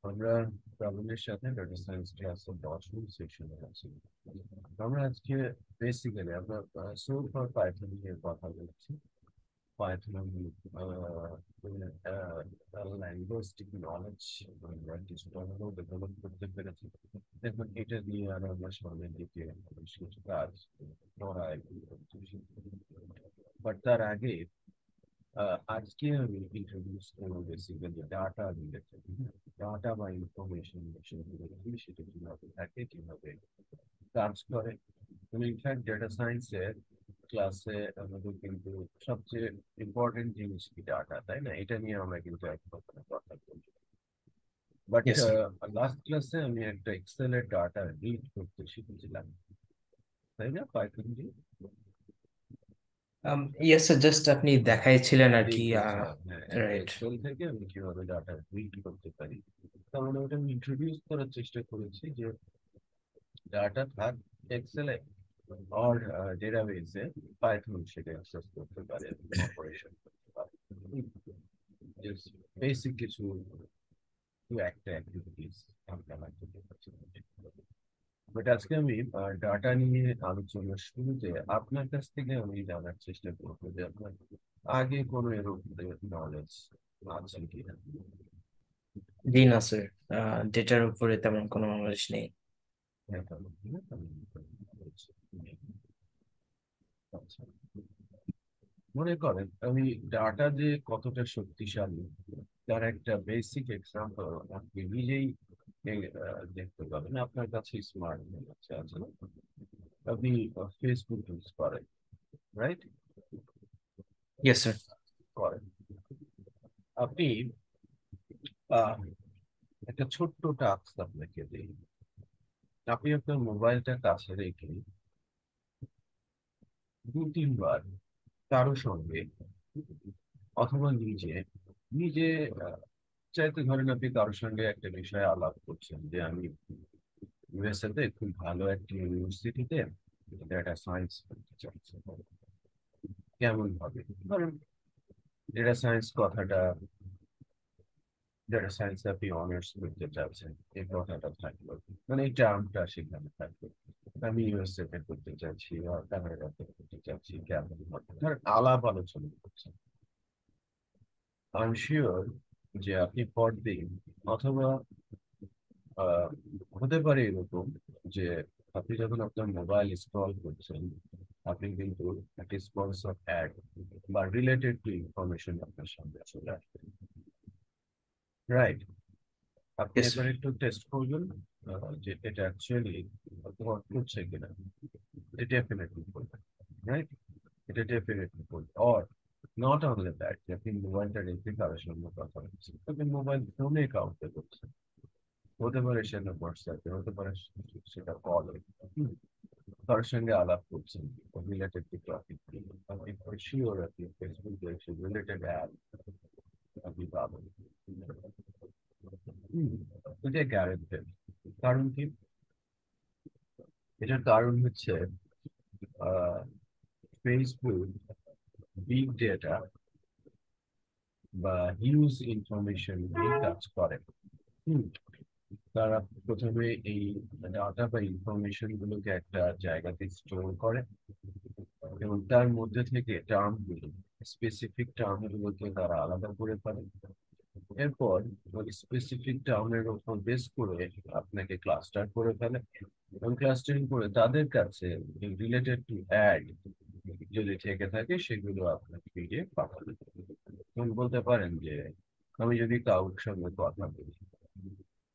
আমরা প্রাবীণের সাথে data science ক্লাসের 10ম সেশনে আছি। আমরা আজকে বেসিক্যালি আমরা সোর ফর পাইথন নিয়ে কথা বলছি। পাইথন লিঙ্গুইস্টিক নলেজ আমরা কিছুটা হলেও ডেভেলপ করতে পেরেছি। দেখুন এটা দিয়ে আর আমরা সামনের দিকে বেশ কিছু কাজ করা বাট তার আগে আজকে আমি ইন্ট্রোডিউস করবো বেসিক্যালি ডাটা রিলেটেড। ডাটা বা ইনফরমেশন সেটা কিভাবে থাকে, কিভাবে কাজ করে। ইনফ্যাক্ট ডেটা সায়েন্সের ক্লাসে আমাদের কিন্তু সবচেয়ে ইম্পর্টেন্ট জিনিস কি ডাটা, তাই না? এটা নিয়ে আমরা কিন্তু একদম কথা বলছি। But yes sir. লাস্ট ক্লাসে আমি একটা এক্সেলের ডাটা রিড করতে শিখেছিলাম, তাই না? পাইথন দিয়ে ইয়েস স্যার, জাস্ট আপনি দেখাইছিলেন আর কি। দেখিয়েছিলাম, হ্যাঁ, একটা রাইট। এক্সেল থেকে আমি কিভাবে ডাটা রিড করতে পারি। তার মানে ওটা আমি ইন্ট্রোডিউস করার চেষ্টা করেছি যে ডাটা থাক এক্সেলে আর ডেটাবেসে, পাইথন সেটা অ্যাক্সেস করতে পারে, অপারেশন করতে পারে। জাস্ট বেসিক কিছু দু একটা অ্যাক্টিভিটিস আপনার মাধ্যমে বাট আজকে আমি ডাটা নিয়ে আলোচনার শুরুতে আপনার কাছ থেকে আমি জানার চেষ্টা করবো যে আপনার আগে কোনো এরকম নলেজ আছে কিনা। জি না স্যার, ডেটার উপরে তেমন কোনো নলেজ নেই। হ্যাঁ, তাহলে ঠিক আছে, বলছি। আচ্ছা, মনে করেন আমি ডাটা যে কতটা শক্তিশালী তার একটা বেসিক এক্সাম্পল আপনি নিজেই দেখতে পাবেন। আপনার কাছে স্মার্টফোন আছে না? আপনি ফেসবুক ইউজ করেন, রাইট? Yes sir. করেন। আপনি আহ, একটা ছোট্ট টাস্ক আপনাকে দিই। আপনি আপনার মোবাইলটা কাছে রেখে 2-3 বার কারো সঙ্গে অথবা নিজে নিজে আহ, চাইতে ধরেন আপনি কারোর সঙ্গে একটা বিষয়ে আলাপ করছেন যে আমি ইউএসএ তে খুব ভালো একটা ইউনিভার্সিটিতে ডেটা সায়েন্স পড়তে চাচ্ছি। কেমন ভাবে ধরেন ডেটা সায়েন্স কথাটা, ডেটা সায়েন্স আপনি অনার্স করতে চাচ্ছেন, এই কথাটা থাকলো, মানে এই টার্মটা সেখানে থাকলো। আমি ইউএসএ তে করতে চাচ্ছি আর কানাডাতে করতে চাচ্ছি, কেমন হবে ধরেন আলাপ আলোচনা করছেন। আই শিওর যে আপনি পরদিন অথবা আহ, হতে পারে এরকম যে আপনি যখন আপনার মোবাইল স্ক্রল করছেন আপনি কিন্তু একটা স্পন্সর অ্যাড বা রিলেটেড টু ইনফরমেশন আপনার সামনে চলে আসবে, রাইট? আপনি ইয়েস স্যার। একবার একটু টেস্ট করবেন যে এটা অ্যাকচুয়ালি ওয়ার্ক করছে কিনা। এটা ডেফিনেটলি করবে, রাইট? এটা ডেফিনেটলি করবে। অর নট অনলি দ্যাট, আপনি মোবাইলটা রেখে কারোর সঙ্গে কথা বলছেন, আপনি মোবাইল ফোনে কাউকে করছেন, হতে পারে সেটা হোয়াটসঅ্যাপে, হতে পারে সেটা কলে, কারোর সঙ্গে আলাপ করছেন রিলেটেড টু টপিক। আপনি শিওর আপনি ফেসবুকে রিলেটেড অ্যাড আপনি পাবেন। হম, এটা গ্যারেন্টেড। কারণ কি? এটার কারণ হচ্ছে ফেসবুক বিগ ডেটা বা হিউজ ইনফরমেশন নিয়ে কাজ করে। হম, তারা প্রথমে এই ডাটা বা ইনফরমেশন গুলোকে একটা জায়গাতে স্টোর করে এবং তার মধ্যে থেকে টার্ম গুলো, স্পেসিফিক টার্ম গুলোকে তারা আলাদা করে ফেলে। এরপর ওই স্পেসিফিক টার্মের উপর বেস করে আপনাকে ক্লাস্টার করে ফেলে এবং ক্লাস্টারিং করে তাদের কাছে রিলেটেড টু অ্যাড যদি থেকে থাকে সেগুলো আপনাকে পিডিএফ পাঠাবে। তুমি বলতে পারেন যে আমি যদি কারোর সঙ্গে কথা বলি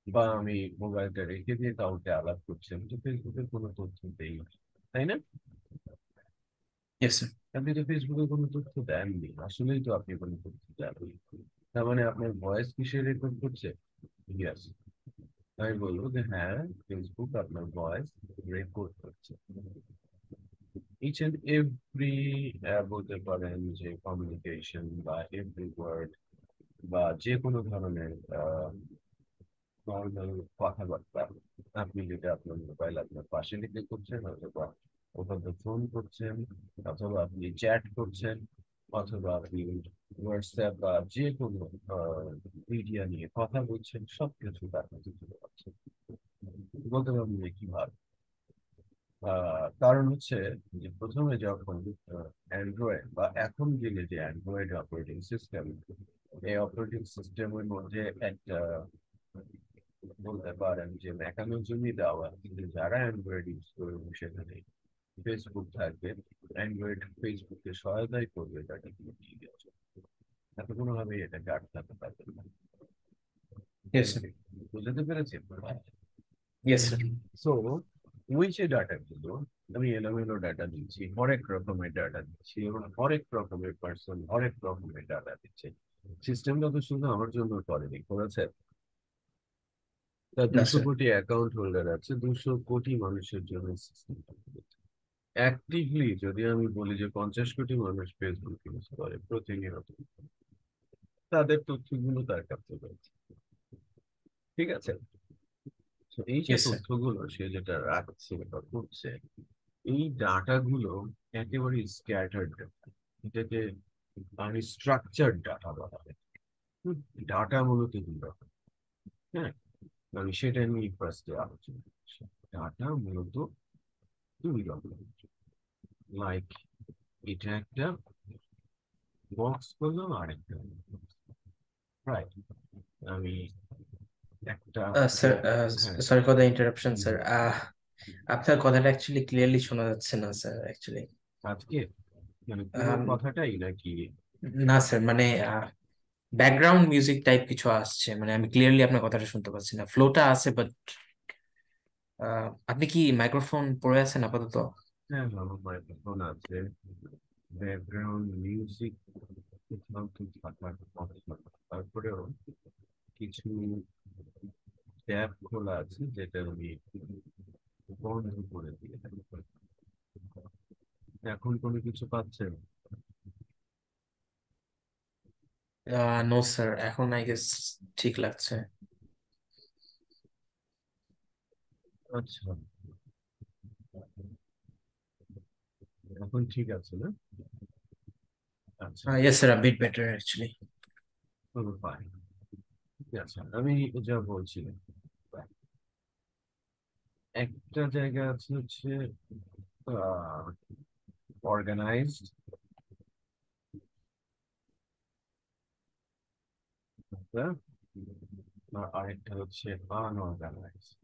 বা আমি মোবাইলটা রেখে দিয়ে কাউকে আলাপ করছি, আমি তো ফেসবুকের কোনো তথ্য দেই না, তাই না? Yes sir. আপনি তো ফেসবুকে কোনো তথ্য দেননি, আসলেই তো আপনি কোনো তথ্য দেননি। তার মানে আপনার ভয়েস কিসে রেকর্ড করছে? ইয়েস, আমি বলবো যে হ্যাঁ, ফেসবুক আপনার ভয়েস রেকর্ড করছে। ইচ এন্ড এভরি বলতে পারেন যে কমিউনিকেশন বা এভরি ওয়ার্ড বা যে কোনো ধরনের নর্মাল কথাবার্তা আপনি যেটা আপনার মোবাইল আপনার পাশে রেখে করছেন, অথবা ওখানে ফোন করছেন, অথবা আপনি চ্যাট করছেন, অথবা আপনি হোয়াটসঅ্যাপ বা যে কোনো মিডিয়া নিয়ে কথা বলছেন, সবকিছু তার কাছে চলে যাচ্ছে। বলতে পারবেন যে কিভাবে? কারণ হচ্ছে যে প্রথমে যখন অ্যান্ড্রয়েড বা এখন দিনে যে অ্যান্ড্রয়েড অপারেটিং সিস্টেম, এই অপারেটিং সিস্টেমের মধ্যে একটা বলতে পারেন যে মেকানিজমই দেওয়া, কিন্তু যারা অ্যান্ড্রয়েড ইউজ করবে সেখানে ফেসবুক থাকবে, অ্যান্ড্রয়েড ফেসবুককে সহায়তাই করবে, তাকে কিন্তু ঠিক আছে, তাতে কোনোভাবেই এটাকে আটকাতে পারবে না। Yes sir. বুঝতে পেরেছেন? Yes sir. সো ওই যে ডাটাগুলো, আমি এলোমেলো ডাটা দিচ্ছি, হরেক রকমের ডাটা দিচ্ছি, এবং হরেক রকমের পার্সন হরেক রকমের ডাটা দিচ্ছে। সিস্টেমটা তো শুধু আমার জন্য করেনি, করেছে তার না 200 স্যার। কোটি অ্যাকাউন্ট হোল্ডার আছে, 200 কোটি মানুষের জন্য সিস্টেমটা। অ্যাক্টিভলি যদি আমি বলি যে 50 কোটি মানুষ ফেসবুক ইউজ করে প্রতিনিয়ত, তাদের তথ্যগুলো তার কাছে রয়েছে। ঠিক আছে? তো এই যে ইয়েস স্যার। তথ্যগুলো সে যেটা রাখছে বা করছে, এই ডাটাগুলো একেবারে স্ক্যাটার্ড ডাটা, এটাকে স্ট্রাকচার্ড ডাটা বলা হয়। ডাটা মূলত দুই রকম। হ্যাঁ, আমি সেটা নিয়ে ফার্স্টে আলোচনা করছি। ডাটা মূলত দুই রকম। লাইক, এটা একটা বক্স করলাম, আরেকটা রাইট। আমি একটা স্যার, হ্যাঁ, sorry for the interruption sir. আপনার কথাটা অ্যাকচুয়ালি ক্লিয়ারলি শোনা যাচ্ছে না স্যার, অ্যাকচুয়ালি। আজকে মানে পুরো কথাটাই নাকি? না স্যার, মানে ব্যাকগ্রাউন্ড মিউজিক টাইপ কিছু আসছে, মানে আমি ক্লিয়ারলি আপনার কথাটা শুনতে পাচ্ছি না। ফ্লোটা আছে বাট আপনি কি মাইক্রোফোন পরে আছেন আপাতত? হ্যাঁ, আমার মাইক্রোফোন আছে, ব্যাকগ্রাউন্ড মিউজিক কোথাও তো থাকার কথা। তারপরেও কিছু ট্যাব খোলা আছে যেটা আমি বন্ধ করে দিয়ে থাকি। এখন কোনো কিছু পাচ্ছেন? নো স্যার, এখন আই গেস ঠিক লাগছে। আচ্ছা, এখন ঠিক আছে না? আচ্ছা, yes sir, bit better actually. Fine. আচ্ছা, আমি যা বলছিলাম, একটা জায়গা আছে হচ্ছে অর্গানাইজড, আর আরেকটা হচ্ছে আনঅর্গানাইজড।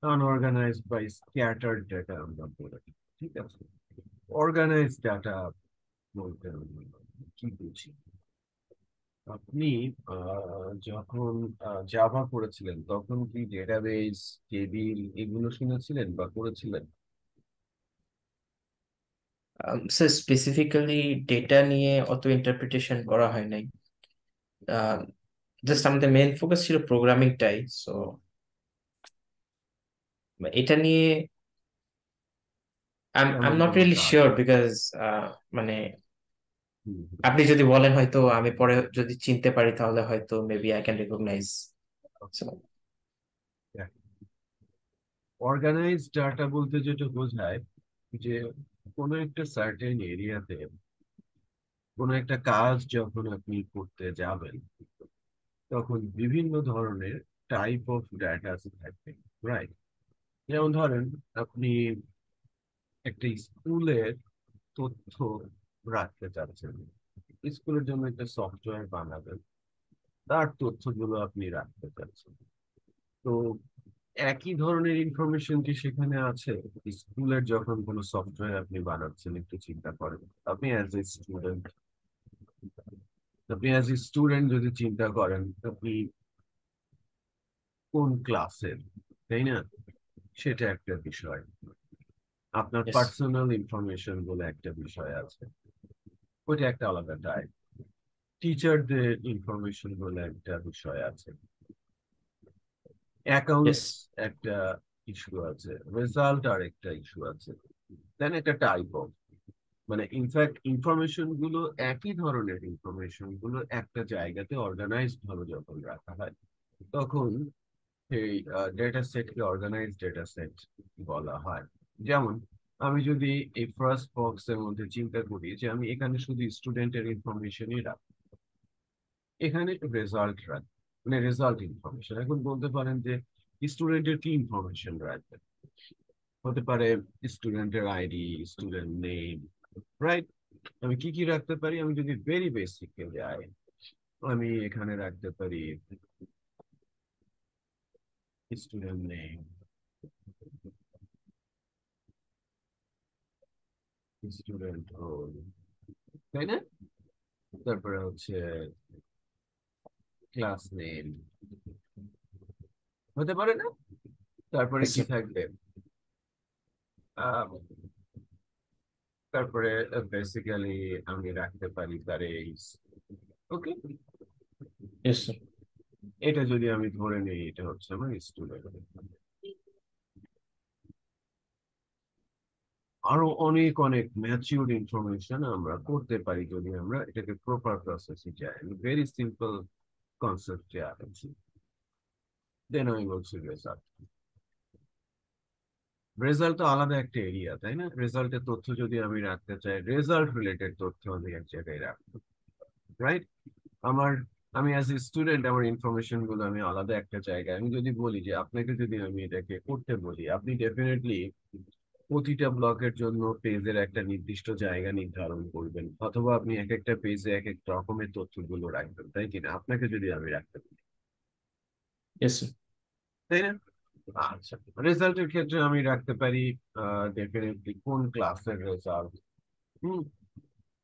আনঅর্গানাইজড বা স্ক্যাটার্ড ডাটা আমরা বলে থাকি। ঠিক আছে, অর্গানাইজড ডাটা বলতে আমি কি বুঝি? আপনি যখন জাভা পড়েছিলেন তখন কি ডেটাবেস, টেবিল এগুলো শুনেছিলেন বা করেছিলেন? স্যার, স্পেসিফিক্যালি ডেটা নিয়ে অত ইন্টারপ্রিটেশন করা হয় নাই। জাস্ট আমাদের মেইন ফোকাস ছিল প্রোগ্রামিংটাই, সো এটা নিয়ে আই এম তেমন নট কোনো রিয়েলি কাজ? শিওর বিকজ মানে হুম, আপনি যদি বলেন হয়তো আমি পরে যদি চিনতে পারি তাহলে হয়তো maybe I can recognise. Organised data বলতে যেটা বোঝায় যে কোনো একটা সার্টেন এরিয়াতে কোনো একটা কাজ যখন আপনি করতে যাবেন, তখন বিভিন্ন ধরনের টাইপ অফ ডাটা থাকবে, রাইট? যেমন ধরেন, আপনি একটা স্কুলের তথ্য রাখতে চাচ্ছেন, স্কুলের জন্য একটা সফটওয়্যার বানাবেন, তার তথ্যগুলো আপনি রাখতে চাচ্ছেন। তো একই ধরনের ইনফরমেশন কি সেখানে আছে? স্কুলের যখন কোনো সফটওয়্যার আপনি বানাচ্ছেন, একটু চিন্তা করেন। আপনি অ্যাজ এ স্টুডেন্ট, যদি চিন্তা করেন, আপনি কোন ক্লাসের, তাই না? সেটা একটা বিষয়। আপনার ইয়েস। পার্সোনাল ইনফরমেশন বলে একটা বিষয় আছে, ওইটা একটা আলাদা টাইপ। টিচারদের ইনফরমেশন বলে একটা বিষয় আছে। ইয়েস। অ্যাকাউন্টস একটা ইস্যু আছে, রেজাল্ট আর একটা ইস্যু আছে। দেন একটা টাইপ অফ, মানে ইনফ্যাক্ট ইনফরমেশন গুলো, একই ধরনের ইনফরমেশন গুলো একটা জায়গাতে অর্গানাইজড ভাবে যখন রাখা হয়, তখন সেই ডেটা সেটকে অর্গানাইজ ডেটা সেট বলা হয়। যেমন আমি যদি এই ফার্স্ট বক্সের মধ্যে চিন্তা করি যে আমি এখানে শুধু স্টুডেন্টের ইনফরমেশনই রাখবো, এখানে রেজাল্ট রাখবো, মানে রেজাল্ট ইনফরমেশন। এখন বলতে পারেন যে স্টুডেন্টের কি ইনফরমেশন রাখবে, হতে পারে স্টুডেন্টের আইডি, স্টুডেন্ট নেম, রাইট? আমি কি কি রাখতে পারি? আমি যদি ভেরি বেসিক এ যাই, আমি এখানে রাখতে পারি স্টুডেন্ট নেম, স্টুডেন্ট রোল, তাই না? তারপরে হচ্ছে ক্লাস নেম, হতে পারে না? তারপরে Yes, কি sir. থাকবে? আহ, তারপরে বেসিক্যালি আমি রাখতে পারি তার এইজ। ওকে, Yes, sir. এটা যদি আমি ধরে নিই এটা হচ্ছে আমার স্টুডেন্ট। আরো অনেক অনেক ম্যাচিউর ইনফরমেশন আমরা করতে পারি যদি আমরা এটাকে প্রপার প্রসেসে যাই। ভেরি সিম্পল কনসেপ্টে আছি। দেন আমি বলছি রেজাল্ট। রেজাল্ট তো আলাদা একটা এরিয়া, তাই না? রেজাল্টের তথ্য যদি আমি রাখতে চাই, রেজাল্ট রিলেটেড তথ্য আমি এক জায়গায় রাখবো, রাইট? আমার আমি অ্যাজ এ স্টুডেন্ট আমার ইনফরমেশন গুলো আমি আলাদা একটা জায়গায়, আমি যদি বলি যে আপনাকে যদি আমি এটাকে করতে বলি, আপনি ডেফিনেটলি প্রতিটা ব্লকের জন্য পেজের একটা নির্দিষ্ট জায়গা নির্ধারণ করবেন, অথবা আপনি এক একটা পেজে এক এক রকমের তথ্যগুলো রাখবেন, তাই কিনা? আপনাকে যদি আমি রাখতে বলি, Yes, sir. তাই না? আচ্ছা, রেজাল্টের ক্ষেত্রে আমি রাখতে পারি ডেফিনেটলি কোন ক্লাসের রেজাল্ট। হুম,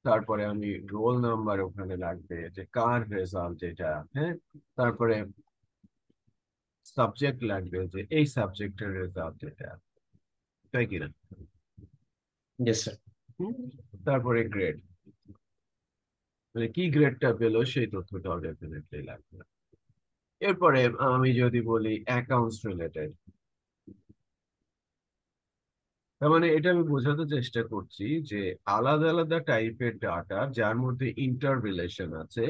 তারপরে আমি রোল নাম্বার ওখানে লাগবে, যে কার রেজাল্ট এটা, হ্যাঁ। তারপরে সাবজেক্ট লাগবে, যে এই সাবজেক্টের রেজাল্ট এটা, তাই কিনা? Yes, sir. হুম, তারপরে গ্রেড, মানে কি গ্রেডটা পেলো সেই তথ্যটাও ডেফিনেটলি লাগবে। এরপরে আমি যদি বলি অ্যাকাউন্টস রিলেটেড, তার মানে এটা আমি বোঝাতে চেষ্টা করছি যে আলাদা আলাদা টাইপের ডাটা যার মধ্যে ইন্টার রিলেশন আছে,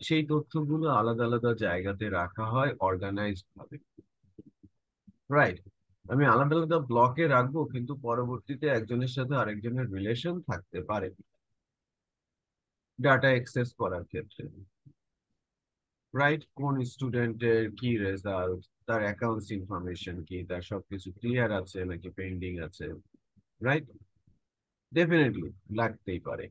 সেই তথ্যগুলো আলাদা আলাদা জায়গাতে রাখা হয় অর্গানাইজড ভাবে, রাইট? আমি আলাদা আলাদা ব্লকে রাখবো, কিন্তু পরবর্তীতে একজনের সাথে আরেকজনের রিলেশন থাকতে পারে ডাটা অ্যাক্সেস করার ক্ষেত্রে, রাইট? কোন স্টুডেন্টের কি রেজাল্ট, তার অ্যাকাউন্টস ইনফরমেশন কি, তার সবকিছু ক্লিয়ার আছে নাকি পেন্ডিং আছে, রাইট? ডেফিনেটলি লাগতেই পারে।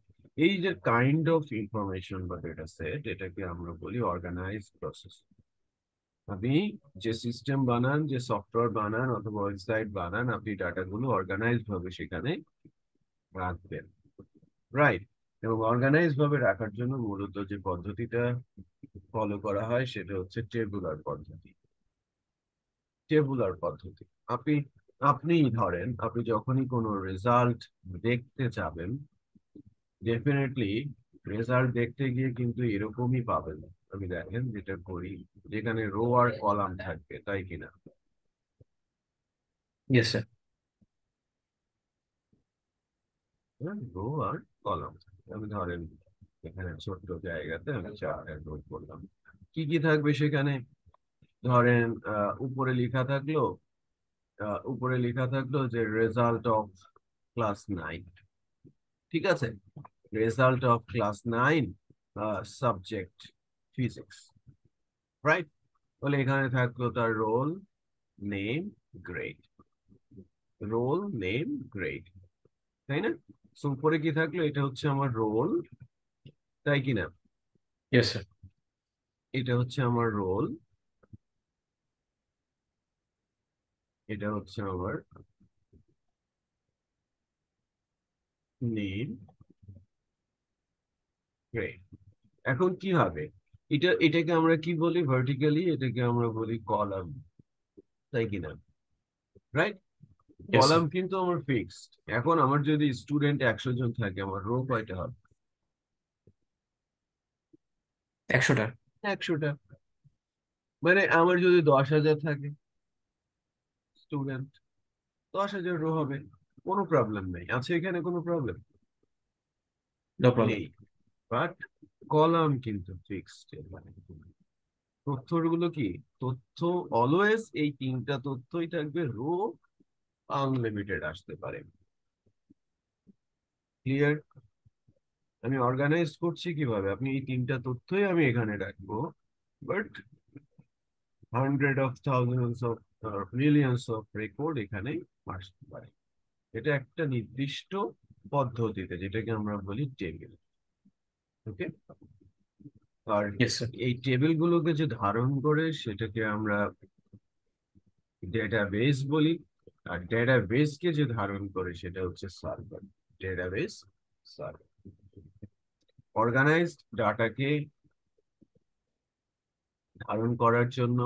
এই যে কাইন্ড অফ ইনফরমেশন বা ডেটা সেট, এটাকে আমরা বলি অর্গানাইজ প্রসেস। আপনি যে সিস্টেম বানান, যে সফটওয়্যার বানান অথবা ওয়েবসাইট বানান, আপনি ডাটাগুলো অর্গানাইজ ভাবে সেখানে রাখবেন, রাইট? এবং অর্গানাইজ ভাবে রাখার জন্য মূলত যে পদ্ধতিটা ফলো করা হয় সেটা হচ্ছে টেবুলার পদ্ধতি। টেবুলার পদ্ধতি। আপনি আপনি ধরেন আপনি যখনই কোনো রেজাল্ট দেখতে যাবেন, ডেফিনেটলি রেজাল্ট দেখতে গিয়ে কিন্তু এরকমই পাবেন। আমি দেখেন যেটা করি, যেখানে রো আর কলাম থাকবে, তাই কিনা? Yes, sir. রো আর কলাম। আমি ধরেন এখানে ছোট্ট জায়গাতে আমি চারটা রো করলাম, কি কি থাকবে সেখানে? ধরেন উপরে লেখা থাকলো যে রেজাল্ট অফ ক্লাস 9, ঠিক আছে? Result of class 9, subject physics, right? তাহলে এখানে থাকলো তার roll name grade, roll name grade, তাই না? So, উপরে কি থাকলো? এটা হচ্ছে আমার রোল, তাই কিনা? Yes, sir. এটা হচ্ছে আমার রোল, এটা হচ্ছে আমার নেম গ্রেড। এখন কি হবে? এটাকে আমরা কি বলি? ভার্টিক্যালি এটাকে আমরা বলি কলাম, তাই কিনা? রাইট? Yes, column sir. কিন্তু আমার ফিক্সড। এখন আমার যদি স্টুডেন্ট 100 জন থাকে, আমার রো কয়টা হবে? 100টা। 100টা। মানে আমার যদি 10,000 থাকে স্টুডেন্ট, 10,000 রো হবে। কোনো প্রবলেম নেই, আছে এখানে কোনো প্রবলেম No problem. নেই। বাট কলাম কিন্তু ফিক্সড। তথ্যগুলো কি? তথ্য অলওয়েজ এই তিনটা তথ্যই থাকবে, রো আনলিমিটেড আসতে পারে। ক্লিয়ার? আমি অর্গানাইজ করছি কিভাবে, আপনি এই তিনটা তথ্যই আমি এখানে রাখবো, but hundred of thousands of millions of record এখানে আসতে পারে। এটা একটা নির্দিষ্ট পদ্ধতিতে, যেটাকে আমরা বলি টেবিল। ওকে? আর ইয়েস স্যার। এই টেবিল গুলোকে যে ধারণ করে সেটাকে আমরা ডেটাবেস বলি। আর ডেটাবেস কে যে ধারণ করে সেটা হচ্ছে সার্ভার। ডেটাবেস সার্ভার অর্গানাইজড ডাটাকে ধারণ করার জন্য,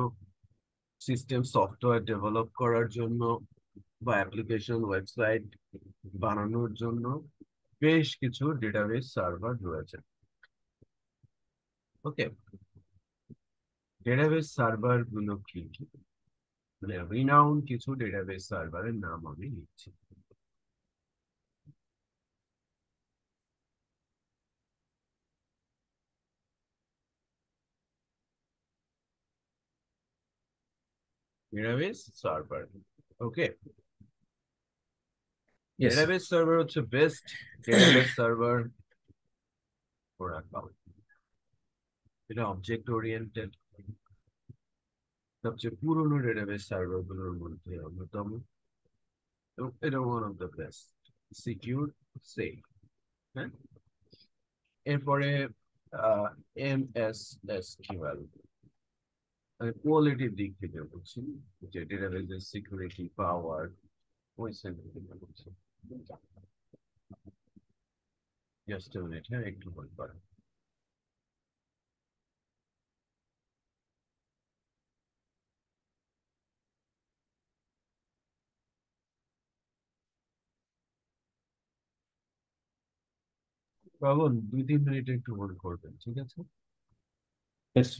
সিস্টেম সফটওয়্যার ডেভেলপ করার জন্য, বা অ্যাপ্লিকেশন ওয়েবসাইট বানানোর জন্য বেশ কিছু ডেটাবেস সার্ভার রয়েছে। ওকে? ডেটাবেস সার্ভার গুলো কি কি? মানে রিনাউন কিছু ডেটাবেস সার্ভারের নাম আমি লিখছি। Database server. Okay? Yes sir. Database server হচ্ছে বেস্ট ডেটাবেস সার্ভার ওরাকল। এটা অবজেক্ট ওরিয়েন্টেড, সবচেয়ে পুরনো ডেটাবেস সার্ভার গুলোর মধ্যে অন্যতম, এবং এটা one of the best, secure, safe. হ্যাঁ, এরপরে এম এস এস কিউএল, মানে কোয়ালিটির দিক থেকে বলছি, যে ডেটাবেসের সিকিউরিটি পাওয়ার, ওই সেন্টার থেকে বলছি। জাস্ট মিনিট, হ্যাঁ একটু হোল্ড করেন। বাবন 2-3 মিনিট একটু হোল্ড করবেন, ঠিক আছে? ইয়েস।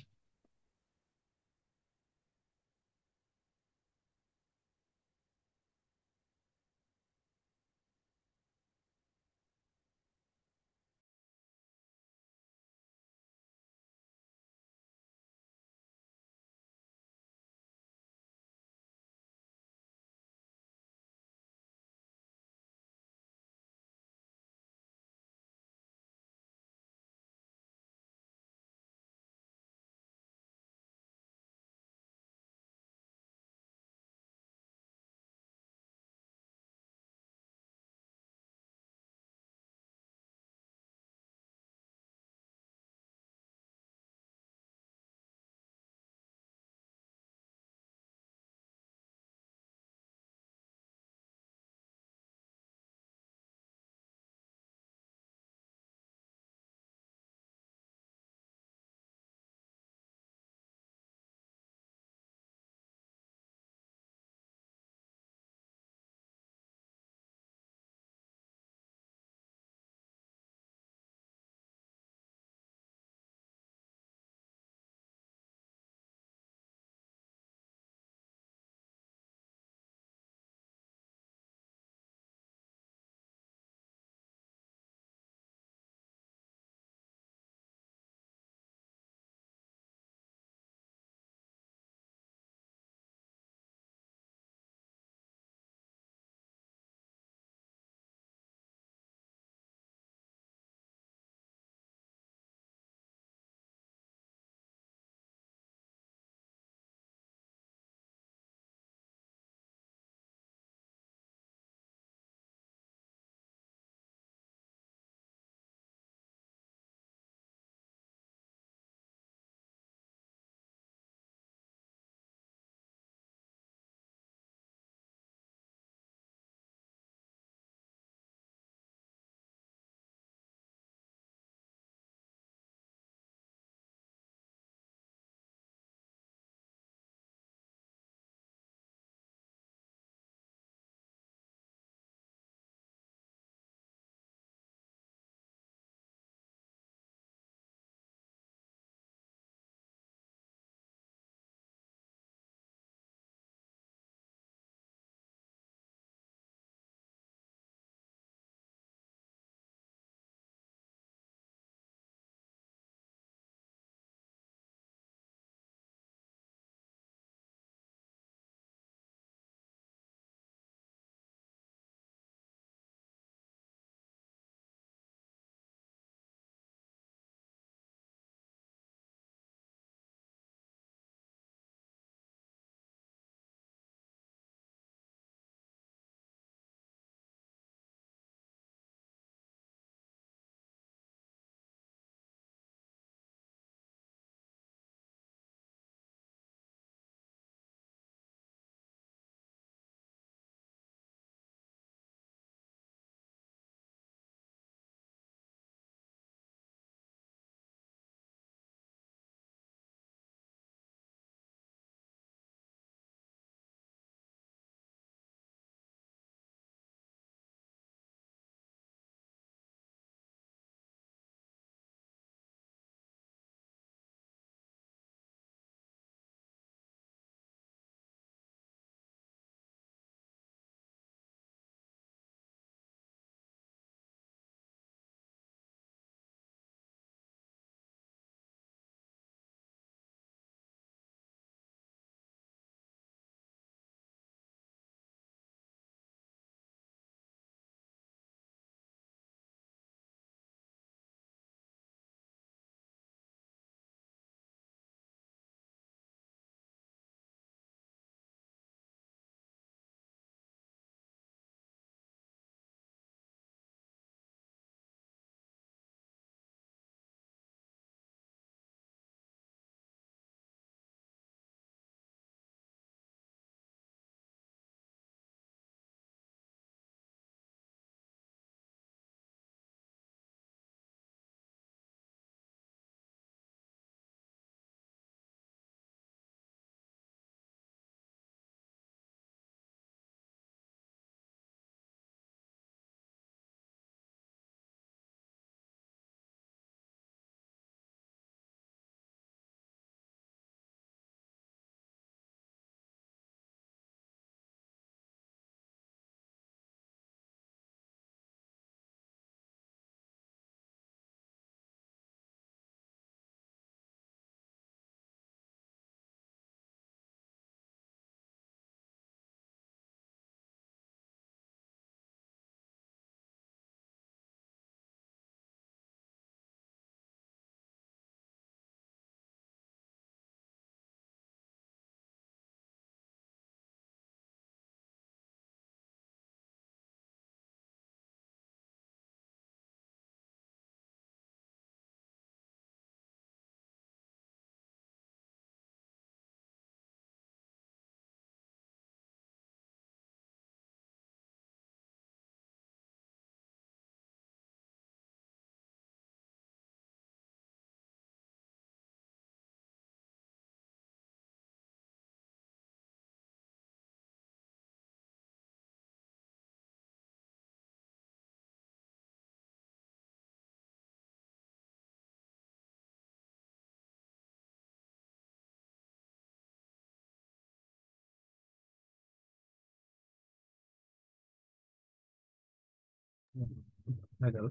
হ্যালো।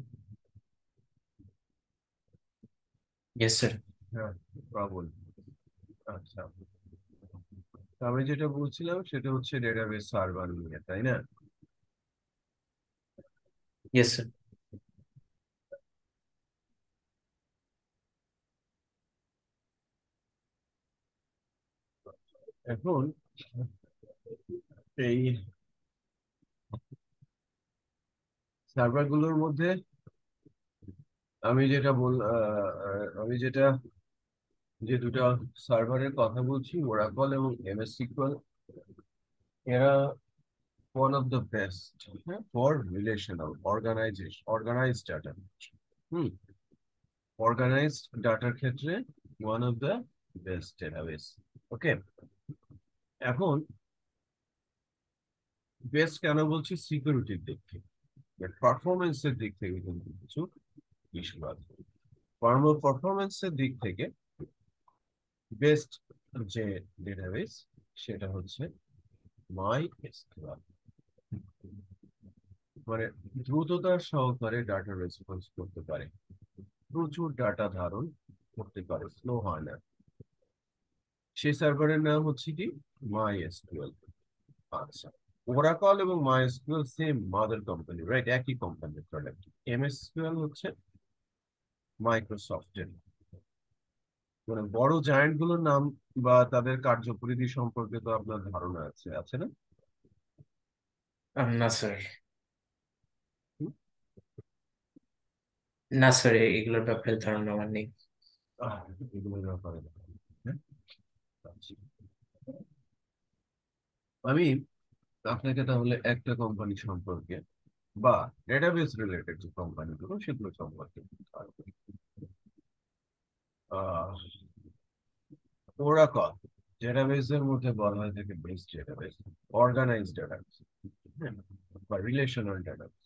Yes sir. হ্যাঁ, বাবুল। আচ্ছা, আমি যেটা বলছিলাম সেটা হচ্ছে ডেটাবেস সার্ভার নিয়ে, তাই না? Yes sir. এখন এই সার্ভার গুলোর মধ্যে আমি যেটা আমি যেটা যে দুটো সার্ভারের কথা বলছি, ওরাকল এবং এমএস সিকিউএল, এরা one of the best for relational organized data. হুম, অর্গানাইজড ডাটার ক্ষেত্রে one of the best database. ওকে, এখন বেস্ট কেন বলছি? সিকিউরিটির দিক থেকে, পারফরমেন্সের দিক থেকে কিন্তু কিছু ইস্যু আছে। পারফরমেন্সের দিক থেকে বেস্ট যে ডেটাবেস সেটা হচ্ছে মাই এসকিউএল। মানে দ্রুততার সহকারে ডাটা রেসপন্স করতে পারে, প্রচুর ডাটা ধারণ করতে পারে, স্লো হয় না। সেই সার্ভারের নাম হচ্ছে কি? মাই এসকিউএল। আচ্ছা, ওরাকল এবং MySQL same mother company, right? একই কোম্পানির প্রোডাক্ট। এমএসকিউএল হচ্ছে মাইক্রোসফটের। মানে বড় জায়ান্ট গুলোর নাম বা তাদের কার্যপরিধি সম্পর্কে তো আপনার ধারণা আছে, আছে না? না স্যার। হুম? না স্যার, এগুলোর ব্যাপারে ধারণা আমার নেই। এগুলোর ব্যাপারে হ্যাঁ? আচ্ছা। আমি আপনাকে তাহলে একটা কোম্পানি সম্পর্কে বা ডেটাবেস রিলেটেড যে কোম্পানিগুলো সেগুলো সম্পর্কে বলতে পারবো। আহ ওরাকল ডেটাবেস এর মধ্যে বলা হয় থাকে বেস্ট ডেটাবেস, অর্গানাইজড ডেটাবেস, বা রিলেশনাল ডেটাবেস।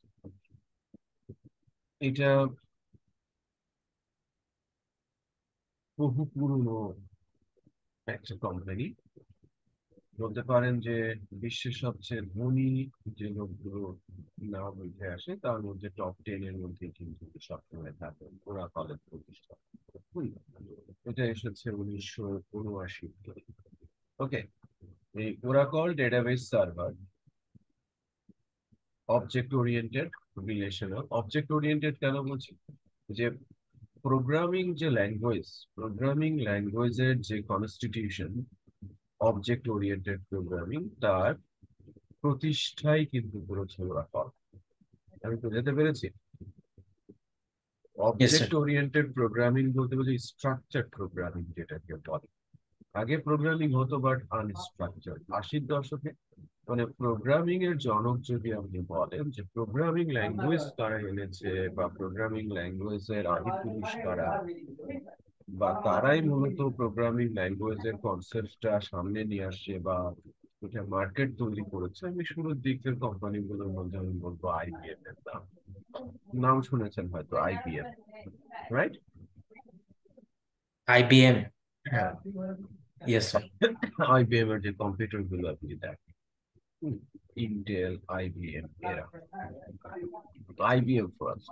এটা বহু পুরনো একটা কোম্পানি। বলতে পারেন যে বিশ্বের সবচেয়ে ধনী যে লোকগুলো নাম উঠে আসে তার মধ্যে টপ 10 এর মধ্যে কিন্তু সবসময় থাকে ওরাকলের প্রতিষ্ঠা। হুম, এটা এসেছে 1979 থেকে। ওকে, এই Oracle database server object oriented, relational. Object oriented কেন বলছি? যে প্রোগ্রামিং ল্যাঙ্গুয়েজের যে কনস্টিটিউশন, অবজেক্ট ওরিয়েন্টেড প্রোগ্রামিং, তার প্রতিষ্ঠাই কিন্তু করেছে ওরাকল। আমি বুঝাতে পেরেছি? Yes sir. Object oriented programming বলতে বলছি স্ট্রাকচার প্রোগ্রামিং যেটাকে বলে। আগে প্রোগ্রামিং হতো বাট আনস্ট্রাকচার 80-এর দশকে। মানে প্রোগ্রামিং এর জনক যদি আপনি বলেন যে প্রোগ্রামিং ল্যাঙ্গুয়েজ কারা এনেছে বা প্রোগ্রামিং ল্যাঙ্গুয়েজের আদি পুরুষ কারা, বা তারাই মূলত প্রোগ্রামিং ল্যাঙ্গুয়েজের কনসেপ্টটা সামনে নিয়ে আসছে বা এটা মার্কেট তৈরি করেছে, আমি শুরুর দিকের কোম্পানিগুলোর মধ্যে আমি বলবো আইবিএম এর নাম। নাম শুনেছেন হয়তো, আইবিএম, রাইট? আইবিএম। হ্যাঁ, ইয়েস স্যার। আইবিএম এর যে কম্পিউটার গুলো আপনি দেখেন, ইন্টেল, আইবিএম, এরা। আইবিএম ফার্স্ট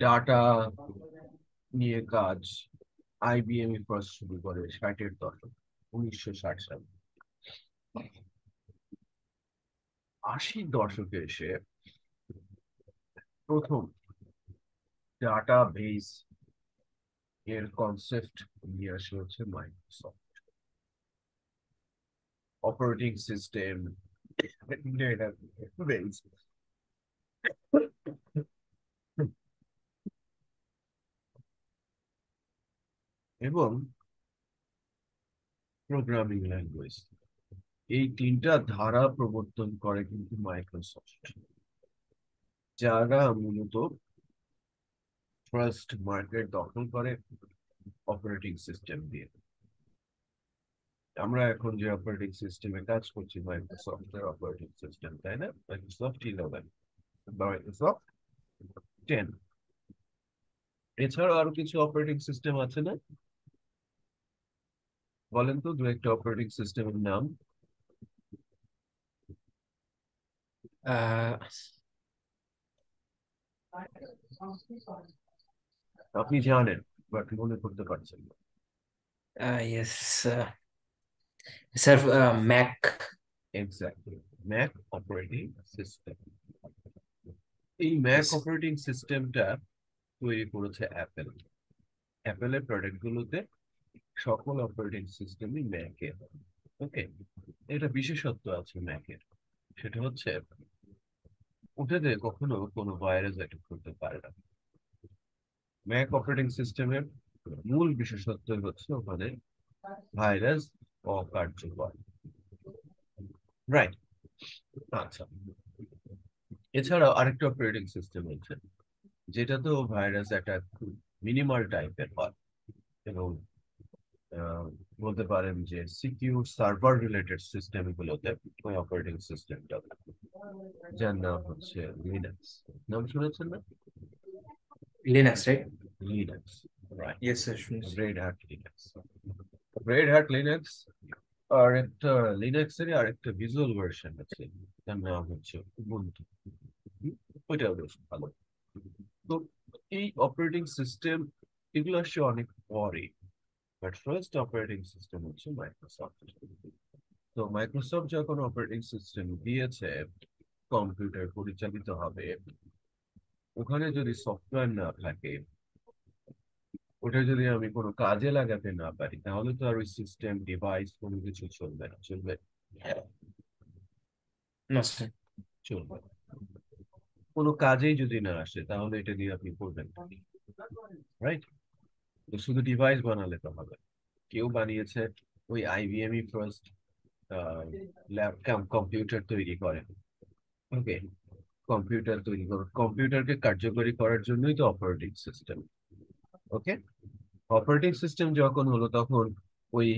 ডাটা নিয়ে কাজ, আইবিএম ফার্স্ট শুরু করে 60-এর দশক, 1960 সালে। 80-র দশকে এসে প্রথম ডাটা বেস এর কনসেপ্ট নিয়ে আসে হচ্ছে Microsoft. Operating system, data base এবং প্রোগ্রামিং ল্যাঙ্গুয়েজ, এই তিনটা ধারা প্রবর্তন করে কিন্তু মাইক্রোসফট, যারা মূলত ফার্স্ট মার্কেট দখল করে অপারেটিং সিস্টেম দিয়ে। আমরা এখন যে অপারেটিং সিস্টেমে কাজ করছি মাইক্রোসফটের অপারেটিং সিস্টেম, তাই না? মাইক্রোসফট 11 বা মাইক্রোসফট 10। এছাড়াও আরো কিছু অপারেটিং সিস্টেম আছে না? বলেন তো দু একটা অপারেটিং সিস্টেমের নাম। আহ আপনি জানেন বাট মনে করতে পারছেন না। Yes sir, Mac. Exactly, Mac operating system. এই ম্যাক অপারেটিং সিস্টেমটা তৈরি করেছে অ্যাপেল। অ্যাপেলের প্রোডাক্ট গুলোতে সকল অপারেটিং সিস্টেমই ম্যাকের। ওকে, এটা বিশেষত্ব আছে ম্যাকের, সেটা হচ্ছে ওটাতে কখনো কোনো ভাইরাস অ্যাটাক করতে পারে না। ম্যাক অপারেটিং সিস্টেমের মূল বিশেষত্ব হচ্ছে ওখানে ভাইরাস অকার্যকর। রাইট। আচ্ছা, এছাড়াও আরেকটা অপারেটিং সিস্টেম আছে যেটাতেও ভাইরাস অ্যাটাক খুব মিনিমাল টাইপের হয়, এবং আহ, বলতে পারেন যে সিকিউর সার্ভার রিলেটেড সিস্টেম গুলোতে ওই অপারেটিং সিস্টেমটা, যার নাম হচ্ছে লিনাক্স। নাম শুনেছেন না? Linux, right? Linux, right. Yes sir, শুনেছি। Red Hat Linux. Red Hat Linux আর একটা লিনাক্সেরই আরেকটা ভিজুয়াল ভার্সন আছে, তার নাম হচ্ছে উবুন্টু। ওইটাও বেশ ভালো। তো এই অপারেটিং সিস্টেম এগুলো আসছে অনেক পরে, বাট ফার্স্ট অপারেটিং সিস্টেম হচ্ছে মাইক্রোসফট। তো মাইক্রোসফট যখন অপারেটিং সিস্টেম দিয়েছে কম্পিউটার পরিচালিত হবে, ওখানে যদি সফটওয়্যার না থাকে, ওটা যদি আমি কোনো কাজে লাগাতে না পারি, তাহলে তো আর ওই সিস্টেম ডিভাইস কোনো কিছু চলবে না। চলবে? না স্যার। চলবে না। কোনো কাজেই যদি না আসে তাহলে এটা দিয়ে আপনি করবেন, রাইট? তো শুধু ডিভাইস বানালে তো হবে না। কেউ বানিয়েছে, ওই আইবিএম ই ফার্স্ট ল্যাপটপ কম্পিউটার তৈরি করে। ওকে, কম্পিউটার তৈরি করো, কম্পিউটারকে কার্যকরী করার জন্যই তো অপারেটিং সিস্টেম। ওকে, অপারেটিং সিস্টেম যখন হলো তখন ওই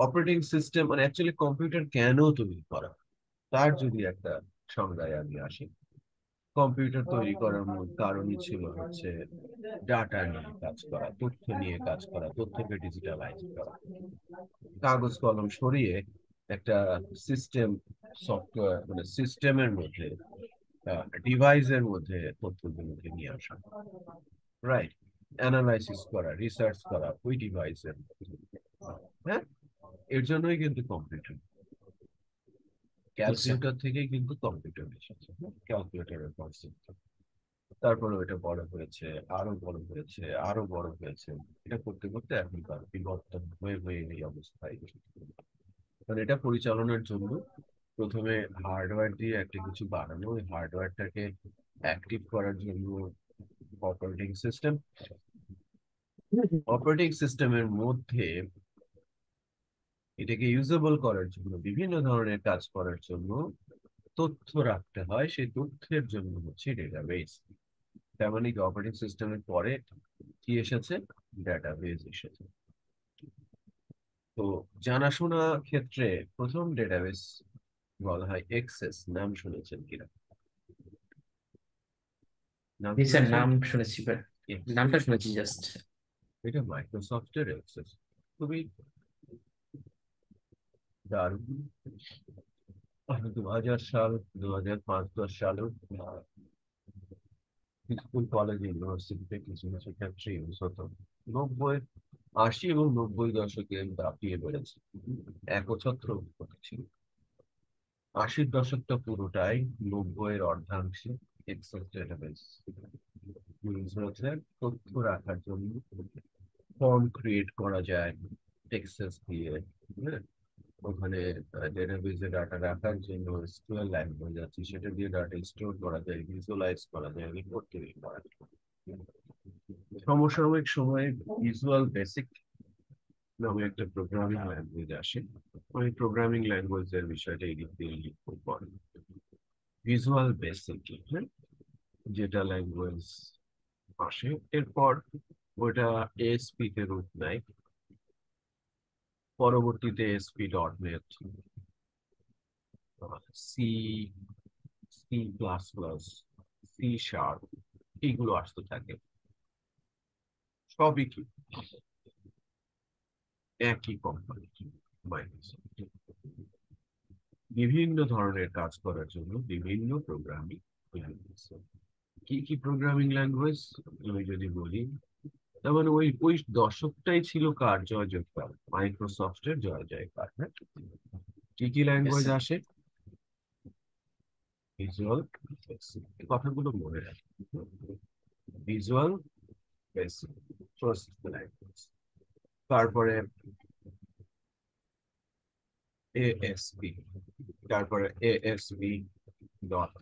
অপারেটিং সিস্টেম মানে অ্যাকচুয়ালি কম্পিউটার কেন তৈরি করা, তার যদি একটা সংজ্ঞায় আমি আসি, কম্পিউটার তৈরি করার মূল কারণই ছিল হচ্ছে ডাটা নিয়ে কাজ করা, তথ্য নিয়ে কাজ করা, তথ্যকে ডিজিটালাইজ করা, কাগজ কলম সরিয়ে একটা সিস্টেম, সফটওয়্যার মানে সিস্টেমের মধ্যে, ডিভাইসের মধ্যে তথ্যগুলোকে নিয়ে আসা, রাইট? অ্যানালাইসিস করা, রিসার্চ করা ওই ডিভাইসের। হ্যাঁ, এর জন্যই কিন্তু কম্পিউটার, আচ্ছা। ক্যালকুলেটর থেকেই কিন্তু কম্পিউটার এসেছে, ক্যালকুলেটরের কনসেপ্ট। তারপরে ওটা বড় হয়েছে, আরো বড় হয়েছে, আরো বড় হয়েছে, এটা করতে করতে এখনকার বিবর্তন হয়ে হয়ে এই অবস্থায় এসেছে। কারণ এটা পরিচালনার জন্য প্রথমে হার্ডওয়্যার দিয়ে একটা কিছু বানানো, ওই হার্ডওয়্যারটাকে অ্যাক্টিভ করার জন্য অপারেটিং সিস্টেম, অপারেটিং সিস্টেমের মধ্যে এটাকে ইউজেবল করার জন্য, বিভিন্ন ধরনের কাজ করার জন্য তথ্য রাখতে হয়, সেই তথ্যের জন্য হচ্ছে ডেটাবেস। তার মানে কি অপারেটিং সিস্টেমের পরে কি এসেছে? ডেটাবেস এসেছে। তো জানাশোনা ক্ষেত্রে প্রথম ডেটাবেস বলা হয় এক্সেস। নাম শুনেছেন কিনা? নাম জি স্যার, শুনেছেন? নাম শুনেছি, বাট এক্সেস, নামটা শুনেছি জাস্ট। এটা মাইক্রোসফটের এক্সেস, খুবই দারুণ। 2000 সাল, 2005-10 সালে স্কুল কলেজ ইউনিভার্সিটিতে কিছু কিছু ক্ষেত্রে ইউজ হতো। 80 এবং 90 দশকে দাপিয়ে বেড়েছে, একছত্র উৎপত্তি ছিল। 80 দশকটা পুরোটাই, 90-এর অর্ধাংশে এক্সেস ডেটাবেস ইউজ হয়েছে তথ্য রাখার জন্য। ফর্ম ক্রিয়েট করা যায় এক্সেস দিয়ে, হ্যাঁ? ওখানে ডেটাবেসে ডাটা রাখার জন্য এসকিউএল ল্যাঙ্গুয়েজ আছে, সেটা দিয়ে ডাটা স্টোর করা যায়, ভিজুয়ালাইজ করা যায়, রিপোর্ট তৈরি করা যায়। সমসাময়িক সময়ে ভিজুয়াল বেসিক নামে একটা প্রোগ্রামিং ল্যাঙ্গুয়েজ আসে। ওই প্রোগ্রামিং ল্যাঙ্গুয়েজের বিষয়টা এই দিক দিয়ে লিখতে পারে ভিজুয়াল বেসিক, হ্যাঁ, যেটা ল্যাঙ্গুয়েজ আসে। এরপর ওটা এএসপি তে রূপ নেয়, পরবর্তীতে এসপি.নেট, সি, C++, C#, এইগুলো আসতে থাকে। সবই কি একই কোম্পানি, মাইক্রোসফট। বিভিন্ন ধরনের কাজ করার জন্য বিভিন্ন প্রোগ্রামিং ল্যাঙ্গুয়েজ। কি কি প্রোগ্রামিং ল্যাঙ্গুয়েজ আমি যদি বলি, তার মানে ওই ওই দশকটাই ছিল কার জয় জয়কার, মাইক্রোসফটের জয় জয়কার, হ্যাঁ। কি কি ইয়েস ল্যাঙ্গুয়েজ স্যার। আসে? ভিজুয়াল বেসিক, কথাগুলো মনে রাখি। ভিজুয়াল বেসিক ফার্স্ট ল্যাঙ্গুয়েজ, তারপরে এএসপি, তারপরে এএসপি ডট,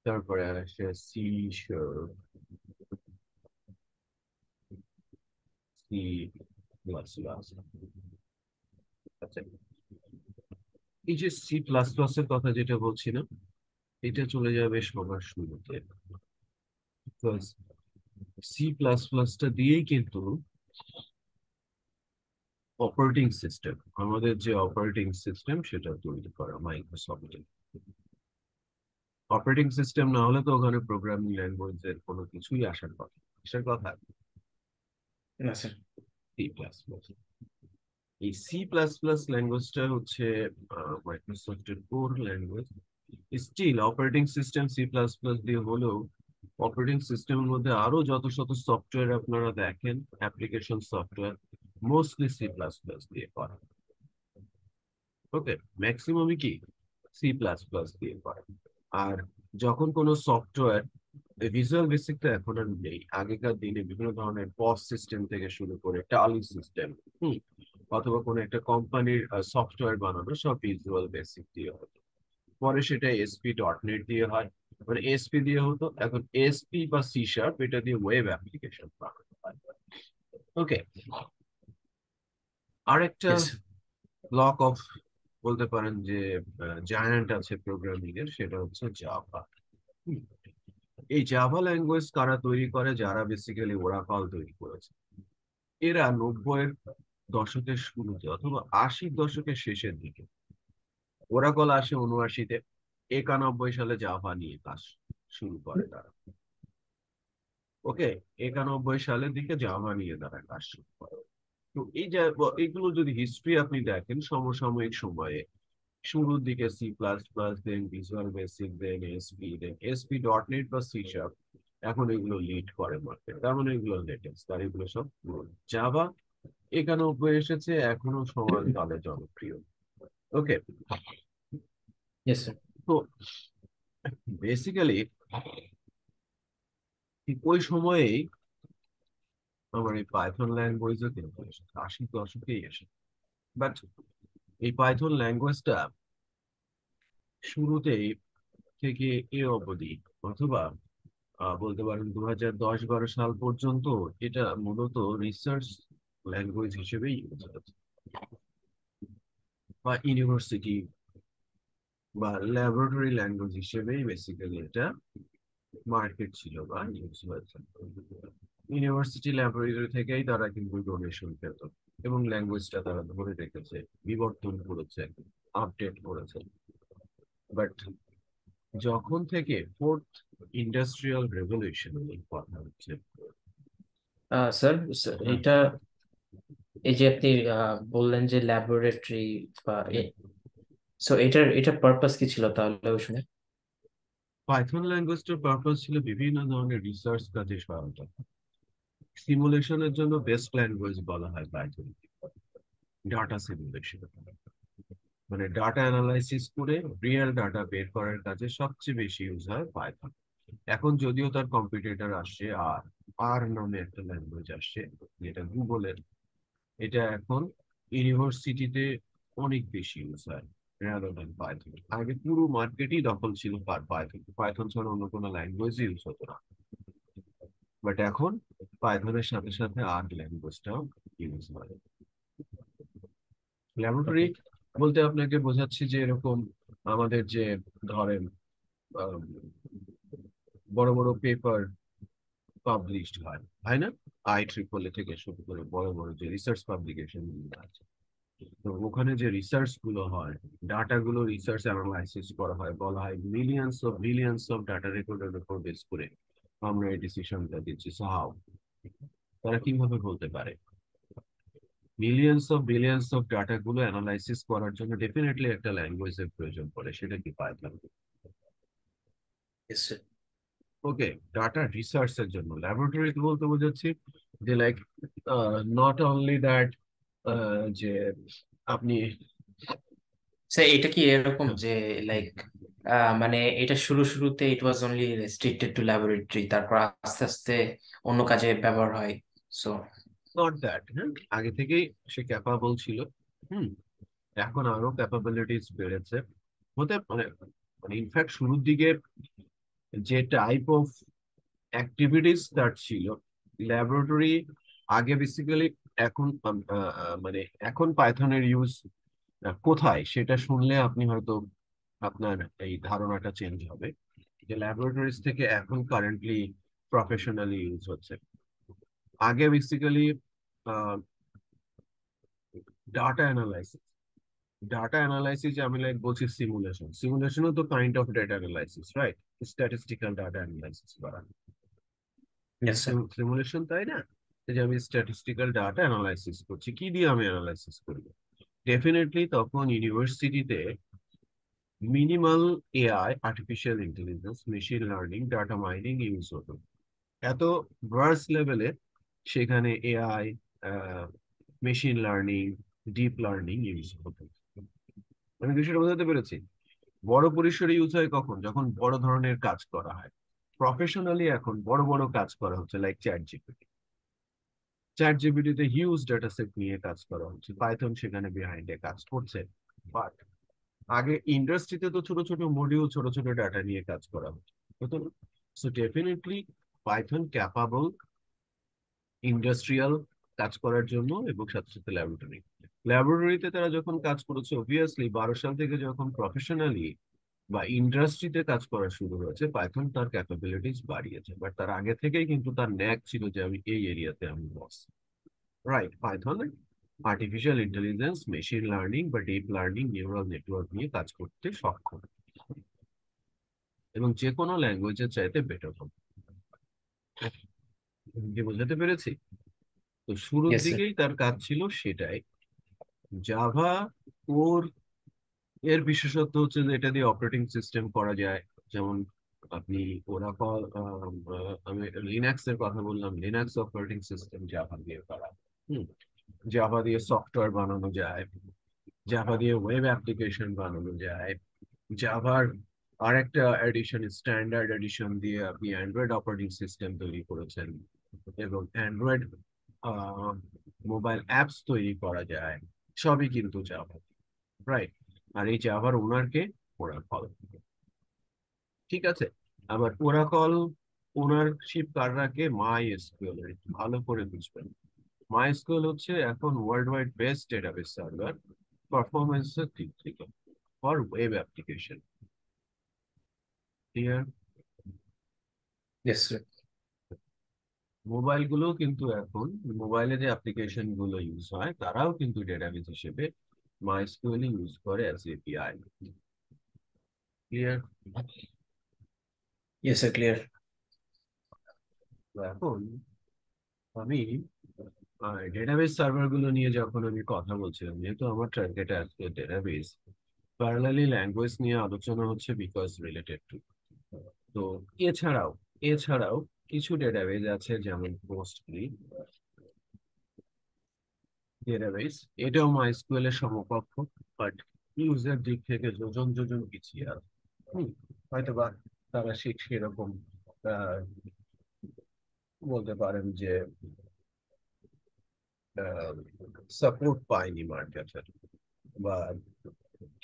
তারপরে আসে C sharp, C plus plus. আচ্ছা, এই যে সি প্লাস প্লাস এর কথা যেটা বলছিলাম, এটা চলে যাবে সবার শুরুতে, বিকজ সি প্লাস প্লাসটা দিয়েই কিন্তু অপারেটিং সিস্টেম, আমাদের যে অপারেটিং সিস্টেম সেটা তৈরি করা মাইক্রোসফটে। অপারেটিং সিস্টেম না হলে তো ওখানে প্রোগ্রামিং ল্যাঙ্গুয়েজের কোনো কিছুই আসার কথা, আসার কথা না স্যার। C plus plus. এই সি প্লাস প্লাস ল্যাঙ্গুয়েজটা হচ্ছে মাইক্রোসফটের core language. Still operating system C plus plus দিয়ে হলেও অপারেটিং সিস্টেমের মধ্যে আরো যত শত সফটওয়্যার আপনারা দেখেন, application software, mostly C plus plus দিয়ে করা। ওকে, ম্যাক্সিমামই কি সি প্লাস প্লাস দিয়ে করা। আর যখন কোনো সফটওয়্যার, ভিজুয়াল বেসিক তো এখন আর নেই, আগেকার দিনে বিভিন্ন ধরনের পস সিস্টেম থেকে শুরু করে টালি সিস্টেম, অথবা কোনো একটা কোম্পানির সফটওয়্যার বানানো সব ভিজুয়াল বেসিক দিয়ে হতো। পরে সেটা এসপি ডট নেট দিয়ে হয়, মানে এসপি দিয়ে হতো, এখন এসপি বা সি শার্প এটা দিয়ে ওয়েব অ্যাপ্লিকেশন বানানো হয়। ওকে, আরেকটা ইয়েস স্যার। ব্লক অফ, বলতে পারেন যে জায়ান্ট আছে প্রোগ্রামিং এর, সেটা হচ্ছে জাভা। এই জাভা ল্যাঙ্গুয়েজ কারা তৈরি করে? যারা বেসিক্যালি ওরাকল তৈরি করেছে। এরা 90-এর দশকের শুরুতে অথবা 80-র দশকের শেষের দিকে, ওরাকল আসে 79-তে, 91 সালে জাভা নিয়ে কাজ শুরু করে তারা। ওকে, 91 সালের দিকে জাভা নিয়ে তারা কাজ শুরু করে। তো এই যে এগুলো যদি হিস্ট্রি আপনি দেখেন সমসাময়িক সময়ে, শুরুর দিকে সি প্লাস প্লাস, দেন ভিজুয়াল বেসিক, দেন এসপি, দেন এসপি ডট নেট বা সি শার্প, এখন এগুলো লিড করে মার্কেট, তার মানে এগুলো লেটেস্ট, আর এগুলো সব জাভা 91 এসেছে, এখনো সমান কালে জনপ্রিয়। ওকে, ইয়েস স্যার। তো বেসিক্যালি ঠিক ওই সময়েই আমার এই পাইথন ল্যাঙ্গুয়েজও কিন্তু এসেছে, 80-র দশকেই এসেছে। বাট এই পাইথন ল্যাঙ্গুয়েজটা শুরুতেই থেকে এ অবধি, অথবা বলতে পারেন 2010-12 সাল পর্যন্ত, এটা মূলত রিসার্চ ল্যাঙ্গুয়েজ হিসেবেই ইউজ হচ্ছে, বা ইউনিভার্সিটি বা ল্যাবরেটরি ল্যাঙ্গুয়েজ হিসেবেই বেসিক্যালি এটা মার্কেট ছিল বা ইউজ হয়েছে। ইউনিভার্সিটি ল্যাবরেটরি থেকেই তারা কিন্তু ডোনেশন পেত, এবং ল্যাঙ্গুয়েজটা তারা ধরে রেখেছে, বিবর্তন করেছে, আপডেট করেছে। বাট যখন থেকে ফোর্থ ইন্ডাস্ট্রিয়াল রেভলিউশন কথা হচ্ছে, স্যার, হ্যাঁ, এটা এই যে আপনি বললেন যে ল্যাবরেটরি বা সো এটার পারপাস কি ছিল তাহলে ওই সময়? পাইথন ল্যাঙ্গুয়েজটার পারপাস ছিল বিভিন্ন ধরনের রিসার্চ কাজে সহায়তা। সিমুলেশনের জন্য বেস্ট ল্যাঙ্গুয়েজ বলা হয় পাইথন, ডাটা সিমুলেশন, মানে ডাটা অ্যানালাইসিস করে রিয়েল ডাটা বের করার কাজে সবচেয়ে বেশি ইউজ হয় পাইথন। এখন যদিও তার কম্পিটিটর আসছে, আর আর নামে একটা ল্যাঙ্গুয়েজ আসছে, যেটা গুগলের, এটা এখন ইউনিভার্সিটিতে অনেক বেশি ইউজ হয় rather than পাইথন। আগে পুরো মার্কেটই দখল ছিল পাইথন, পাইথন ছাড়া অন্য কোনো ল্যাঙ্গুয়েজ ইউজ হতো না। বাট এখন পাইথনের সাথে সাথে আর ল্যাঙ্গুয়েজটাও ইউজ হয়। ল্যাবরেটরি ওকে। বলতে আপনাকে বোঝাচ্ছি যে এরকম আমাদের যে, ধরেন, আম, বড় বড় পেপার পাবলিশড হয়, হয় না? IEEE থেকে শুরু করে বড় বড় যে রিসার্চ পাবলিকেশন গুলো আছে, তো ওখানে যে রিসার্চ গুলো হয়, ডাটা গুলো রিসার্চ অ্যানালাইসিস করা হয়, বলা হয় মিলিয়ন্স অফ ডাটা রেকর্ডের উপর বেস করে আমরা এই ডিসিশনটা দিচ্ছি। সো হাউ, তারা কিভাবে বলতে পারে বিলিয়ন্স অফ ডাটা গুলো অ্যানালাইসিস করার জন্য ডেফিনেটলি একটা ল্যাঙ্গুয়েজের প্রয়োজন পড়ে, সেটা কি পাইথন। Yes, sir. ওকে, ডাটা রিসার্চ এর জন্য ল্যাবরেটরি বলতে বোঝাচ্ছি যে লাইক নট অনলি দ্যাট, যে আপনি স্যার এটা কি এরকম যে লাইক মানে এটা শুরুতে it was only restricted to laboratory, তারপর আস্তে আস্তে অন্য কাজে ব্যবহার হয়, সো নট দ্যাট, হ্যাঁ, আগে থেকেই সে ক্যাপাবল ছিল। হুম, এখন আরো ক্যাপাবিলিটিস বেড়েছে হতে মানে, মানে ইনফ্যাক্ট শুরুর দিকে যে টাইপ অফ অ্যাক্টিভিটিস তার ছিল ল্যাবরেটরি আগে বেসিক্যালি, এখন মানে এখন পাইথনের ইউজ কোথায় সেটা শুনলে আপনি হয়তো আপনার এই ধারণাটা চেঞ্জ হবে, যে ল্যাবরেটরিজ থেকে এখন কারেন্টলি প্রফেশনালি ইউজ হচ্ছে। আগে basically data analysis, data analysis আমি লাইক বলছি সিমুলেশনও তো kind of data analysis, right? Statistical data analysis করা ইয়েস স্যার। সিমুলেশন, তাই না? এই যে আমি স্ট্যাটিস্টিক্যাল ডাটা অ্যানালাইসিস করছি, কি দিয়ে আমি অ্যানালাইসিস করব? ডেফিনেটলি তখন ইউনিভার্সিটিতে minimal AI, artificial intelligence, machine learning, data mining use হতো। এত ভার্স লেভেলে সেখানে AI, machine learning, deep learning use হতো। আমি বিষয়টা বোঝাতে পেরেছি? বড় পরিসরে ইউজ হয় কখন? যখন বড় ধরনের কাজ করা হয়। প্রফেশনালি এখন বড় বড় কাজ করা হচ্ছে লাইক চ্যাট জিপিটিতে হিউজ ডেটা সেট নিয়ে কাজ করা হচ্ছে, পাইথন সেখানে বিহাইন্ডে কাজ করছে। বাট আগে ইন্ডাস্ট্রিতে তো ছোট ছোট মডিউল, ছোট ছোট ডাটা নিয়ে কাজ করা হচ্ছে, হতো না? So definitely Python capable industrial কাজ করার জন্য, এবং সাথে সাথে ল্যাবরেটরিতে তারা যখন কাজ করেছে, অবভিয়াসলি 12 সাল থেকে যখন প্রফেশনালি বা ইন্ডাস্ট্রিতে কাজ করা শুরু হয়েছে, পাইথন তার ক্যাপাবিলিটিস বাড়িয়েছে। বাট তার আগে থেকেই কিন্তু তার ন্যাক ছিল যে আমি এই এরিয়াতে আমি boss, right? Python artificial intelligence, machine learning বা ডিপ লার্নিং, নিউরাল নেটওয়ার্ক নিয়ে কাজ করতে সক্ষম, এবং যে কোনো ল্যাঙ্গুয়েজের চাইতে বেটার হবে। কি বোঝাতে পেরেছি? তো শুরুর ইয়েস স্যার। দিকেই তার কাজ ছিল সেটাই। জাভা, ওর এর বিশেষত্ব হচ্ছে যে এটা দিয়ে অপারেটিং সিস্টেম করা যায়। যেমন আপনি ওরাকল, আমি লিনাক্স এর কথা বললাম, লিনাক্স অপারেটিং সিস্টেম জাভা দিয়ে করা। হুম, জাভা দিয়ে সফটওয়্যার বানানো যায়, জাভা দিয়ে ওয়েব অ্যাপ্লিকেশন বানানো যায়। জাভার আরেকটা এডিশন, স্ট্যান্ডার্ড এডিশন দিয়ে আপনি অ্যান্ড্রয়েড অপারেটিং সিস্টেম তৈরি করেছেন, এবং অ্যান্ড্রয়েড মোবাইল অ্যাপস তৈরি করা যায়, সবই কিন্তু জাভা, রাইট? আর এই জাভার ওনারকে ওরাকল, ঠিক আছে? আবার ওরাকল ওনারশিপ কার রাখে? মাই এসকিউএল। ভালো করে বুঝবেন, মাই এসকিউএল হচ্ছে এখন world wide best database server পারফরমেন্সের দিক থেকে for web application. Clear? Yes sir. Mobile গুলো কিন্তু এখন, মোবাইলে যে অ্যাপ্লিকেশন গুলো ইউজ হয় তারাও কিন্তু ডেটাবেস হিসেবে মাইস্কুয়েল ইউজ করে as API. Clear? Yes sir, clear. তো এখন আমি ডেটাবেস সার্ভার গুলো নিয়ে যখন আমি কথা বলছিলাম, যেহেতু আমার টার্গেট আজকে ডেটাবেস, প্যারালালি ল্যাঙ্গুয়েজ নিয়ে আলোচনা হচ্ছে বিকজ রিলেটেড টু। তো এছাড়াও এছাড়াও কিছু ডেটাবেস আছে, যেমন পোস্টগ্রি ডেটাবেস, এটাও মাইস্কুয়েল এর সমকক্ষ, বাট ইউজের দিক থেকে যোজন যোজন পিছিয়ে আছে। হয়তোবা তারা সেরকম আহ, বলতে পারেন যে সাপোর্ট পায়নি মার্কেটের, বা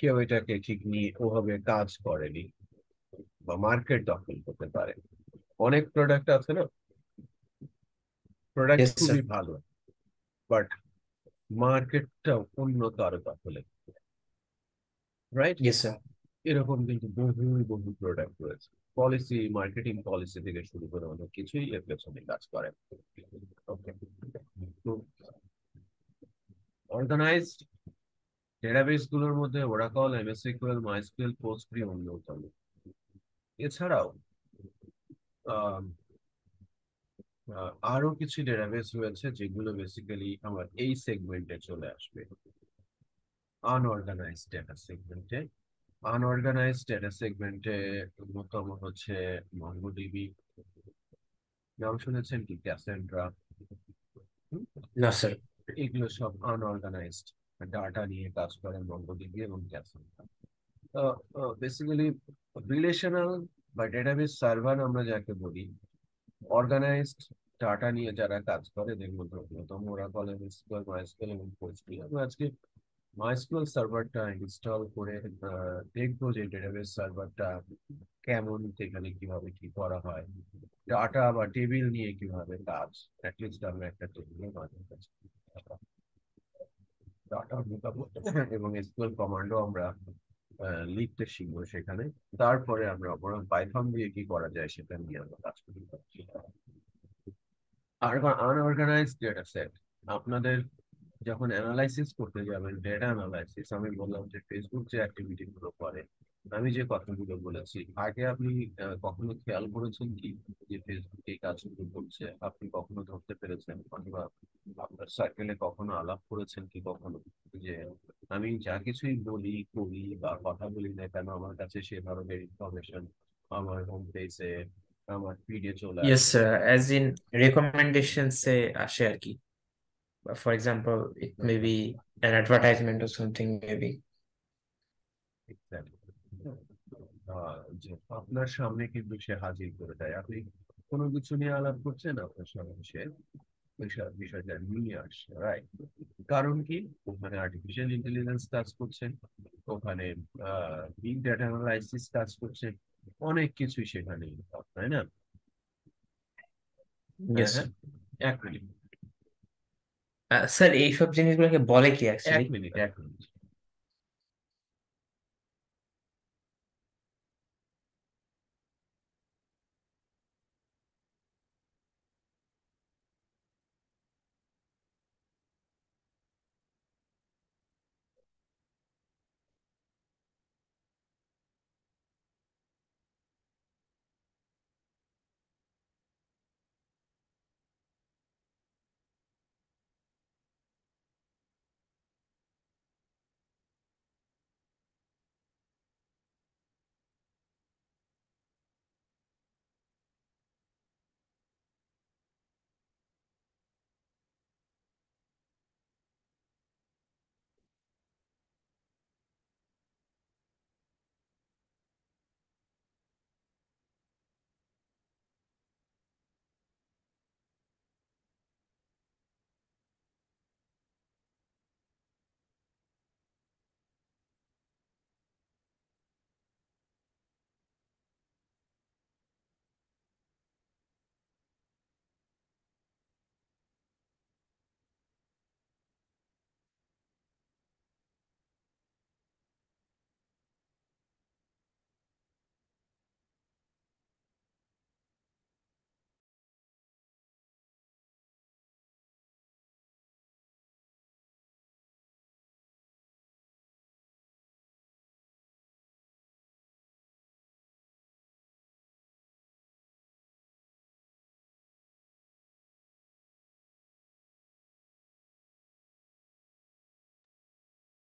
কেউ এটাকে ঠিক নিয়ে ওভাবে কাজ করেনি, বা মার্কেট দখল করতে পারে। অনেক প্রোডাক্ট আছে না, প্রোডাক্ট ইয়েস স্যার। খুবই ভালো, বাট মার্কেটটা অন্য কারো দখলে, রাইট? Yes sir. এরকম কিন্তু বহু বহু প্রোডাক্ট রয়েছে। পলিসি, মার্কেটিং পলিসি থেকে শুরু করে অনেক কিছুই এর পেছনে কাজ করে। ওকে, তো অর্গানাইজড ডেটাবেস গুলোর মধ্যে ওরাকল, এমএস সিকিউএল, মাইস্কুয়েল, পোস্টগ্রি অন্যতম। এছাড়াও আরো কিছু ডেটাবেস রয়েছে যেগুলো বেসিক্যালি আমার এই সেগমেন্টে চলে আসবে, আনঅর্গানাইজড ডেটা সেগমেন্টে। আনঅর্গানাইজড ডেটা সেগমেন্টে অন্যতম হচ্ছে মঙ্গোডিবি, নাম শুনেছেন কি, ক্যাসেন্ড্রা, না স্যার। এগুলো সব আনঅর্গানাইজড ডাটা নিয়ে কাজ করে মঙ্গোডিবি এবং ক্যাসেন্ড্রা। বেসিক্যালি রিলেশনাল বা ডেটাবেস সার্ভার আমরা যাকে বলি, অর্গানাইজড ডাটা নিয়ে যারা কাজ করে, যেগুলো অন্যতম ওরাকল, এমএসকিউএল, মাইস্কুয়েল এবং পোস্টগ্রি। আমরা আজকে মাইস্কুয়েল সার্ভারটা ইনস্টল করে দেখবো যে ডেটাবেস সার্ভারটা কেমন, সেখানে কিভাবে কি করা হয়, ডাটা বা টেবিল নিয়ে কিভাবে কাজ, অ্যাটলিস্ট আমরা একটা টেবিলের মাধ্যমে কাজ ডাটা ঢুকাবো এবং এসকিউএল কমান্ডও আমরা লিখতে শিখবো সেখানে। তারপরে আমরা বরং পাইথন দিয়ে কি করা যায় সেটা নিয়ে আমরা কাজ করি। আর আনঅর্গানাইজড ডেটা সেট আপনাদের যখন অ্যানালাইসিস করতে যাবেন, ডেটা অ্যানালাইসিস, আমি বললাম যে ফেসবুক যে অ্যাক্টিভিটি গুলো করে, আমি যে কথাগুলো বলেছি আগে, আপনি কখনো খেয়াল করেছেন কি যে ফেসবুক এই কাজগুলো করছে? আপনি কখনো ধরতে পেরেছেন অথবা আপনার সার্কেলে কখনো আলাপ করেছেন কি কখনো যে আমি যা কিছুই বলি করি বা কথা বলি না কেন, আমার কাছে সে ধরনের ইনফরমেশন আমার হোম পেজে, আমার ফিডে চলে ইয়েস আসে? স্যার, অ্যাজ ইন রেকমেন্ডেশনস এ আসে আর কি। For example, it may be an advertisement or something maybe. Exactly. যে আপনার সামনে কিন্তু সে হাজির করে দেয়, আপনি কোনো কিছু নিয়ে আলাপ করছেন, আপনার সামনে সে বিষয়টা নিয়ে আসছে, রাইট? কারণ কি, ওখানে আর্টিফিশিয়াল ইন্টেলিজেন্স কাজ করছে, ওখানে বিগ ডেটা অ্যানালাইসিস কাজ করছে, অনেক কিছুই সেখানে involved, তাই না? হ্যাঁ, ইয়েস হ্যাঁ। এক মিনিট, স্যার, এইসব জিনিসগুলোকে বলে কি অ্যাকচুয়ালি? এক মিনিট।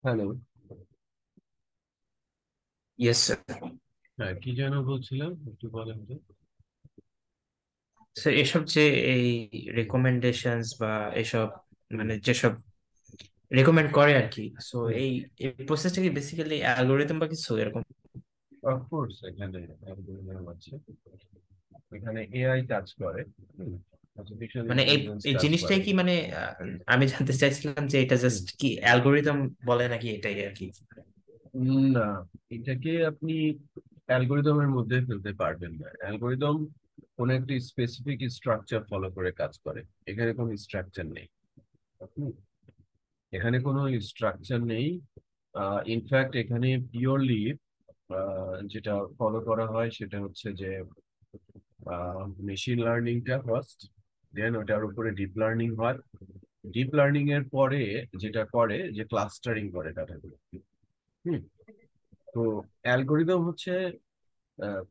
হ্যালো। Yes sir. হ্যাঁ, কি যেন বলছিলাম, একটু বলেন তো। স্যার, এসব যে এই রেকমেন্ডেশনস বা এসব, হুম, মানে যেসব রেকমেন্ড করে আর কি, সো হুম। এই এই প্রসেসটা কি বেসিক্যালি অ্যালগোরিদম বা কিছু এরকম? অফকোর্স এখানে অ্যালগরিদম আছে, এখানে এআই কাজ করে, আর্টিফিশিয়াল মানে এই ইন্টেলিজেন্স এই কাজ করে। জিনিসটাই কি, মানে আমি জানতে চাইছিলাম যে এটা হুম। জাস্ট কি অ্যালগোরিদম বলে নাকি এটাই আর কি? না, এটাকে আপনি অ্যালগরিদমের মধ্যে ফেলতে পারবেন না। অ্যালগরিদম কোন একটি স্পেসিফিক স্ট্রাকচার ফলো করে কাজ করে, এখানে কোনো স্ট্রাকচার নেই। হুম, এখানে কোনো স্ট্রাকচার নেই। ইনফ্যাক্ট এখানে পিওরলি যেটা ফলো করা হয় সেটা হচ্ছে যে মেশিন লার্নিংটা ফার্স্ট, দেন ওটার উপরে ডিপ লার্নিং হয়। ডিপ লার্নিং এর পরে যেটা করে যে ক্লাস্টারিং করে ডাটাগুলো। হুম। তো অ্যালগোরিদম হচ্ছে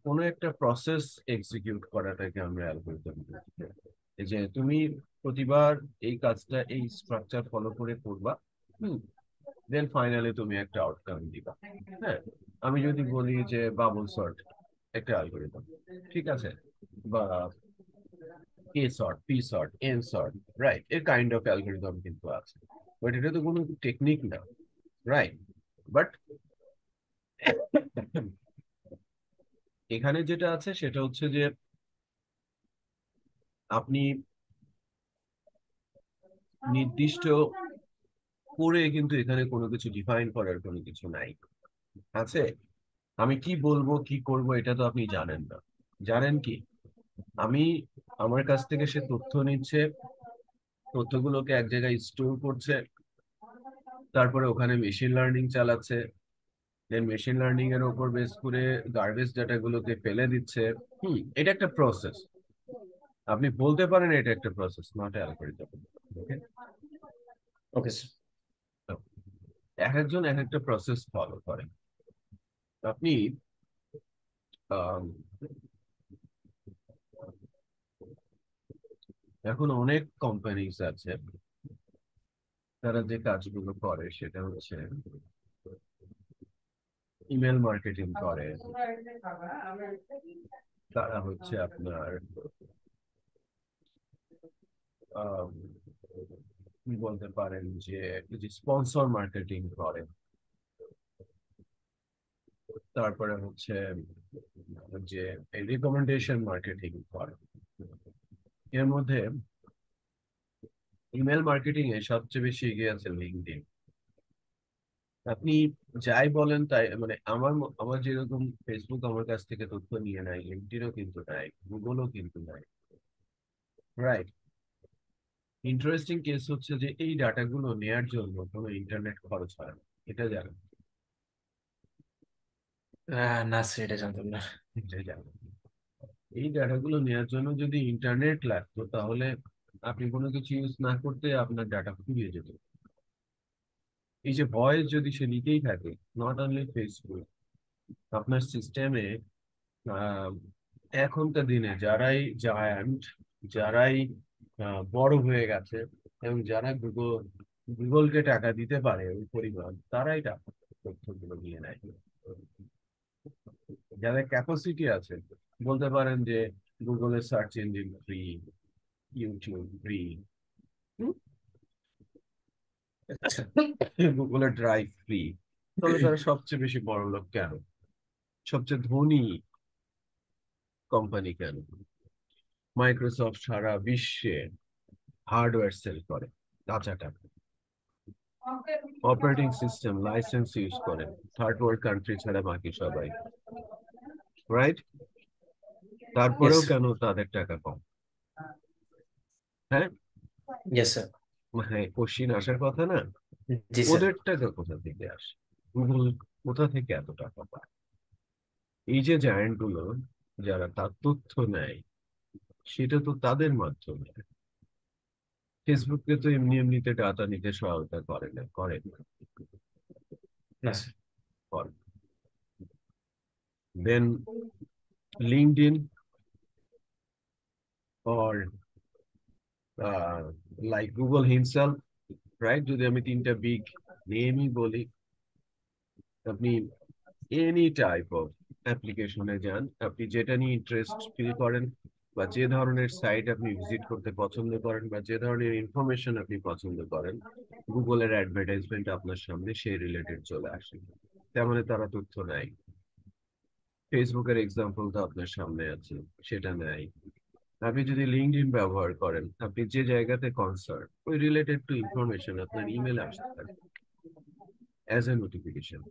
কোনো একটা প্রসেস এক্সিকিউট করাটাকে আমরা অ্যালগরিদম বলি। এই যে তুমি প্রতিবার এই কাজটা এই স্ট্রাকচার ফলো করে করবা, হুম, দেন ফাইনালি তুমি একটা আউটকাম দিবা। হ্যাঁ, আমি যদি বলি যে বাবল সর্ট একটা অ্যালগরিদম, ঠিক আছে, বা K sort, P sort, N sort, right, এর কাইন্ড অফ অ্যালগরিদম কিন্তু আছে, বাট এটা তো কোনো টেকনিক না, রাইট। বাট এখানে যেটা আছে সেটা হচ্ছে যে আপনি নির্দিষ্ট করে কিন্তু এখানে কোনো কিছু ডিফাইন করার কোনো কিছু নাই, আছে। আমি কি বলবো কি করব এটা তো আপনি জানেন না। জানেন কি, আমি, আমার কাছ থেকে সে তথ্য নিচ্ছে, তথ্যগুলোকে এক জায়গায় স্টোর করছে, তারপরে ওখানে মেশিন লার্নিং চালাচ্ছে, দেন মেশিন লার্নিং এর উপর বেস করে গার্বেজ ডাটা গুলোকে ফেলে দিচ্ছে। এটা একটা প্রসেস। আপনি বলতে পারেন এটা একটা process, not algorithm. Okay, okay sir. এক একজন এক একটা প্রসেস ফলো করে। আপনি আম, এখন অনেক কোম্পানিজ আছে, তারা যে কাজগুলো করে সেটা হচ্ছে ইমেল মার্কেটিং করে, তারা হচ্ছে আপনার আম, কি বলতে পারেন যে স্পন্সর মার্কেটিং করে, তারপরে হচ্ছে যে রিকমেন্ডেশন মার্কেটিং করে। এর মধ্যে ইমেল মার্কেটিং এ সবচেয়ে বেশি এগিয়ে আছে লিঙ্কডইন। আপনি যাই বলেন তাই, মানে আমার যেরকম ফেসবুক আমার কাছ থেকে তথ্য নিয়ে নেয়, লিঙ্কডইনও কিন্তু নাই, গুগলও কিন্তু নাই, রাইট। ইন্টারেস্টিং কেস হচ্ছে যে এই ডাটাগুলো নেয়ার জন্য কোনো ইন্টারনেট খরচ হয় না, এটা জানেন? না স্যার, এটা জানতাম না। এটা জানেন? এই ডাটাগুলো নেয়ার জন্য যদি ইন্টারনেট লাগতো তাহলে আপনি কোনো কিছু ইউজ না করতে আপনার ডাটা ফুরিয়ে যেত। এই যে ভয়েস যদি সে নিতেই থাকে, নট অনলি ফেসবুক, আপনার সিস্টেমে এখনকার দিনে যারাই জায়ান্ট, যারাই বড় হয়ে গেছে, এবং যারা গুগলকে টাকা দিতে পারে ওই পরিমাণ, তারাই টাকা তথ্যগুলো নিয়ে নেয়। যাদের ক্যাপাসিটি আছে, বলতে পারেন যে গুগলের search engine free, YouTube free, আচ্ছা। গুগলের ড্রাইভ ফ্রি, তাহলে তারা সবচেয়ে বেশি বড় লোক কেন, সবচেয়ে ধনী কোম্পানি কেন? মাইক্রোসফট সারা বিশ্বে হার্ডওয়্যার সেল করে, কাঁচা টাকা, অপারেটিং সিস্টেম লাইসেন্স ইউজ করে থার্ড ওয়ার্ল্ড কান্ট্রি ছাড়া বাকি সবাই, রাইট। ইয়েস তারপরেও স্যার। কেন তাদের টাকা কম? হ্যাঁ, ইয়েস স্যার। মানে কোশ্চিন আসার কথা না। জি স্যার। ওদের টাকা কোথা থেকে আসে? গুগল কোথা থেকে এত টাকা পায়? এই যে জায়ান্ট গুলো যারা তার তথ্য নেয়, সেটা তো তাদের মাধ্যমে। ফেসবুককে তো এমনি এমনিতে ডাটা নিতে সহায়তা করে না, করে না, না স্যার। করে। Then LinkedIn or like Google himself, right, যদি আমি তিনটা বিগ নেমই বলি, আপনি এনি টাইপ অফ অ্যাপ্লিকেশনে যান, আপনি যেটা নিয়ে ইন্টারেস্ট ফিল করেন, বা যে ধরনের সাইট আপনি ভিজিট করতে পছন্দ করেন, বা যে ধরনের ইনফরমেশন আপনি পছন্দ করেন, গুগলের অ্যাডভার্টাইজমেন্ট আপনার সামনে সেই রিলেটেড চলে আসে। তার মানে তারা তথ্য নেয়। ফেসবুকের এক্সাম্পল তো আপনার সামনে আছে, সেটা নেয়। আপনি যদি লিঙ্কডইন ব্যবহার করেন, আপনি যে জায়গাতে কনসার্ন ওই রিলেটেড টু ইনফরমেশন আপনার ইমেলে আসতে পারে অ্যাজ এ নোটিফিকেশন।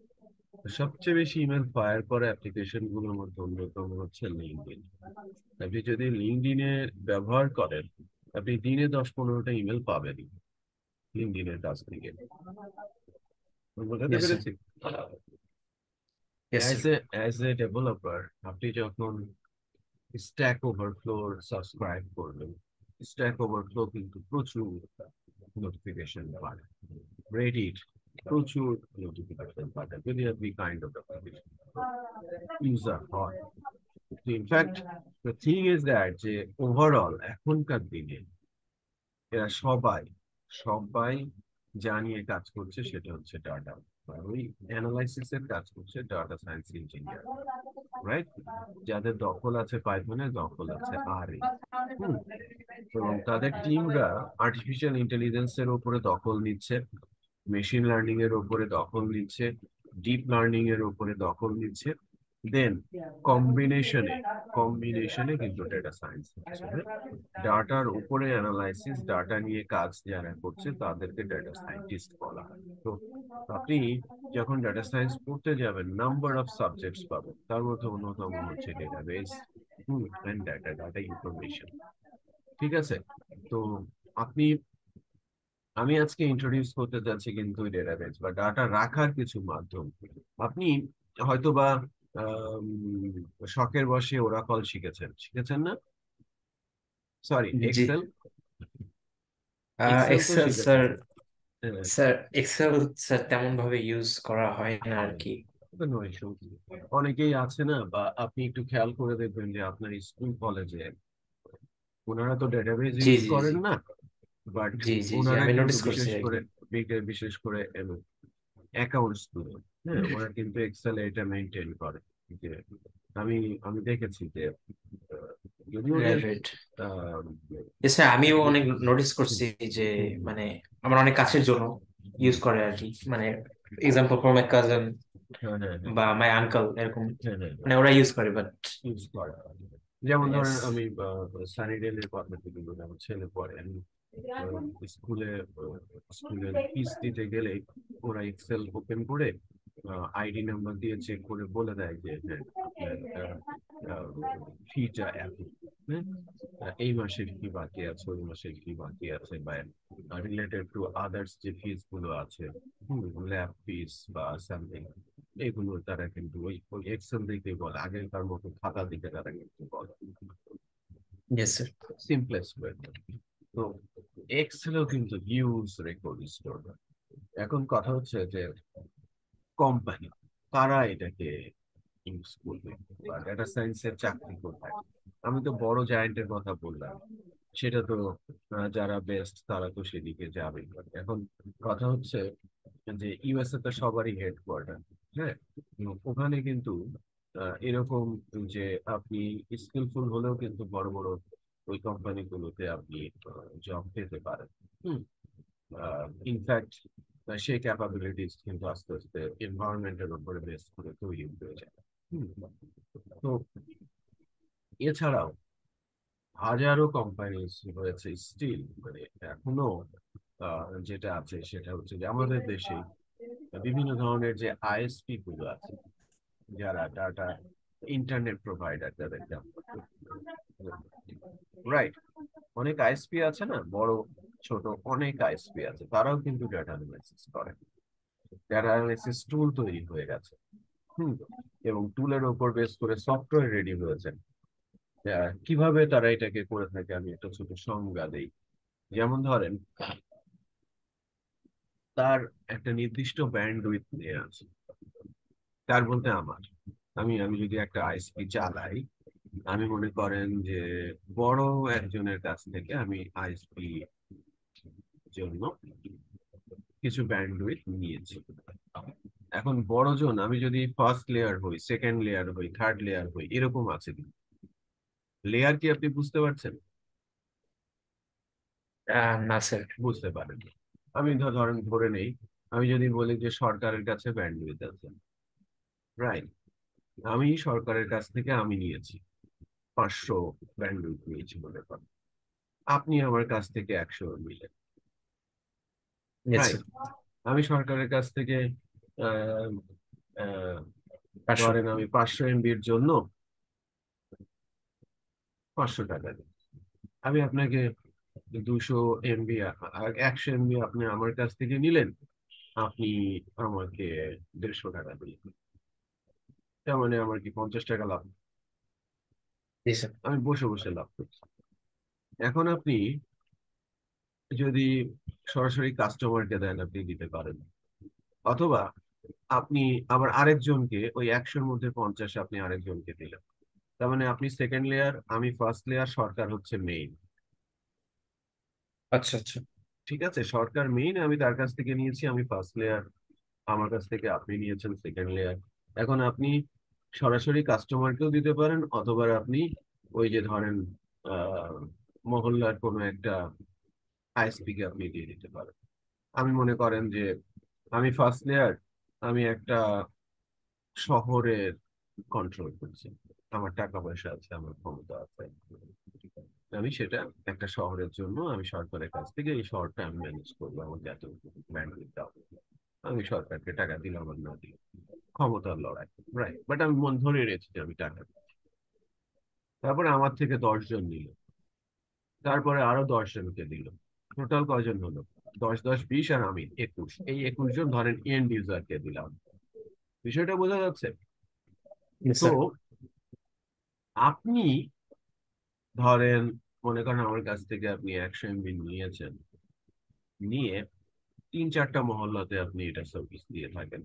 সবচেয়ে বেশি ইমেল ফায়ার করা অ্যাপ্লিকেশন গুলোর মধ্যে অন্যতম হচ্ছে লিঙ্কডইন। আপনি যদি লিঙ্কডইনে ব্যবহার করেন, আপনি দিনে 10-15টা ইমেল পাবেনই লিঙ্কডইনের কাছ থেকে। বোঝাতে ইয়েস স্যার। পেরেছি? Yes as sir. এ ডেভেলপার আপনি যখন স্ট্যাক ওভারফ্লোর সাবস্ক্রাইব করবেন, স্ট্যাক ওভারফ্লো কিন্তু প্রচুর নোটিফিকেশন পায়। রেডিট, প্রচুর নোটিফিকেশন পাঠায় যদি আপনি কাইন্ড অফ ইউজার হয়। In fact the thing is that যে ওভারঅল এখনকার দিনে এরা সবাই সবাই যা নিয়ে কাজ করছে সেটা হচ্ছে ডাটা, ওই অ্যানালাইসিস এর কাজ করছে ডাটা সায়েন্স ইঞ্জিনিয়ার, রাইট? যাদের দখল আছে পাইথনে, দখল আছে আর এবং তাদের টিমরা আর্টিফিশিয়াল ইন্টেলিজেন্স এর উপরে দখল নিচ্ছে, মেশিন লার্নিং এর উপরে দখল নিচ্ছে, ডিপ লার্নিং এর উপরে দখল নিচ্ছে, দেন কম্বিনেশনে কিন্তু ডেটা সায়েন্স হচ্ছে। ডাটার উপরে অ্যানালাইসিস, ডাটা নিয়ে কাজ যারা করছে তাদেরকে ডেটা সায়েন্টিস্ট বলা হয়। তো আপনি যখন ডেটা সায়েন্স পড়তে যাবেন নাম্বার অফ সাবজেক্টস পাবেন, তার মধ্যে অন্যতম হচ্ছে ডেটাবেস এন্ড ডাটা ইনফরমেশন। ঠিক আছে? তো আপনি আমি আজকে ইন্ট্রোডিউস করতে যাচ্ছি কিন্তু ডেটাবেস বা ডাটা রাখার কিছু মাধ্যম। আপনি হয়তোবা আম, শখের বশে ওরাকল শিখেছেন, শিখেছেন না? সরি, জি। এক্সেল। এক্সেল তো এক্সেল স্যার, শিখেছেন। হ্যাঁ, স্যার এক্সেল স্যার তেমন ভাবে ইউজ করা হয় না আর কি। no issue। অনেকেই আছে না, বা আপনি একটু খেয়াল করে দেখবেন যে আপনার স্কুল কলেজে ওনারা তো ডেটাবেস জি ইউজ জি জি করেন না, বাট জি জি জি ওনারা আমি কিন্তু নোটিস করছি বিশেষ আর কি। করে বিশেষ করে অ্যাকাউন্টস গুলো, হ্যাঁ, ওরা কিন্তু এক্সেল এটা মেনটেন করে। যে আমি আমি দেখেছি যে যদি ওদের রাইট রাইট। আহ, স্যার আমিও অনেক যদি নোটিস হুম, করছি যে হুম, মানে আমার অনেক কাছের জন্য হুম, ইউজ করে আর কি, মানে এক্সাম্পল ফর মাই কাজিন হ্যাঁ, হ্যাঁ, হ্যাঁ, বা মাই আঙ্কেল এরকম, হ্যাঁ, হ্যাঁ, মানে ওরা ইউজ করে বাট। ইউজ করে। যেমন ইয়েস। ধরেন আমি সানিডেলের কথা যদি বলি, আমার ছেলে পড়ে, আমি স্কুলে স্কুলের ফিস দিতে গেলে ওরা এক্সেল ওপেন করে আইডি নাম্বার দিয়ে চেক করে বলে দেয় যে হ্যাঁ আপনার ফিটা এত, হ্যাঁ, এই মাসের কি বাকি আছে, ওই মাসের কি বাকি আছে, বা রিলেটেড টু আদার্স যে ফিস গুলো আছে, ল্যাব ফিস বা সামথিং, এগুলো তারা কিন্তু ওই ওই এক্সেল দিকে বলে, আগেকার মতো খাতা দিকে তারা কিন্তু বলে। Yes sir. Simplest way. তো এক্সেলও কিন্তু হিউজ রেকর্ড স্টোর। এখন কথা হচ্ছে যে কোম্পানি কারা এটাকে ইউজ করবে বা ডেটা সায়েন্সের চাকরি কোথায়। আমি তো বড় জায়ান্টের কথা বললাম, সেটা তো যারা বেস্ট তারা তো সেদিকে যাবে। এখন কথা হচ্ছে যে ইউএসএ তো সবারই হেডকোয়ার্টার, হ্যাঁ, ওখানে কিন্তু এরকম যে আপনি স্কিলফুল হলেও কিন্তু বড় বড় ওই কোম্পানিগুলোতে আপনি জব পেতে পারেন। হুম। ইনফ্যাক্ট সেই ক্যাপাবিলিটিস কিন্তু আস্তে আস্তে এনভায়রনমেন্টের উপরে বেস করে তৈরি হয়ে যায়। হুম। তো এছাড়াও হাজারো কোম্পানি রয়েছে স্টিল, মানে এখনো যেটা আছে সেটা হচ্ছে যে আমাদের দেশে বিভিন্ন ধরনের যে আইএসপি গুলো আছে, যারা ডাটা ইন্টারনেট প্রোভাইডার, যাদের রাইট, অনেক আইএসপি আছে না, বড় ছোট অনেক আইএসপি আছে, তারাও কিন্তু ডাটা অ্যানালাইসিস করে। ডাটা অ্যানালাইসিস টুল তৈরি হয়ে গেছে। হুম। এবং টুলের উপর বেস করে সফটওয়্যার রেডি হয়েছে। কিভাবে তারা এটাকে করে থাকে আমি একটা ছোট সংজ্ঞা দিই। যেমন ধরেন তার একটা নির্দিষ্ট ব্যান্ডউইথ নিয়ে আছে, তার বলতে আমার, আমি আমি যদি একটা আইএসপি চালাই, আমি মনে করেন যে বড় একজনের কাছ থেকে আমি আইএসপি জন্য কিছু ব্যান্ডউইথ নিয়েছি। এখন বড়জন আমি যদি ফার্স্ট লেয়ার হই, সেকেন্ড লেয়ার হই, থার্ড লেয়ার হই, এরকম আছে। লেয়ার কি আপনি বুঝতে পারছেন? না স্যার। বুঝতে পারেন। আমি ধরেন ধরে নেই, আমি যদি বলি যে সরকারের কাছে ব্যান্ডউইথ আছে, রাইট, আমি সরকারের কাছ থেকে আমি নিয়েছি 500 ব্যান্ডউইথ নিয়েছি মনে করেন, আপনি আমার কাছ থেকে 100 নিলেন, ইয়েস রাইট। স্যার। আমি সরকারের কাছ থেকে আহ, আহ, 500। ধরেন আমি 500 এমবির জন্য 500 টাকা দিই। আমি আপনাকে 200 এমবি আর 100 এমবি আপনি আমার কাছ থেকে নিলেন, আপনি আমাকে 150 টাকা দিলেন, তার মানে আমার কি 50 টাকা লাভ? জি স্যার। আমি বসে বসে লাভ করছি। এখন আপনি যদি সরাসরি কাস্টমারকে দেন, আপনি দিতে পারেন, অথবা আপনি আবার আরেকজনকে ওই 100-র মধ্যে 50 আপনি আরেকজনকে দিলেন। তার মানে আপনি সেকেন্ড লেয়ার, আমি ফার্স্ট লেয়ার, সরকার হচ্ছে মেইন। আচ্ছা আচ্ছা। ঠিক আছে, সরকার মেইন, আমি তার কাছ থেকে নিয়েছি, আমি ফার্স্ট লেয়ার, আমার কাছ থেকে আপনি নিয়েছেন সেকেন্ড লেয়ার। এখন আপনি সরাসরি কাস্টমারকেও দিতে পারেন, অথবা আপনি ওই যে ধরেন আহ মহল্লার কোনো একটা আইএসপি কে আপনি দিয়ে দিতে পারেন। আমি মনে করেন যে আমি ফার্স্ট লেয়ার, আমি একটা শহরের কন্ট্রোল করছি, আমার টাকা পয়সা আছে, আমার ক্ষমতা আছে, আমি সেটা একটা শহরের জন্য আমি সরকারের কাছ থেকে এই শহরটা আমি ম্যানেজ করবো, আমার এত ব্যান্ডউইথ দাও, আমি সরকারকে টাকা দিলাম আর না দিলাম, ক্ষমতার লড়াই, রাইট। বাট আমি মন ধরে রেখেছি যে আমি টাকা দিচ্ছি। তারপরে আমার থেকে 10 জন নিল, তারপরে আরো 10 জনকে দিল, টোটাল কয়জন হলো? 10 10 20 আর আমি 21, এই 21 জন ধরেন এন্ড ইউজারকে দিলাম। বিষয়টা বোঝা যাচ্ছে? ইয়েস তো স্যার। আপনি ধরেন, মনে করেন আমার কাছ থেকে আপনি 100 MB নিয়েছেন, নিয়ে 3 4টা মহল্লাতে আপনি এটা সার্ভিস দিয়ে থাকেন।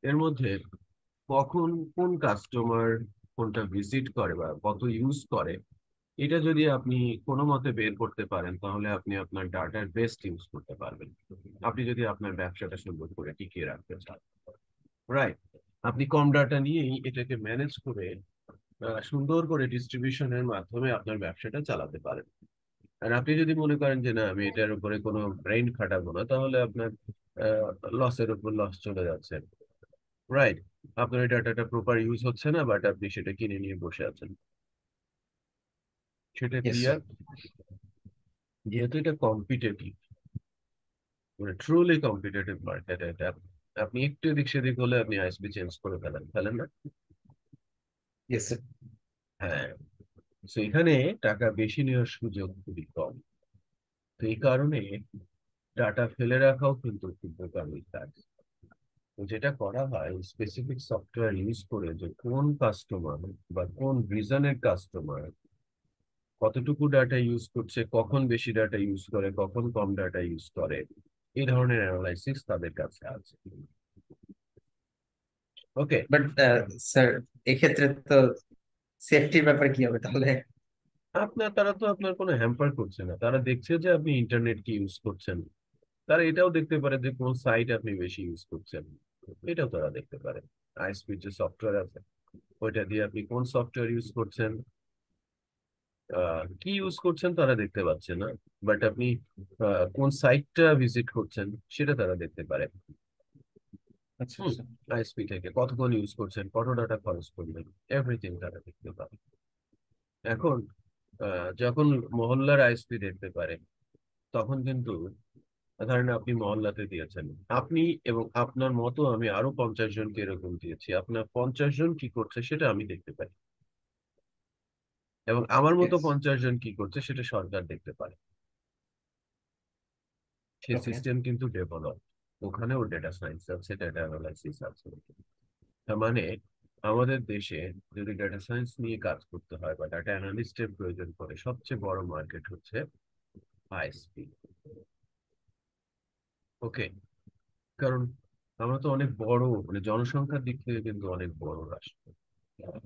এর মধ্যে কখন কোন কাস্টমার কোনটা ভিজিট করে বা কত ইউজ করে, এটা যদি আপনি কোনো মতে বের করতে পারেন, তাহলে আপনি আপনার ডাটার বেস্ট ইউজ করতে পারবেন, আপনি যদি আপনার ব্যবসাটা সুন্দর করে টিকিয়ে রাখতে চান, রাইট। আপনি কম ডাটা নিয়েই এটাকে ম্যানেজ করে সুন্দর করে ডিস্ট্রিবিউশনের মাধ্যমে আপনার ব্যবসাটা চালাতে পারেন। আর আপনি যদি মনে করেন যে না, আমি এটার উপরে কোনো ব্রেইন খাটাবো না, তাহলে আপনার লসের উপর লস চলে যাচ্ছে, রাইট। আপনার এই ডাটাটা প্রপার ইউজ হচ্ছে না, বাট আপনি সেটা কিনে নিয়ে বসে আছেন। সেটা ইয়েস স্যার। ক্লিয়ার? যেহেতু এটা কম্পিটিটিভ, মানে ট্রুলি কম্পিটিটিভ মার্কেট এটা, আপনি একটু এদিক সেদিক হলে আপনি আইএসপি চেঞ্জ করে ফেলেন, ফেলেন না? Yes sir. হ্যাঁ। তো এখানে টাকা বেশি নেওয়ার সুযোগ খুবই কম। তো এই কারণে ডাটা ফেলে রাখাও কিন্তু খুব বোকামির কাজ। তো যেটা করা হয়, স্পেসিফিক সফটওয়্যার ইউজ করে যে কোন কাস্টমার বা কোন রিজনের কাস্টমার কতটুকু ডাটা ইউজ করছে, কখন বেশি ডাটা ইউজ করে, কখন কম ডাটা ইউজ করে, এই ধরনের অ্যানালাইসিস তাদের কাছে আছে। ওকে। বাট স্যার, এক্ষেত্রে তো সেফটির ব্যাপার কি হবে তাহলে? তারা তো আপনার কোনো হ্যাম্পার করছে না, তারা দেখছে যে আপনি ইন্টারনেট কি ইউজ করছেন, তারা এটাও দেখতে পারে যে কোন সাইট আপনি বেশি ইউজ করছেন, এটাও তারা দেখতে পারে। আইএসপির যে সফটওয়্যার আছে, ওইটা দিয়ে আপনি কোন সফটওয়্যার ইউজ করছেন, কি ইউজ করছেন তারা দেখতে পাচ্ছে না, বাট আপনি কোন সাইটটা ভিজিট করছেন সেটা তারা দেখতে পারে। আচ্ছা হুম। আচ্ছা। আইএসপি থেকে কতক্ষণ ইউজ করছেন, কত ডাটা খরচ করবেন, এভরিথিং তারা দেখতে পারে। এখন যখন মহল্লার আইএসপি দেখতে পারে, তখন কিন্তু ধরেন আপনি মহল্লাতে দিয়েছেন, আপনি এবং আপনার মতো আমি আরো 50 জনকে এরকম দিয়েছি, আপনার 50 জন কি করছে সেটা আমি দেখতে পাই, এবং আমার মতো ইয়েস। 50 জন কি করছে সেটা সরকার দেখতে পারে। সেই ওকে। সিস্টেম কিন্তু ডেভেলপ, ওখানেও ডেটা সায়েন্স আছে, ডেটা অ্যানালাইসিস আছে। তার মানে আমাদের দেশে যদি ডেটা সায়েন্স নিয়ে কাজ করতে হয় বা ডেটা অ্যানালিস্টের প্রয়োজন পড়ে, সবচেয়ে বড় মার্কেট হচ্ছে আইএসপি। ওকে। কারণ আমরা তো অনেক বড়, মানে জনসংখ্যার দিক থেকে কিন্তু অনেক বড় রাষ্ট্র, ইয়েস স্যার।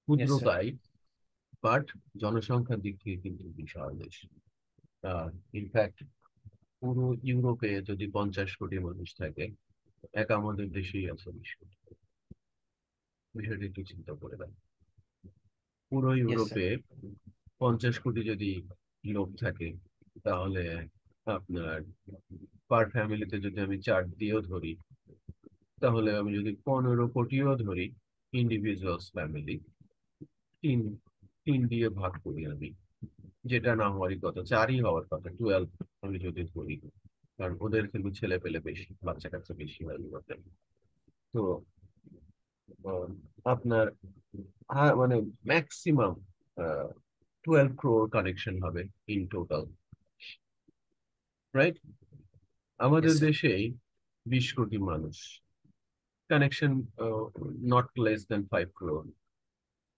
ক্ষুদ্রতাই, বাট জনসংখ্যার দিক থেকে কিন্তু বিশাল দেশ। ইনফ্যাক্ট পুরো ইউরোপে যদি 50 কোটি মানুষ থাকে, এক আমাদের দেশেই আছে 20 কোটি। বিষয়টা একটু চিন্তা করে দেয়, পুরো ইয়েস স্যার। ইউরোপে 50 কোটি যদি লোক থাকে, তাহলে আপনার পার ফ্যামিলিতে যদি আমি 4 দিয়েও ধরি, তাহলে আমি যদি 15 কোটিও ধরি, ইন্ডিভিজুয়ালস ফ্যামিলি, তিন তিন দিয়ে ভাগ করি আমি, যেটা না হওয়ারই কথা, 4ই হওয়ার কথা, 12 আমি যদি ধরি, কারণ ওদের কিন্তু ছেলে পেলে বেশি, বাচ্চা কাচ্চা বেশি হয় ইউরোপে। তো আহ, আপনার মানে ম্যাক্সিমাম 12 crore কানেকশন হবে ইন টোটাল, রাইট। আমাদের ইয়েস স্যার। দেশেই 20 কোটি মানুষ, connection not less than 5 crore,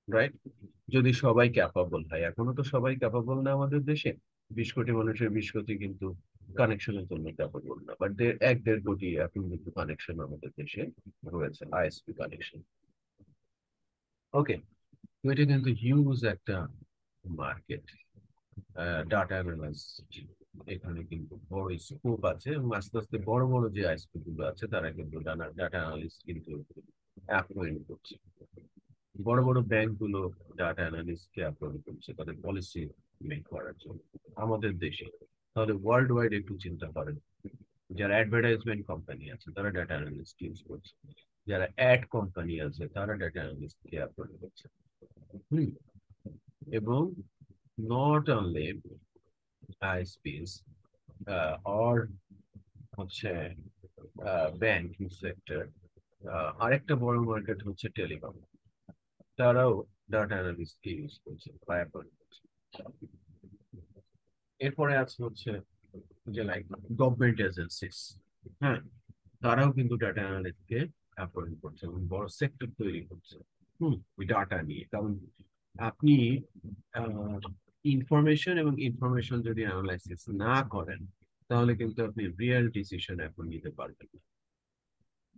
right. যদি সবাই ক্যাপাবল হয়, এখনো তো সবাই ক্যাপাবল না আমাদের দেশে, 20 কোটি মানুষের 20 কোটি কিন্তু কানেকশনের জন্য ব্যাপার বলবো না, বাট 1-1.5 কোটি এখন কিন্তু কানেকশন আমাদের দেশে রয়েছে, আইএসপি কানেকশন। ওকে, তো এটা কিন্তু হিউজ একটা মার্কেট, ডাটা অ্যানালাইসিস, এখানে কিন্তু বড় স্কোপ আছে, এবং আস্তে আস্তে বড় বড় যে আইএসপি গুলো আছে তারা কিন্তু ডাটা অ্যানালিস্ট কিন্তু অ্যাপয়েন্ট করছে। বড় বড় ব্যাংক গুলো ডাটা অ্যানালিস্টকে অ্যাপয়েন্ট করছে তাদের পলিসি মেক করার জন্য আমাদের দেশে। তাহলে ওয়ার্ল্ড ওয়াইড একটু চিন্তা করেন, যারা অ্যাডভার্টাইজমেন্ট কোম্পানি আছে তারা ডাটা অ্যানালিস্ট ইউজ করছে, যারা অ্যাড কোম্পানি আছে তারা ডাটা অ্যানালিস্টকে অ্যাপয়েন্ট করছে। হুম। এবং নট অনলি আইএসপিস অর হচ্ছে ব্যাংকিং সেক্টর, আরেকটা বড় মার্কেট হচ্ছে টেলিকম, তারাও ডাটা অ্যানালিস্টকে ইউজ করছে বা অ্যাপয়েন্ট করছে। এরপরে আছে হচ্ছে যে লাইক গভর্নমেন্ট এজেন্সিস, হ্যাঁ, তারাও কিন্তু ডাটা অ্যানালিস্টকে অ্যাপয়েন্ট করছে এবং বড় সেক্টর তৈরি করছে ডাটা নিয়ে। কারণ আপনি ইনফরমেশন এবং ইনফরমেশন যদি অ্যানালাইসিস না করেন তাহলে কিন্তু আপনি রিয়েল ডিসিশন এখন নিতে পারবেন না।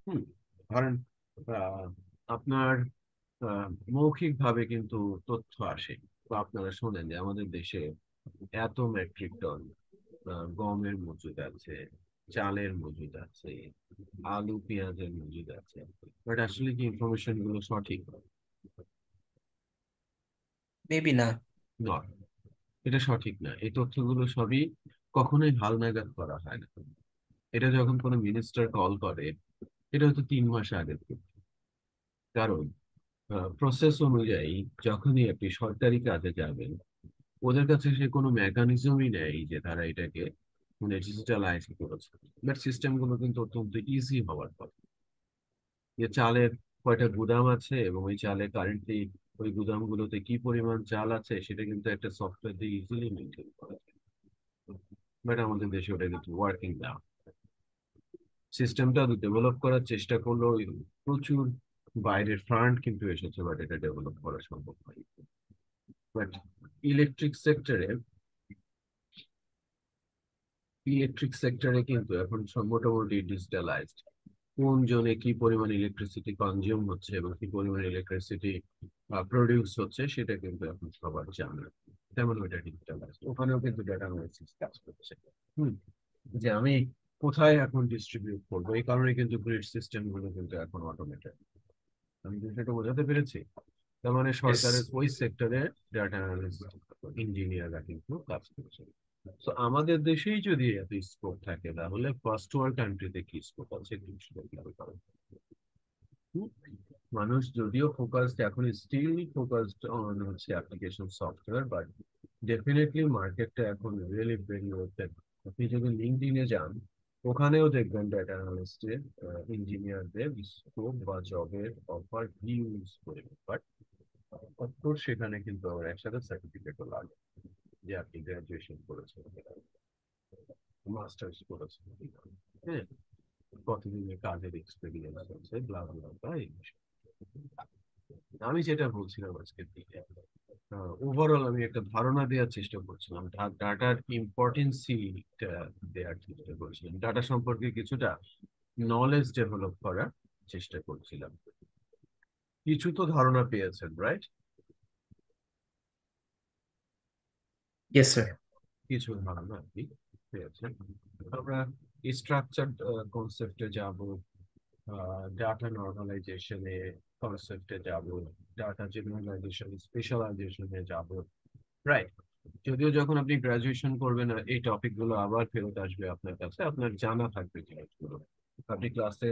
হুম। ধরেন আহ, আপনার মৌখিক ভাবে কিন্তু তথ্য আসে, তো আপনারা শোনেন যে আমাদের দেশে এত মেট্রিক টন গমের মজুদ আছে, চালের মজুদ আছে, আলু পেঁয়াজের মজুদ আছে, বাট আসলে কি ইনফরমেশন গুলো সঠিক মেবি না। নয়? এটা সঠিক না, এই তথ্যগুলো সবই কখনোই হালনাগাদ করা হয় না। এটা যখন কোনো মিনিস্টার কল করে, এটা হয়তো 3 মাস আগে থেকে। কারণ প্রসেস অনুযায়ী যখনই আপনি সরকারি কাজে যাবেন, ওদের কাছে সে কোনো মেকানিজমই নেই যে তারা এটাকে মানে ডিজিটালাইজ করেছে। বাট সিস্টেম গুলো কিন্তু অত্যন্ত ইজি হওয়ার কথা, যে চালের কয়টা গুদাম আছে এবং ওই চালে কারেন্টলি ওই গুদামগুলোতে কি পরিমাণ চাল আছে সেটা কিন্তু একটা সফটওয়্যার দিয়ে ইজিলি মেনটেন করা যায়। বাট আমাদের দেশে ওটা কিন্তু ওয়ার্কিং না। সিস্টেমটা ডেভেলপ করার চেষ্টা করলো, প্রচুর বাইরের ফান্ড কিন্তু এসেছে, বাট এটা ডেভেলপ করা সম্ভব হয়। বাট ইলেকট্রিক সেক্টরে ইলেকট্রিক সেক্টরে কিন্তু এখন সব মোটামুটি ডিজিটালাইজড। কোন জোনে কি পরিমাণ ইলেকট্রিসিটি কনজিউম হচ্ছে এবং কি পরিমাণ ইলেকট্রিসিটি প্রডিউস হচ্ছে সেটা কিন্তু এখন সবার জানা, তেমন ওইটা ডিজিটালাইজড। ওখানেও কিন্তু ডেটা অ্যানালাইসিস কাজ করছে। হুম। যে আমি কোথায় এখন ডিস্ট্রিবিউট করবো, এই কারণে কিন্তু গ্রিড সিস্টেম গুলো কিন্তু এখন অটোমেটেড। আমি কি সেটা বোঝাতে পেরেছি? তার মানে ইয়েস। সরকারের ওই সেক্টরে ডাটা অ্যানালিস্ট ইঞ্জিনিয়াররা কিন্তু কাজ করছে। তো আমাদের দেশেই যদি এত স্কোপ থাকে তাহলে ফার্স্ট ওয়ার্ল্ড কান্ট্রিতে কি স্কোপ আছে একটু খেয়াল করো। হুম। মানুষ যদিও ফোকাসড, এখন স্টিল ফোকাসড অন হচ্ছে অ্যাপ্লিকেশন সফটওয়্যার, বাট ডেফিনেটলি মার্কেটটা এখন রিয়েলি ভেরি ওপেন। আপনি যদি লিঙ্কডইনে যান, ওখানেও দেখবেন ডাটা অ্যানালিস্টের ইঞ্জিনিয়ারদের স্কোপ বা জবের অফার হিউজ করে। বাট অফকোর্স সেখানে কিন্তু আবার একসাথে সার্টিফিকেটও লাগে, যে আপনি গ্রাজুয়েশন করেছেন, মাস্টার্স করেছেন, হ্যাঁ, কতদিনের কাজের এক্সপিরিয়েন্স আছে, ব্লা ব্লা ব্লা এই বিষয়। আমি যেটা বলছিলাম আজকের দিকে, ওভারঅল আমি একটা ধারণা দেওয়ার চেষ্টা করছিলাম, ডাটার ইম্পর্টেন্সি দেওয়ার চেষ্টা করছিলাম, ডাটা সম্পর্কে কিছুটা নলেজ ডেভেলপ করার চেষ্টা করছিলাম। কিছু তো ধারণা পেয়েছেন, রাইট? Yes sir. কিছু ধারণা আপনি পেয়েছেন। আমরা স্ট্রাকচার কনসেপ্টে যাব, ডাটা নর্মালাইজেশনে কনসেপ্টে যাব, ডাটা জেনারেলাইজেশন স্পেশালাইজেশনে যাব, রাইট? যদিও যখন আপনি গ্রাজুয়েশন করবেন এই টপিক গুলো আবার ফেরত আসবে আপনার কাছে, আপনার জানা থাকবে জিনিসগুলো, আপনি ক্লাসে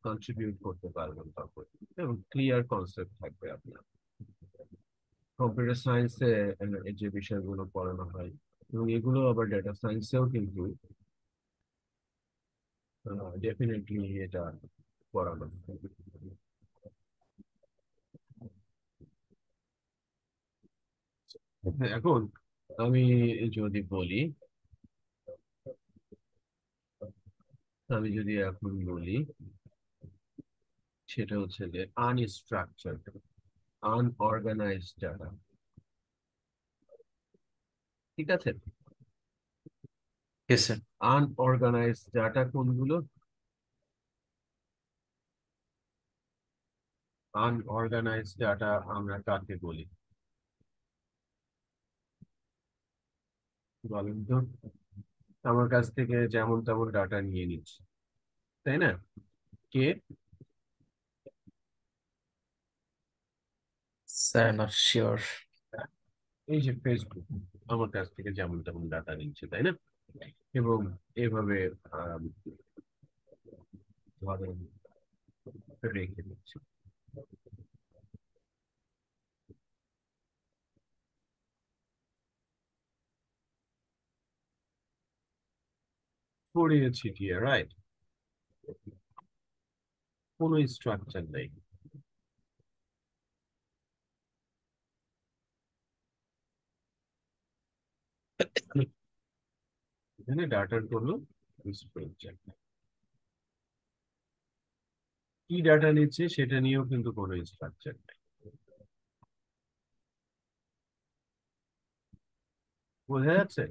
কন্ট্রিবিউট করতে পারবেন তখন, এবং ক্লিয়ার কনসেপ্ট থাকবে আপনার। কম্পিউটার সায়েন্সে যে বিষয়গুলো পড়ানো হয় এবং এগুলো আবার ডেটা সায়েন্সেও কিন্তু ডেফিনেটলি এটা পড়ানো হয়। হ্যাঁ, এখন আমি যদি বলি, সেটা হচ্ছে যে আনস্ট্রাকচার্ড, আনঅর্গানাইজড ডাটা, ঠিক আছে? Yes sir. আনঅর্গানাইজড ডাটা কোনগুলো? আনঅর্গানাইজড ডাটা আমরা কাকে বলি বলেন তো? আমার কাছ থেকে যেমন তেমন ডাটা নিয়ে নিচ্ছে, তাই না? কে? Sir not sure. এই যে ফেসবুক আমার কাছ থেকে যেমন তেমন ডাটা নিচ্ছে, তাই না? এবং এভাবে আম, ধরেন রেখে দিচ্ছে। ছড়িয়ে ছিটিয়ে, রাইট? কোনো স্ট্রাকচার নেই। এখানে ডাটার কোনো স্ট্রাকচার, কি ডাটা নিচ্ছে সেটা নিয়েও কিন্তু কোনো স্ট্রাকচার নেই। বোঝা যাচ্ছে?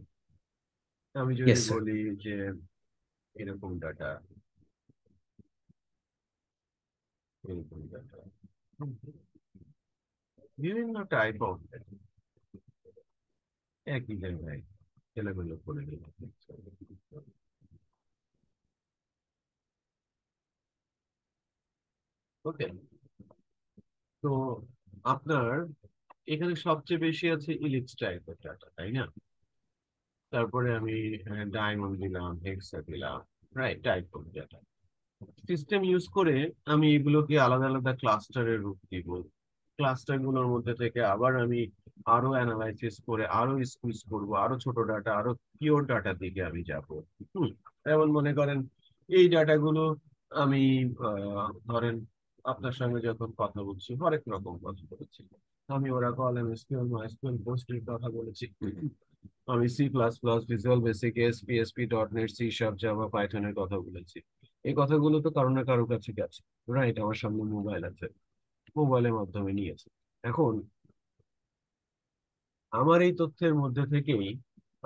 আমি যদি ইয়েস স্যার। বলি যে এরকম ডাটা, এরকম ডাটা, বিভিন্ন টাইপ অফ একই জায়গায় এলোমেলো করে দিচ্ছে। ওকে, তো আপনার এখানে সবচেয়ে বেশি আছে ইলিপস টাইপের ডাটা, তাই না? তারপরে আমি ডায়মন্ড দিলাম, হেক্সা দিলাম, right? Type of data system use করে আমি এগুলোকে আলাদা আলাদা ক্লাস্টারের রূপ দিব। ক্লাস্টার গুলোর মধ্যে থেকে আবার আমি আরো অ্যানালাইসিস করে আরো স্কুইজ করব, আরো ছোট ডাটা, আরো পিওর ডাটার দিকে আমি যাব। হুম। যেমন মনে করেন এই ডাটাগুলো আমি ধরেন আপনার সঙ্গে যখন কথা বলছি হরেক রকম কথা বলেছি। আমি ওরাকল, এমএসকিউএল, মাইস্কুয়েল, পোস্টের কথা বলেছি। আমি C plus plus, visual basic, PHP, dot net, C sharp, Java, পাইথনের কথা বলেছি। এই কথাগুলো তো কারো না কারো কাছে গেছে, রাইট? আমার সামনে মোবাইল আছে, মোবাইলের মাধ্যমে নিয়েছে। এখন আমার এই তথ্যের মধ্যে থেকেই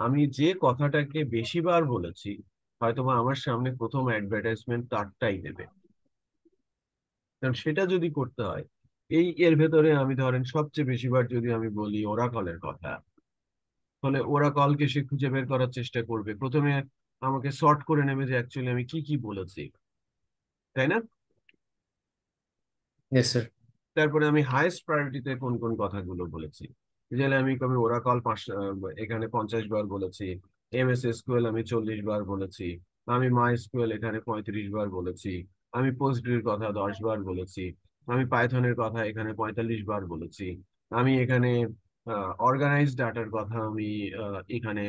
আমি যে কথাটাকে বেশিবার বলেছি, হয়তোবা আমার সামনে প্রথম অ্যাডভার্টাইজমেন্ট তারটাই দেবে। কারণ সেটা যদি করতে হয়, এর ভেতরে আমি ধরেন সবচেয়ে বেশিবার যদি আমি বলি ওরাকলের কথা, তাহলে ওরাকলকে সে খুঁজে বের করার চেষ্টা করবে। প্রথমে আমাকে সর্ট করে নেবে যে অ্যাকচুয়ালি আমি কি কি বলেছি, তাই না? Yes sir. তারপরে আমি হাইয়েস্ট প্রায়োরিটিতে কোন কোন কথাগুলো বলেছি। যেটা আমি কবি ওরাকল এখানে 50 বার বলেছি, এমএস এসকিউএল আমি 40 বার বলেছি, আমি মাই এসকিউএল এখানে 35 বার বলেছি, আমি পোস্টগ্রির কথা 10 বার বলেছি, আমি পাইথনের কথা এখানে 45 বার বলেছি, আমি এখানে অর্গানাইজ ডাটার কথা আমি এখানে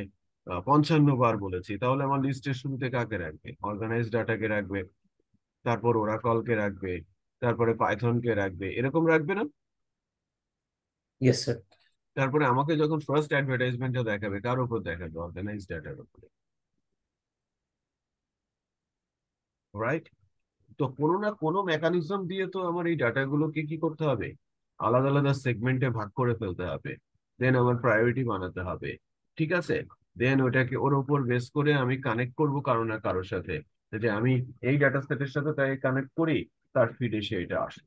55 বার বলেছি। তাহলে আমার লিস্টের শুরুতে কাকে রাখবে? অর্গানাইজ ডাটাকে রাখবে, তারপর ওরাকলকে রাখবে, তারপরে পাইথনকে রাখবে, এরকম রাখবে না? Yes sir. তারপরে আমাকে যখন ফার্স্ট অ্যাডভার্টাইজমেন্টটা দেখাবে কার উপর দেখাবে? অর্গানাইজ ডাটার উপরে, রাইট? তো কোনো না কোনো মেকানিজম দিয়ে তো আমার এই ডাটাগুলোকে কি করতে হবে? আলাদা আলাদা সেগমেন্টে ভাগ করে ফেলতে হবে। দেন আমার প্রায়োরিটি বানাতে হবে, ঠিক আছে? দেন ওটাকে ওর উপর বেস করে আমি কানেক্ট করব কারো না কারোর সাথে, যে আমি এই ডাটা সেটের সাথে তাই কানেক্ট করি, তার ফিড এসে এটা আসে,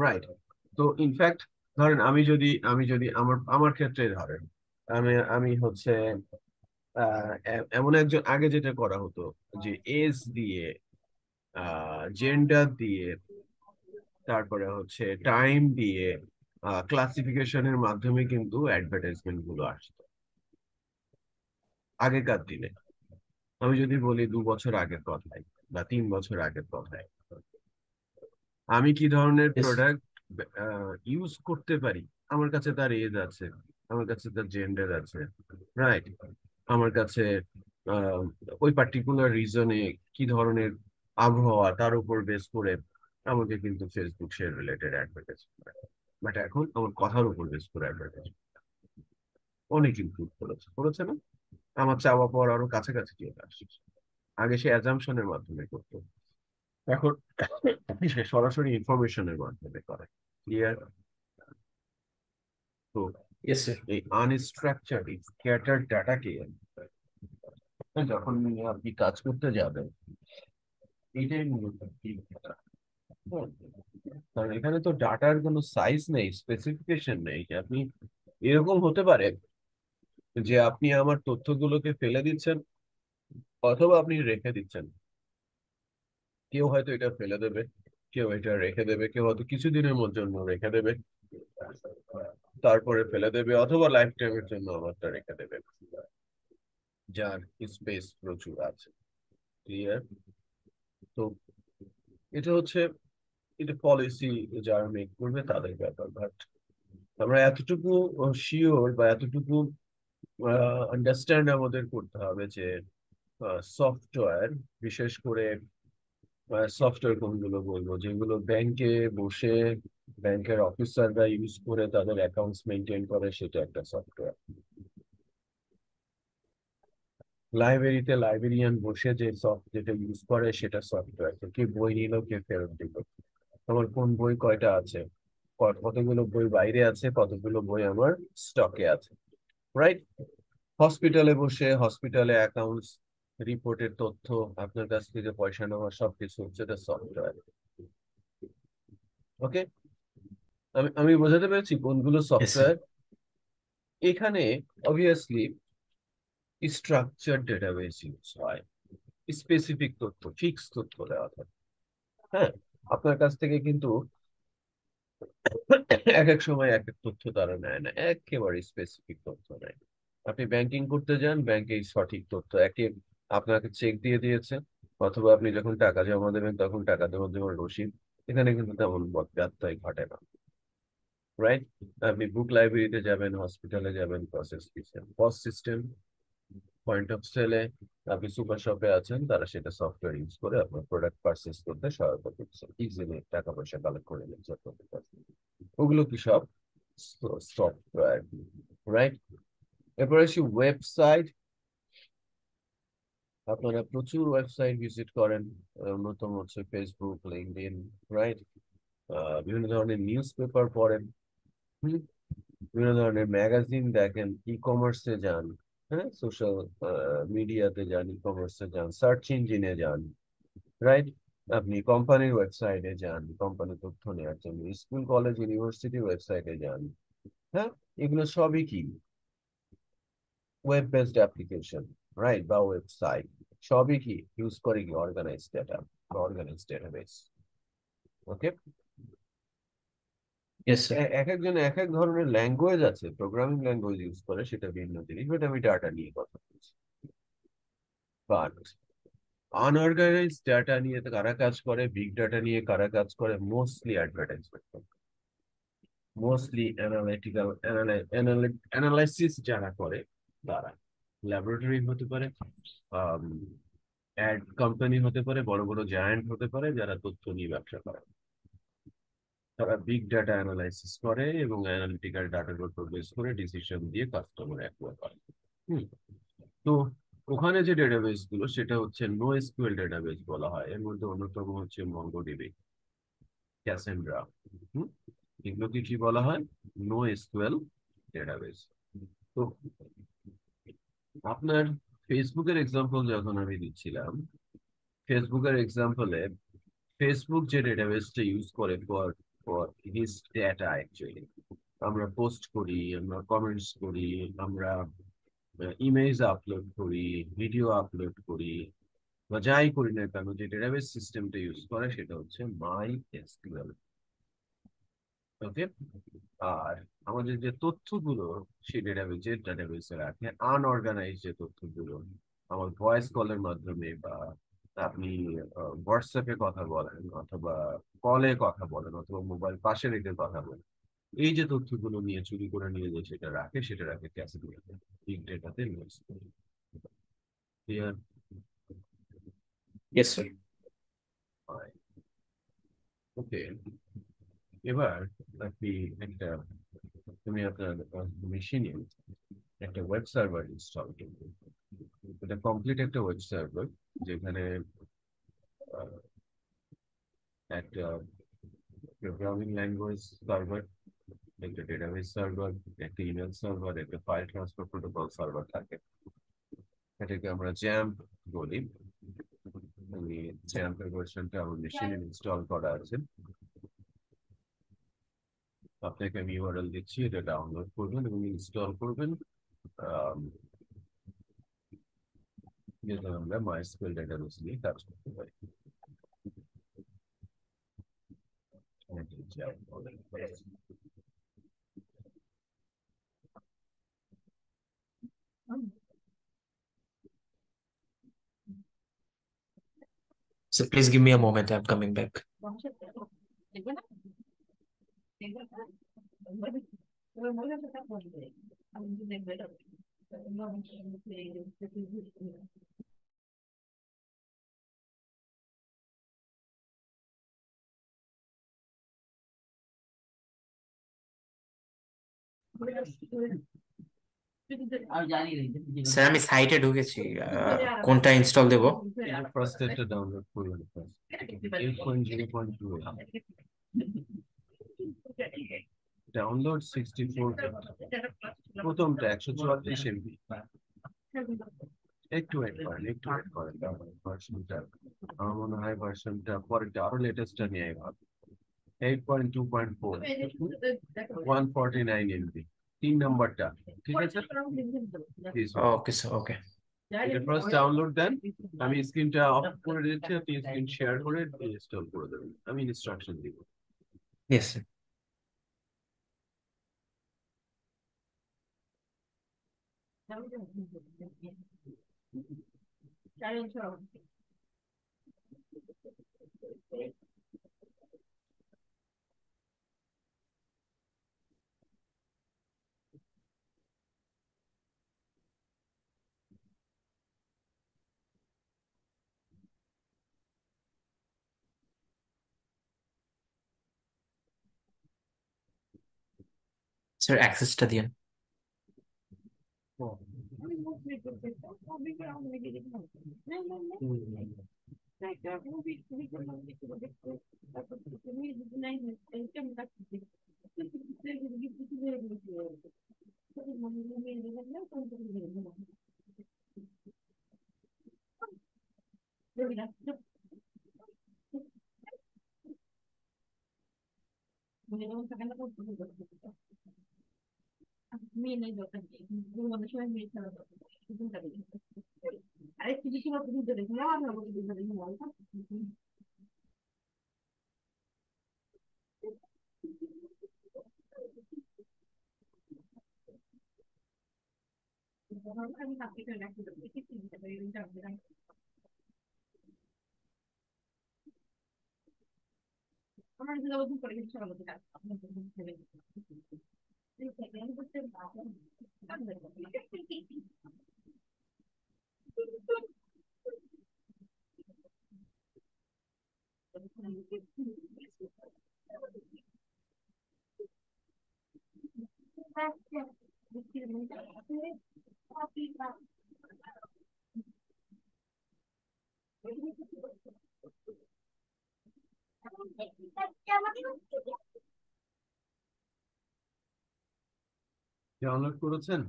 রাইট? তো ইনফ্যাক্ট ধরেন আমি যদি আমার আমার ক্ষেত্রে ধরেন আমি আমি হচ্ছে এমন একজন, আগে যেটা করা হতো যে এজ দিয়ে, জেন্ডার দিয়ে, তারপরে হচ্ছে টাইম দিয়ে, ক্লাসিফিকেশনের মাধ্যমে কিন্তু অ্যাডভার্টাইজমেন্ট গুলো আসতো আগেকার দিনে। আমি যদি বলি 2 বছর আগের কথাই বা 3 বছর আগের কথাই, আমি কি ধরনের ইয়েস। প্রোডাক্ট ইউজ করতে পারি, আমার কাছে তার এজ আছে, আমার কাছে তার জেন্ডার আছে, রাইট? আমার কাছে আহ, ওই পার্টিকুলার রিজনে কি ধরনের আবহাওয়া তার উপর বেস করে আমাকে কিন্তু ফেসবুক সে রিলেটেড অ্যাডভার্টাইজ করে। বাট এখন আমার কথার উপর বেস করে অ্যাডভার্টাইজ অনেক ইমপ্রুভ করেছে, করেছে না? আমার চাওয়া পাওয়ার আরো কাছাকাছি চলে আসছে। আগে সে অ্যাজাম্পশনের মাধ্যমে করতো, এখন সে সরাসরি ইনফরমেশনের মাধ্যমে করে। ক্লিয়ার? তো ইয়েস স্যার। এই আনস্ট্রাকচার্ড স্ক্যাটার্ড ডাটাকে যখন আপনি কাজ করতে যাবেন, এইটাই মূলত big data। হ্যাঁ, কারণ এখানে তো ডাটার কোনো সাইজ নেই, স্পেসিফিকেশন নেই যে আপনি, এরকম হতে পারে যে আপনি আমার তথ্যগুলোকে ফেলে দিচ্ছেন অথবা আপনি রেখে দিচ্ছেন। কেউ হয়তো এটা ফেলে দেবে, কেউ এটা রেখে দেবে, কেউ হয়তো কিছুদিনের জন্য রেখে দেবে, তারপরে ফেলে দেবে, অথবা লাইফ টাইমের জন্য আমারটা রেখে দেবে, যার স্পেস প্রচুর আছে। ক্লিয়ার? তো এটা হচ্ছে, এটা পলিসি যারা মেক করবে তাদের ব্যাপার, বাট আমরা এতটুকু শিওর বা এতটুকু আন্ডারস্ট্যান্ড আমাদের করতে হবে যে সফটওয়্যার, বিশেষ করে সফটওয়্যার কোনগুলো বলবো, যেগুলো ব্যাংকে বসে ব্যাংকের অফিসাররা ইউজ করে তাদের অ্যাকাউন্টস মেনটেন করে, সেটা একটা সফটওয়্যার। লাইব্রেরিতে লাইব্রেরিয়ান বসে যে যেটা ইউজ করে সেটা সফটওয়্যার। কে বই নিল, কে ফেরত দিল, আমার কোন বই কয়টা আছে, কতগুলো বই বাইরে আছে, কতগুলো বই আমার স্টকে আছে, রাইট? হসপিটালে বসে হসপিটালে অ্যাকাউন্টস রিপোর্টের তথ্য, আপনার কাছ থেকে পয়সা নেওয়া, সবকিছু হচ্ছে সফটওয়্যার। ওকে, আমি আমি বোঝাতে পেরেছি কোনগুলো ইয়েস স্যার। সফটওয়্যার। এখানে অবভিয়াসলি স্ট্রাকচার ডেটাবেস ইউজ হয়, স্পেসিফিক তথ্য, ফিক্স তথ্য দেওয়া থাকে। হ্যাঁ, আপনার কাছ থেকে কিন্তু এক এক সময় এক এক তথ্য তারা নেয় না, একেবারে স্পেসিফিক তথ্য নেয়। আপনি ব্যাংকিং করতে যান, ব্যাংকে সঠিক তথ্য একে আপনাকে চেক দিয়ে দিয়েছে, অথবা আপনি যখন টাকা জমা দেবেন তখন টাকা জমা দেওয়ার রসিদ, এখানে কিন্তু তেমন ব্যত্যয় ঘটে না, রাইট? আপনি বুক লাইব্রেরিতে যাবেন, হসপিটালে যাবেন, process system, pause system, point of সেলে, আপনি সুপার শপে আছেন, তারা সেটা সফটওয়্যার ইউজ করে আপনার প্রোডাক্ট পারচেস করতে সহায়তা করছে, ইজিলি টাকা পয়সা কালেক্ট করে নিচ্ছে আপনাদের কাছে। ওগুলো কি সব সফটওয়্যার, রাইট? এরপর আসি ওয়েবসাইট। আপনারা প্রচুর ওয়েবসাইট ভিজিট করেন, অন্যতম হচ্ছে ফেসবুক, লিঙ্কডইন, রাইট? বিভিন্ন ধরনের নিউজ পেপার পড়েন, হুম, বিভিন্ন ধরনের ম্যাগাজিন দেখেন, ই কমার্সে যান, হ্যাঁ, সোশ্যাল মিডিয়াতে যান, ই কমার্সে যান, সার্চ ইঞ্জিনে যান, রাইট? আপনি কোম্পানির ওয়েবসাইটে যান কোম্পানির তথ্য নেওয়ার জন্য, স্কুল কলেজ ইউনিভার্সিটি ওয়েবসাইটে যান। হ্যাঁ, এগুলো সবই কি ওয়েব বেসড অ্যাপ্লিকেশন, রাইট, বা ওয়েবসাইট, সবই কি ইউজ করে কি অর্গানাইজ ডেটা বা অর্গানাইজ ডেটাবেস। ওকে, ইয়েস স্যার। এক একজন এক এক ধরনের ল্যাঙ্গুয়েজ আছে, প্রোগ্রামিং ল্যাঙ্গুয়েজ ইউজ করে, সেটা ভিন্ন জিনিস, বাট আমি ডাটা নিয়ে কথা বলছি। বাট আনঅর্গানাইজ ডাটা নিয়ে তো কারা কাজ করে, বিগ ডাটা নিয়ে কারা কাজ করে, mostly advertisement, mostly analytical analysis যারা করে তারা, ল্যাবরেটরি হতে পারে, অ্যাড কোম্পানি হতে পারে, বড় বড় জায়ান্ট হতে পারে, যারা তথ্য নিয়ে ব্যবসা করে, তারা বিগ ডাটা অ্যানালাইসিস করে এবং অ্যানালিটিক্যাল ডাটার উপর বেস করে ডিসিশন দিয়ে কাস্টমার অ্যাকোয়ার করে। হুম, তো ওখানে যে ডেটাবেস গুলো সেটা হচ্ছে নো এসকিউএল ডেটাবেস বলা হয়, এর মধ্যে অন্যতম হচ্ছে মঙ্গোডিবি, ক্যাসেন্ড্রা। হুম, এগুলোকে কি বলা হয়? No SQL database. তো আপনার ফেসবুকের এক্সাম্পল যখন আমি দিচ্ছিলাম, ফেসবুকের এক্সাম্পলে ফেসবুক যে ডেটাবেসটা ইউজ করে for for his data actually, আমরা পোস্ট করি, আমরা কমেন্টস করি, আমরা ইমেজ আপলোড করি, ভিডিও আপলোড করি, বা যাই করি না কেন, যে ডেটাবেস সিস্টেমটা ইউজ করে সেটা হচ্ছে মাই এসকিউএল। ওকে, আর আমাদের যে তথ্যগুলো সেই ডেটাবেসে রাখে, আনঅর্গানাইজ যে তথ্যগুলো, আমার ভয়েস কলের মাধ্যমে বা আপনি হোয়াটসঅ্যাপে কথা বলেন, অথবা কলে কথা বলেন, অথবা মোবাইল পাশে রেখে কথা বলেন, এই যে তথ্যগুলো নিয়ে চুরি করে নিয়ে যে সেটা রাখে ক্যাসেডেটাতে, বিগ ডেটাতে news. Clear? Yes sir. Okay, এবার আপনি একটা, তুমি আপনার মেশিনে একটা ওয়েব সার্ভার ইনস্টল করবে। এটা কমপ্লিট একটা ওয়েব সার্ভার, যেখানে একটা প্রোগ্রামিং ল্যাঙ্গুয়েজ সার্ভার, একটা ডেটাবেস সার্ভার, একটা ইমেল সার্ভার, একটা ফাইল ট্রান্সফার প্রোটোকল সার্ভার থাকে। এটাকে আমরা জ্যাম্প বলি। আমি জ্যাম্পের ভার্সনটা আমার মেশিনে ইনস্টল করা আছে। আপনাকে আমি ইউআরএল দিচ্ছি, এটা ডাউনলোড করবেন এবং ইনস্টল করবেন। আহ, যেটা আমরা মাইস্কুয়েল ডেটাবেস নিয়ে কাজ করতে পারি। So please give me a moment, I'm coming back. Sir আমি সাইটে ঢুকেছি, কোনটা ইনস্টল দেব? ফার্স্ট একটা ডাউনলোড করবেন, 8.0.2 ডাউনলোড 64, প্রথমটা 144 MB। একটু ওয়েট করেন, একটু ওয়েট করেন, ভার্সনটা আমার মনে হয় ভার্সনটা পরেরটা আরো লেটেস্টটা নিয়ে ভাবে। 8.2.4, 149 MB, 3 নম্বরটা, ঠিক আছে? Please hold. ওকে স্যার, ওকে। এটা ফার্স্ট ডাউনলোড দেন, আমি স্ক্রিনটা অফ করে দিচ্ছি, আপনি স্ক্রিন শেয়ার করে ইনস্টল করে দেবেন, আমি ইনস্ট্রাকশন দিব। Yes sir. স্যার অ্যাক্সেসটা দিন। ডাউনলোড করেছেন?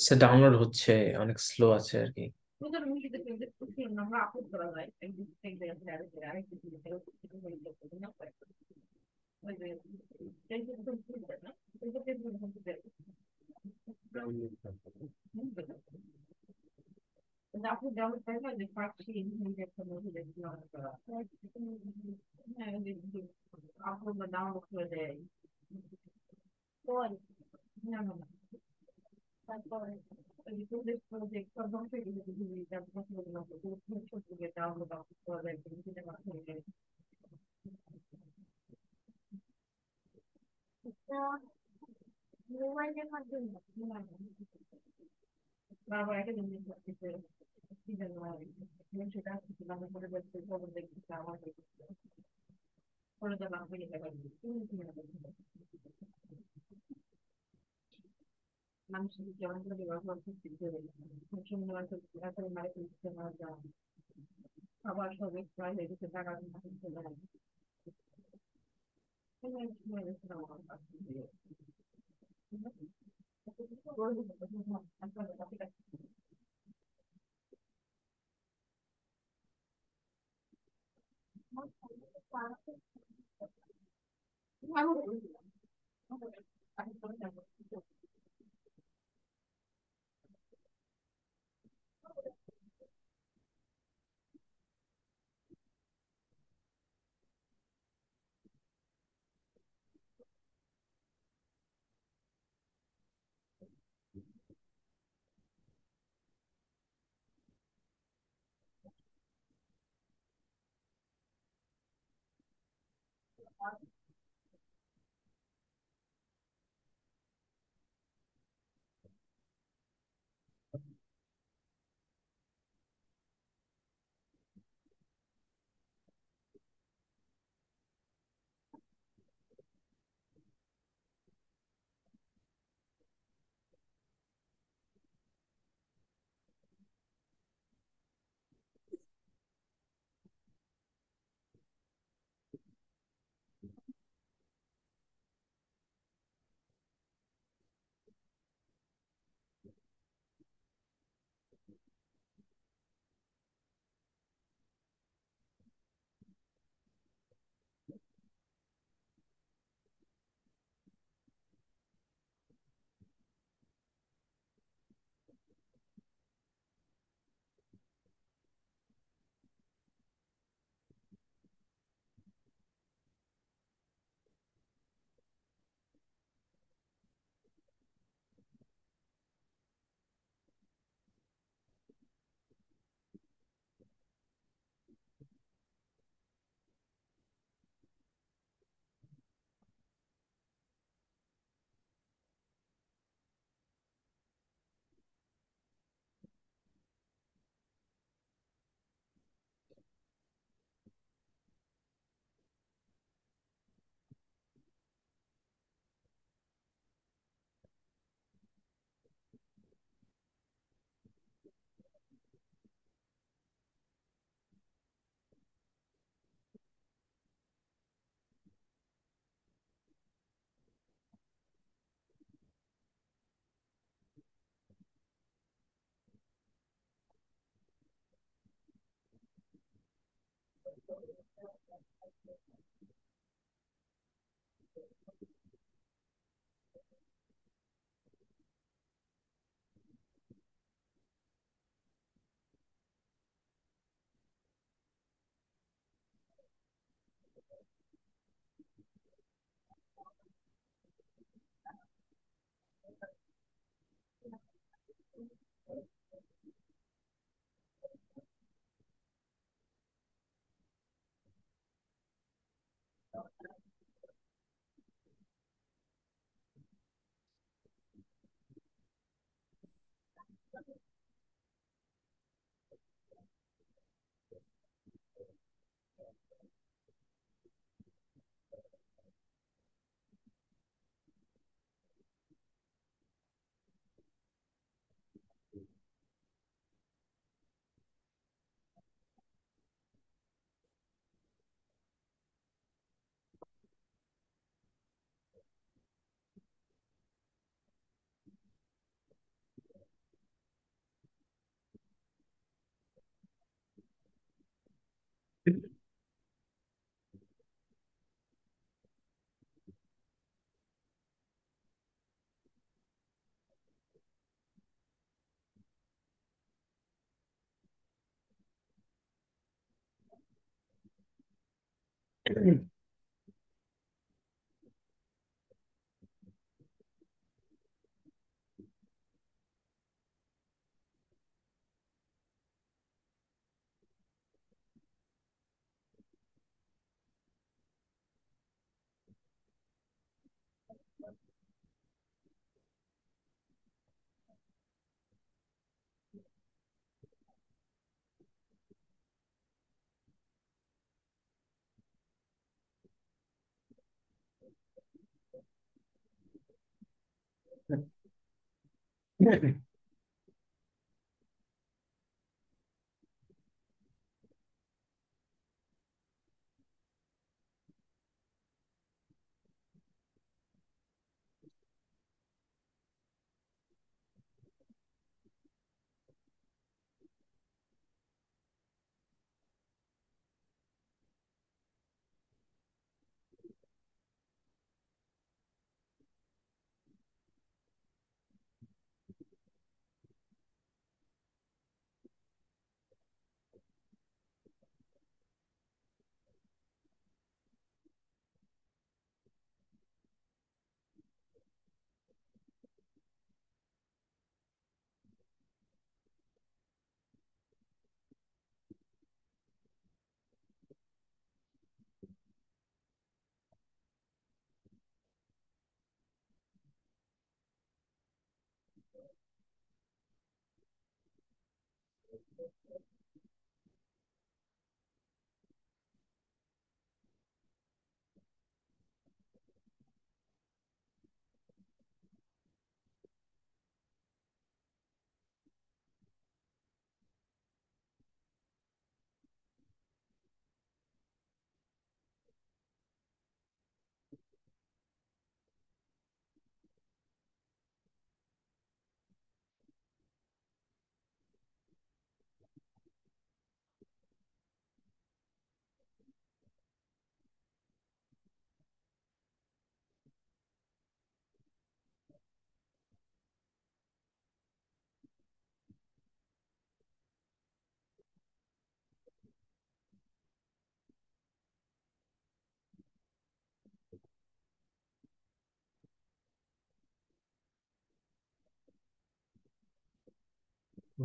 স্যার ডাউনলোড হচ্ছে, অনেক স্লো আছে আর কি।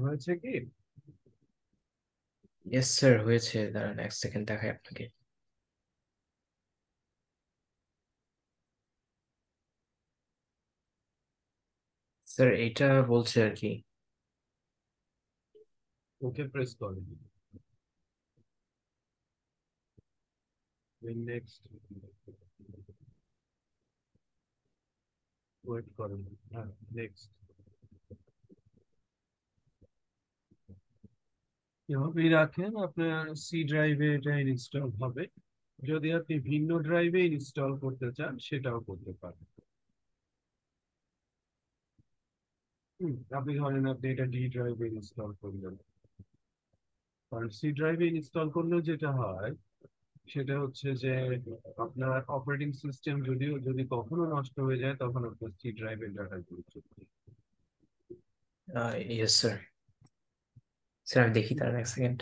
হয়েছে কি? ইয়েস স্যার, হয়েছে। দাঁড়ান এক সেকেন্ড দেখাই আপনাকে। স্যার এটা বলছে আর কি। ওকে প্রেস করেন। নেক্সট, ওয়েট করেন। হ্যাঁ, নেক্সট। এভাবেই রাখেন, আপনার সি ড্রাইভে এটা ইনস্টল হবে। যদি আপনি ভিন্ন ড্রাইভে ইনস্টল করতে চান সেটাও করতে পারেন। আপনি ধরেন আপনি এটা ডি ড্রাইভে ইনস্টল করলেন। কারণ সি ড্রাইভে ইনস্টল করলে যেটা হয় সেটা হচ্ছে যে আপনার অপারেটিং সিস্টেম যদি কখনো নষ্ট হয়ে যায় তখন আপনার সি ড্রাইভের ডাটা গুলো চলে যায়। Yes sir. স্যার আমি দেখি, তার এক সেকেন্ড।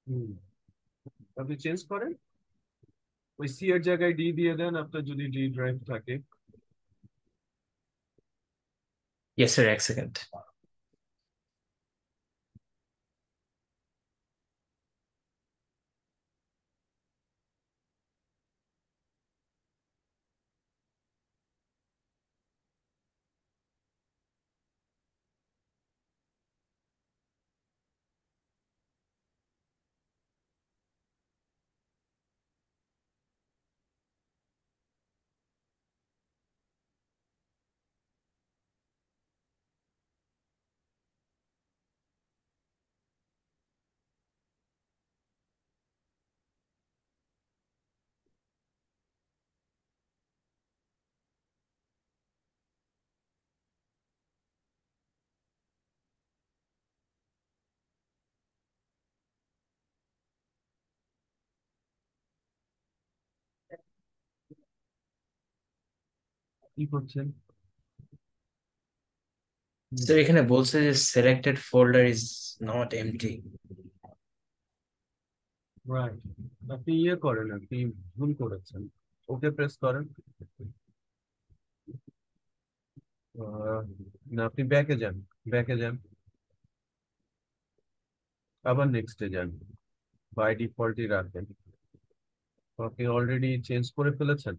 হুম, আপনি চেঞ্জ করেন, ওই সি এর জায়গায় ডি দিয়ে দেন আপনার যদি ডি ড্রাইভ থাকে। ইয়েস স্যার, এক সেকেন্ড। কি করছেন? স্যার এখানে বলছে যে selected folder is not empty. Right, আপনি ইয়ে করেন, আপনি ভুল করেছেন। ওকে প্রেস করেন। না, আপনি ব্যাকে যান, ব্যাকে যান, আবার নেক্সটে যান। বাই ডিফল্টই রাখেন। আপনি অলরেডি চেঞ্জ করে ফেলেছেন।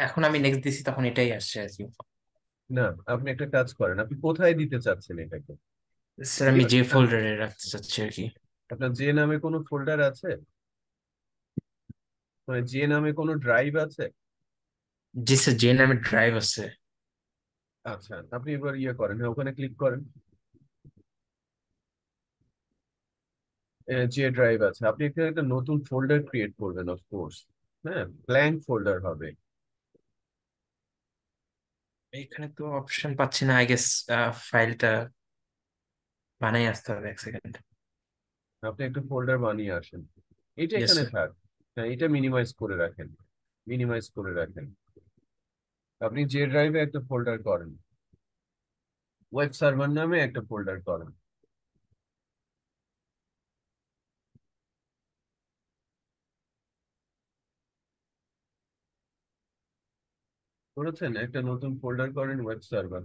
এখন আমি নেক্সট দিছি, তখন এটাই আসছে আর কি। না, আপনি একটা কাজ করেন, আপনি কোথায় দিতে চাচ্ছেন এটাকে? স্যার কি আমি যে আপনার ফোল্ডারে রাখতে চাচ্ছি আর কি। আপনার যে নামে কোনো ফোল্ডার আছে, মানে যে নামে কোনো ড্রাইভ আছে? জি স্যার, যে নামে ড্রাইভ আছে। আচ্ছা, আপনি এবার ইয়ে করেন, হ্যাঁ, ওখানে ক্লিক করেন। যে ড্রাইভ আছে আপনি এখানে একটা নতুন ফোল্ডার ক্রিয়েট করবেন, অফকোর্স। হ্যাঁ, ব্ল্যাঙ্ক ফোল্ডার হবে। এখানে তো অপশন পাচ্ছি না, আই গেস ফাইলটা বানাই আসতে হবে। এক সেকেন্ড। আপনি একটা ফোল্ডার বানিয়ে আসেন, এটা ইয়েস এখানে স্যার। থাক। হ্যাঁ, এটা মিনিমাইজ করে রাখেন, মিনিমাইজ করে রাখেন। আপনি যে ড্রাইভে একটা ফোল্ডার করেন, ওয়েব সার্ভার নামে একটা ফোল্ডার করেন। করেছেন? একটা নতুন ফোল্ডার করেন ওয়েব সার্ভার।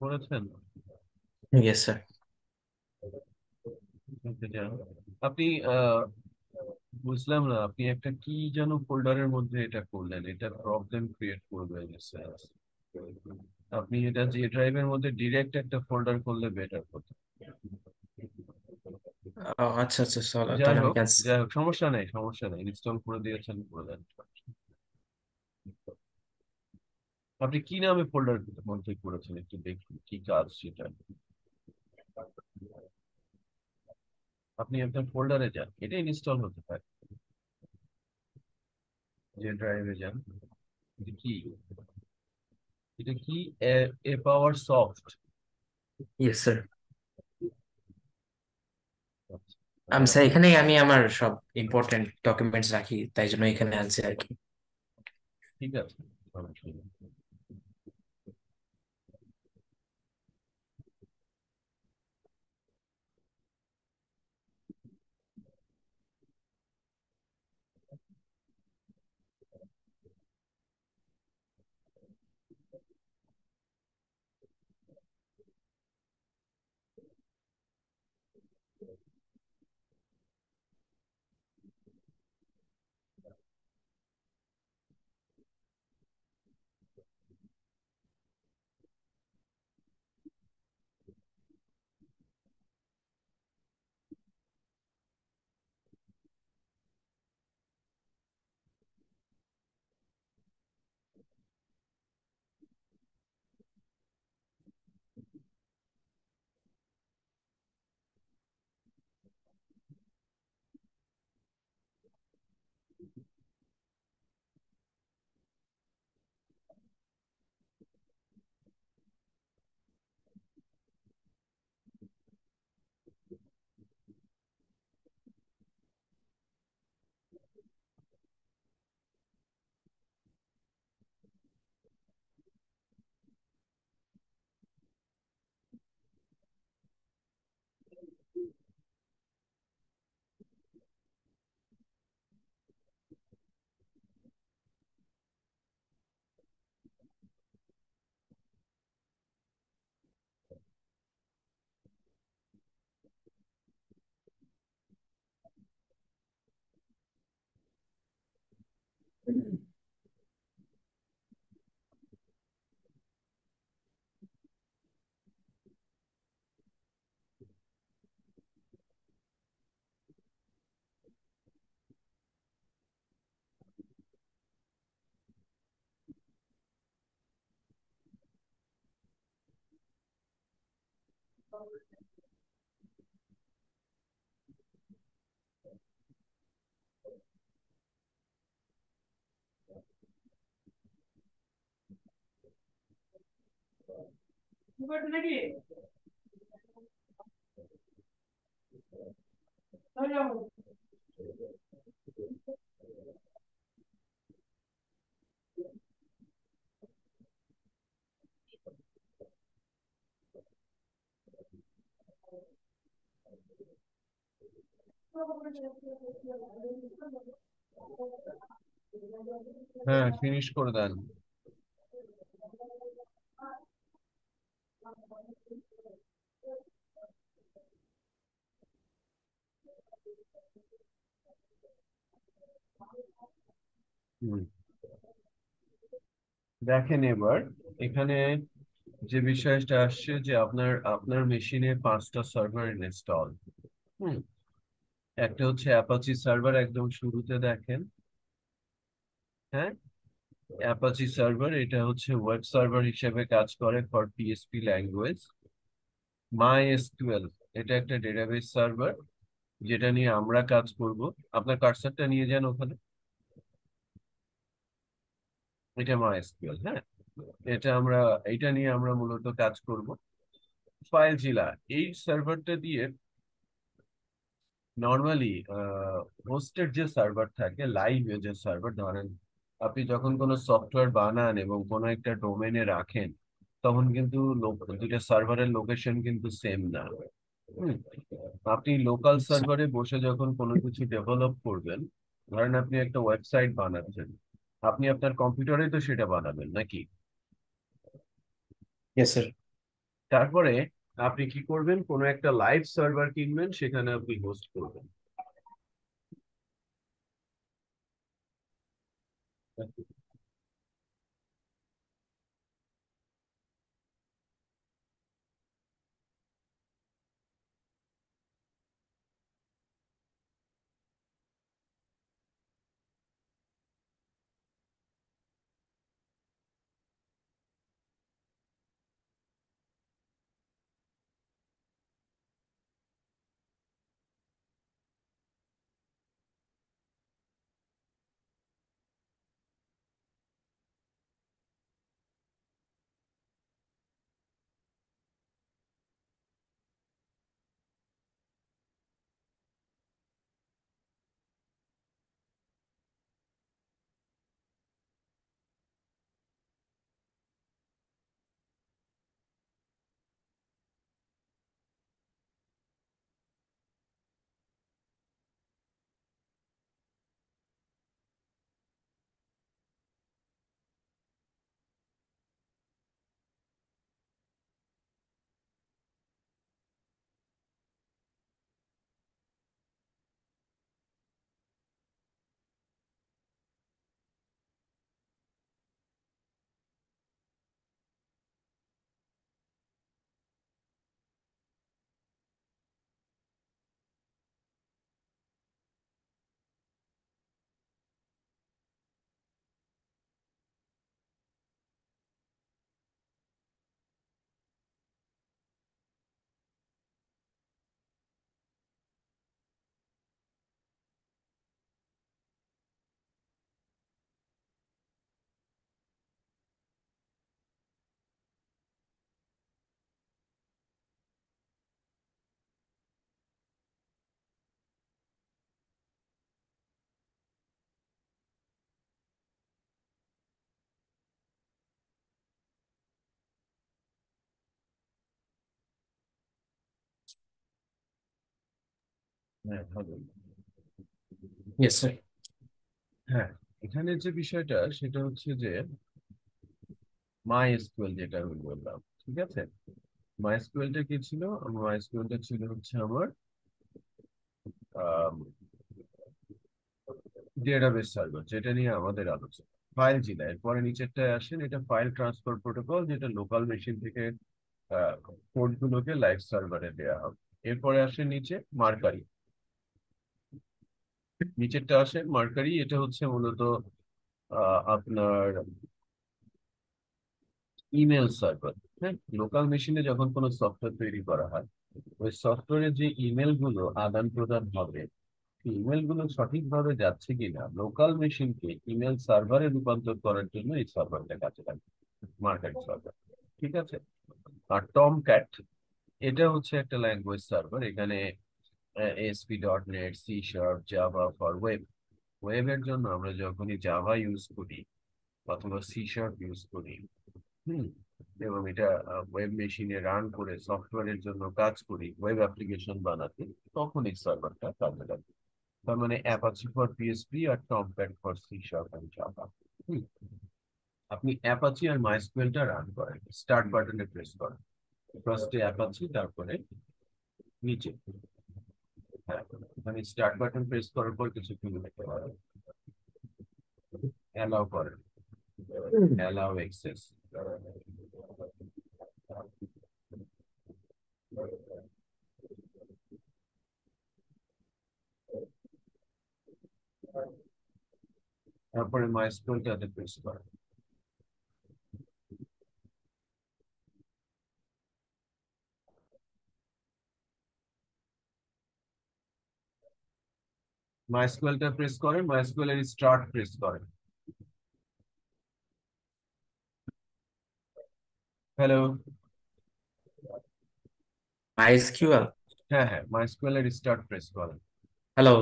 করেছেন? Yes sir. ওকে, যান। আপনি বুঝলাম না, আপনি একটা কি যেন ফোল্ডারের মধ্যে এটা করলেন, এটা প্রবলেম ক্রিয়েট করবে স্যার। আপনি এটা যে ড্রাইভের মধ্যে ডিরেক্ট একটা ফোল্ডার করলে বেটার হতো। আচ্ছা আচ্ছা, যাই তাহলে আমি হোক, ক্যান্সেল। যাই হোক, সমস্যা নেই, সমস্যা নেই, ইনস্টল করে দিয়েছেন, করে দেন। আপনি কি নামে ফোল্ডার মধ্যে করেছেন একটু দেখুন কি কাজ সেটা। আপনি আপনার ফোল্ডারে যান, এটা ইনস্টল হতে পারে, যে ড্রাইভে যান। এটা কি, এটা কি, এ পাওয়ার সফট। Yes sir. আমি স্যার এখানেই আমি আমার সব ইম্পর্টেন্ট ডকুমেন্টস রাখি, তাই জন্য এখানে আনছি আর কি। ঠিক আছে, সমস্যা নেই। হ্যাঁ, ফিনিশ করে দেন। হুম, দেখেন এবার এখানে যে বিষয়টা আসছে যে আপনার আপনার মেশিনে 5টা সার্ভার ইনস্টল। হুম, একটা হচ্ছে অ্যাপাচি সার্ভার, একদম শুরুতে দেখেন। হ্যাঁ, অ্যাপাচি সার্ভার, এটা হচ্ছে ওয়েব সার্ভার হিসেবে কাজ করে for PSP language. My SQL, এটা একটা ডেটাবেস সার্ভার যেটা নিয়ে আমরা কাজ করব। আপনার কার্সারটা নিয়ে যান ওখানে, এটা মাই এসকিউএল। হ্যাঁ, এটা আমরা, এটা নিয়ে আমরা মূলত কাজ করব। ফাইলজিলা, এই সার্ভারটা দিয়ে নর্মালি হোস্টেড যে সার্ভার থাকে, লাইভ যে সার্ভার, ধরেন আপনি যখন কোনো সফটওয়্যার বানান এবং কোনো একটা ডোমেনে রাখেন, তখন কিন্তু দুইটা সার্ভারের লোকেশন কিন্তু সেম না। হুম, আপনি লোকাল সার্ভারে বসে যখন কোনো কিছু ডেভেলপ করবেন, ধরেন আপনি একটা ওয়েবসাইট বানাচ্ছেন, আপনি আপনার কম্পিউটারে তো সেটা বানাবেন নাকি? Yes sir. তারপরে আপনি কি করবেন, কোনো একটা লাইভ সার্ভার কিনবেন, সেখানে আপনি হোস্ট করবেন। হ্যাঁ, ভালো। Yes sir. হ্যাঁ, এখানে যে বিষয়টা সেটা হচ্ছে যে মাই এসকিউএল, যেটা আমি বললাম, ঠিক আছে। মাই এসকিউএলটা কি ছিল? মাই এসকিউএলটা ছিল হচ্ছে আমার ডেটাবেস সার্ভার, যেটা নিয়ে আমাদের আলোচনা। ফাইল জিলা, এরপরে নিচেরটায় আসেন, এটা ফাইল ট্রান্সফার প্রোটোকল, যেটা লোকাল মেশিন থেকে কোড গুলোকে লাইভ সার্ভারে দেওয়া হবে। এরপরে আসে নিচে মার্কারি, নিচেরটা আসে মার্কারি। এটা হচ্ছে মূলত আপনার ইমেল সার্ভার। হ্যাঁ, লোকাল মেশিনে যখন কোনো সফটওয়্যার তৈরি করা হয়, ওই সফটওয়্যারে যে ইমেল গুলো আদান প্রদান হবে, ইমেল গুলো সঠিকভাবে যাচ্ছে কিনা লোকাল মেশিনকে ইমেল সার্ভারে রূপান্তর করার জন্য এই সার্ভারটা কাজে লাগে, মার্কেট সার্ভার। ঠিক আছে। আর টম ক্যাট, এটা হচ্ছে একটা ল্যাঙ্গুয়েজ সার্ভার। এখানে ASP.NET, C# Java for web. ওয়েবের জন্য আমরা যখনই জাভা ইউজ করি অথবা C# ইউজ করি, হুম, এবং এটা ওয়েব মেশিনে রান করে সফটওয়্যারের জন্য কাজ করি, ওয়েব অ্যাপ্লিকেশন বানাতে, তখন এই সার্ভারটা কাজে লাগে। তার মানে অ্যাপাচি ফর PHP আর Tomcat for C# and Java. আপনি অ্যাপাচি আর মাইস্কুয়েলটা রান করেন, স্টার্ট বাটনে প্রেস করেন, ফার্স্টে অ্যাপাচি, তারপরে নিচে। হ্যাঁ, মানে স্টার্ট বাটন প্রেস করার পর কিছুক্ষণ দেখতে পারেন, অ্যালাউ করেন, অ্যালাউ অ্যাক্সেস। তারপরে মাইস্কুয়েলটাতে প্রেস করেন। মাইস্কুয়েলটা প্রেস করেন, মাইস্কুয়েলের স্টার্ট প্রেস করেন। হ্যালো। মাইএসকিউএল। হ্যাঁ হ্যাঁ, মাইস্কুয়েলের স্টার্ট প্রেস করেন। হ্যালো।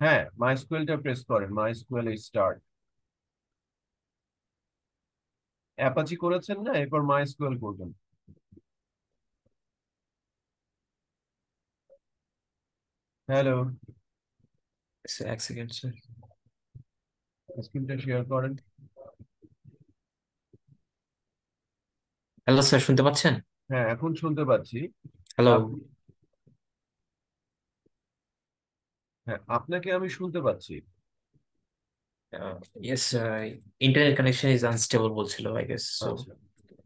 হ্যাঁ, মাইস্কুয়েলটা প্রেস করেন, মাইস্কুয়েল স্টার্ট। অ্যাপাচি করেছেন না, এরপর মাইস্কুয়েল করবেন। হ্যালো। এক সেকেন্ড স্যার। স্ক্রিনটা শেয়ার করেন। হ্যালো স্যার, শুনতে পাচ্ছেন? হ্যাঁ, এখন শুনতে পাচ্ছি। হ্যালো। আপনি, হ্যাঁ, আপনাকে আমি শুনতে পাচ্ছি। Yes, internet connection is unstable বলছিল আই গেস সো। আচ্ছা,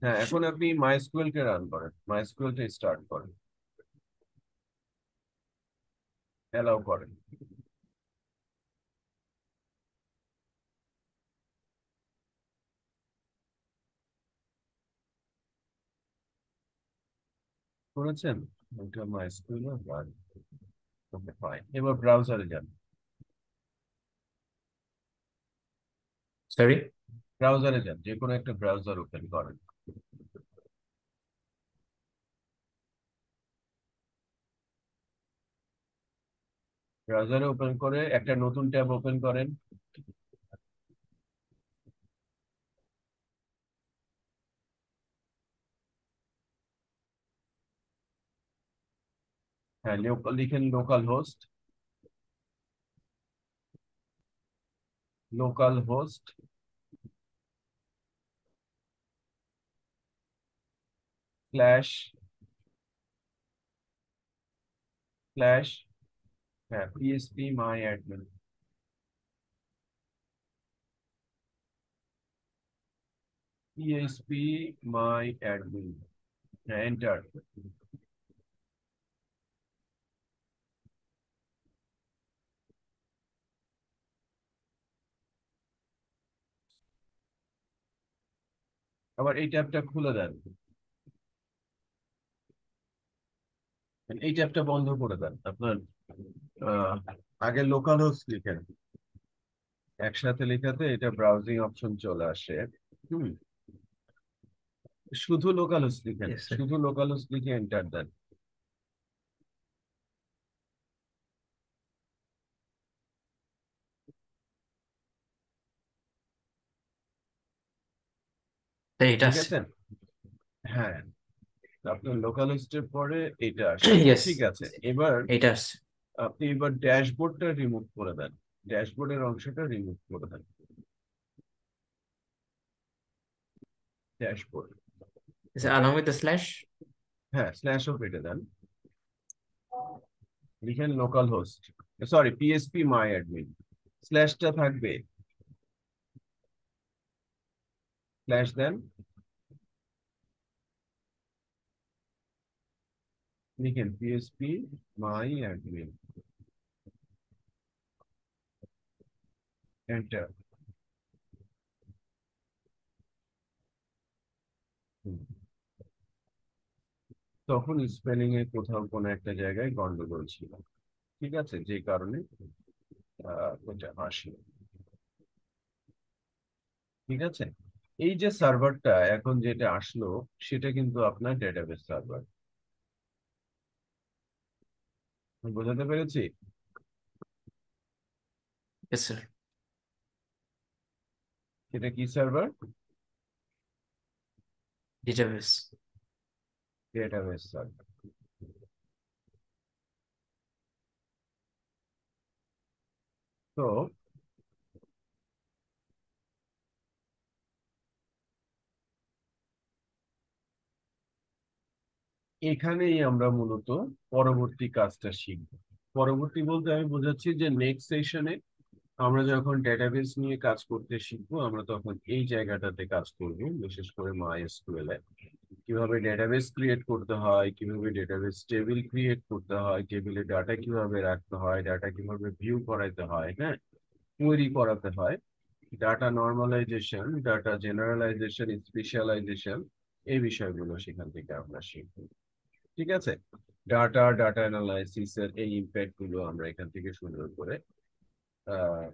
হ্যাঁ, এখন আপনি মাইস্কুয়েল কে রান করেন, মাইস্কুয়েল কে স্টার্ট করেন, অ্যালাউ করেন। করেছেন? ওটা মাইস্কুয়েল রান। ওকে, ফাইন, এবার ব্রাউজারে যান। সরি। ব্রাউজারে যান, যে কোনো একটা ব্রাউজার ওপেন করেন। ব্রাউজারে ওপেন করে একটা নতুন ট্যাব ওপেন করেন। হ্যাঁ, লিখেন local host, local host slash slash, হ্যাঁ, PHP my admin, PHP my admin, হ্যাঁ, এন্টার। আবার এই ট্যাবটা খুলে দেন, এই ট্যাবটা বন্ধ করে দেন আপনার। আহ, আগে লোকাল হোস্ট লিখেন, একসাথে লেখাতে এটা ব্রাউজিং অপশন চলে আসে। হুম, শুধু লোকাল হোস্ট লিখেন, ইয়েস স্যার। শুধু লোকাল হোস্ট লিখে এন্টার দেন। এটা আছে। লিখেছেন? হ্যাঁ, আপনার লোকাল হোস্টের পরে এটা আসছে, ইয়েস, ঠিক আছে। এবার এটা আছে। আপনি এবার ড্যাশবোর্ডটা রিমুভ করে দেন, ড্যাশবোর্ডের অংশটা রিমুভ করে দেন, dashboard. along with the slash. হ্যাঁ, স্ল্যাশও কেটে দেন, লিখেন local host, sorry, PHP my admin, স্ল্যাশটা থাকবে, স্ল্যাশ দেন, লিখেন পিএসপি মাই অ্যাডমিন, এন্টার। তখন স্পেলিং এ কোথাও কোনো একটা জায়গায় গন্ডগোল ছিল, ঠিক আছে, যে কারণে ওটা আসে, ঠিক আছে। এই যে সার্ভারটা এখন যেটা আসলো, সেটা কিন্তু আপনার ডেটাবেস সার্ভার। বোঝাতে পেরেছি? Yes sir. এটা কি সার্ভার? ডেটাবেস। Database server. তো এখানেই আমরা মূলত পরবর্তী কাজটা শিখব। পরবর্তী বলতে আমি বোঝাচ্ছি যে নেক্সট সেশনে আমরা যখন ডেটাবেস নিয়ে কাজ করতে শিখবো, আমরা তখন এই জায়গাটাতে কাজ করব, বিশেষ করে মাইএসকিউএল এ কিভাবে ডেটাবেস ক্রিয়েট করতে হয়, কিভাবে ডেটাবেস টেবিল ক্রিয়েট করতে হয়, টেবিলে ডাটা কিভাবে রাখতে হয়, ডাটা কিভাবে ভিউ করাতে হয়, হ্যাঁ, কোয়েরি করাতে হয়, data normalisation, data generalisation, specialisation, এই বিষয়গুলো সেখান থেকে আমরা শিখবো, ঠিক আছে। ডাটা অ্যানালাইসিস এর এই ইম্প্যাক্ট গুলো আমরা এখান থেকে সুন্দর করে আহ,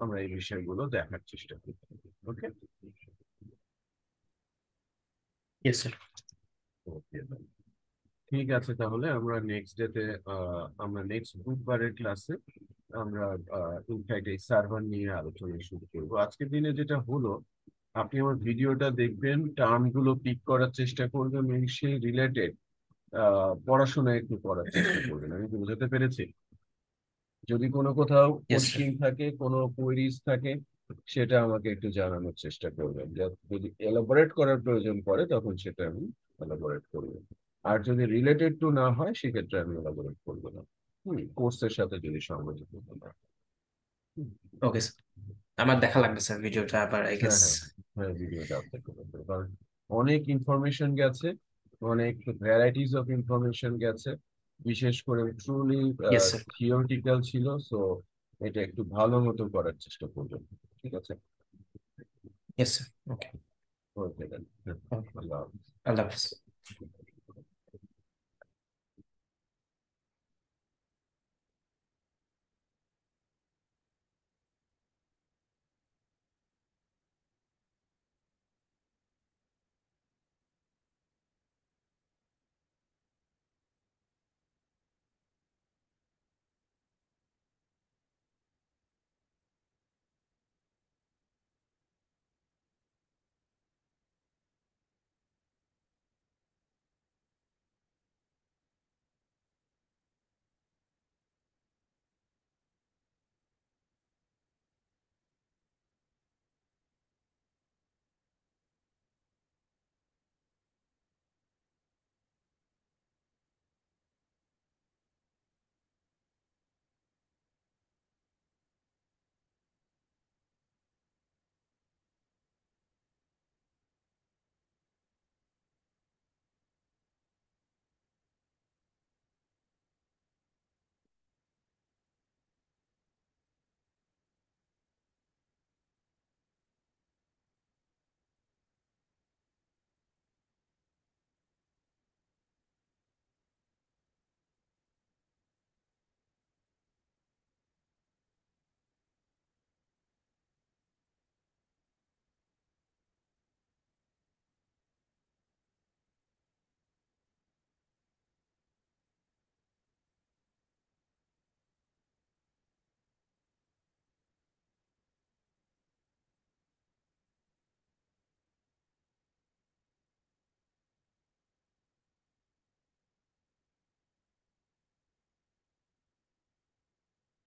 আমরা এই বিষয়গুলো দেখার চেষ্টা করি। ওকে, ইয়েস স্যার। ওকে, ঠিক আছে, তাহলে আমরা নেক্সট ডেতে, আমরা নেক্সট বুধবারের ক্লাসে আমরা ইনফ্যাক্ট এই সার্ভার নিয়ে আলোচনা শুরু করবো। আজকের দিনে যেটা হলো, আপনি আমার ভিডিওটা দেখবেন, টার্ম গুলো পিক করার চেষ্টা করবেন এবং সেই রিলেটেড পড়াশোনা একটু করার চেষ্টা করবেন। আমি কি বোঝাতে পেরেছি? যদি কোনো কোথাও ইয়েস স্যার। কোশ্চিন থাকে, কোনো কোয়েরিজ থাকে, সেটা আমাকে একটু জানানোর চেষ্টা করবেন। যদি এলাবোরেট করার প্রয়োজন পড়ে তখন সেটা আমি এলাবোরেট করবো। আর যদি রিলেটেড টু না হয় সেক্ষেত্রে আমি এলাবোরেট করবো না। কোর্সের সাথে যদি সংগঠিত না হয়। হুম, ওকে স্যার, আমার দেখা লাগবে স্যার ভিডিওটা আবার আই হ্যাঁ গেস। হ্যাঁ হ্যাঁ, ভিডিওটা আপলোড করতে হবে। কারণ অনেক ইনফরমেশন গেছে, অনেক ভ্যারাইটিস অফ ইনফরমেশন গেছে, বিশেষ করে ট্রুলি ইয়েস স্যার। থিওরিটিক্যাল ছিল। সো এটা একটু ভালো মতো করার চেষ্টা করবেন। ঠিক আছে? Yes sir. ওকে। ওকে দেন। আল্লাহ হাফেজ। আল্লাহ হাফিজ।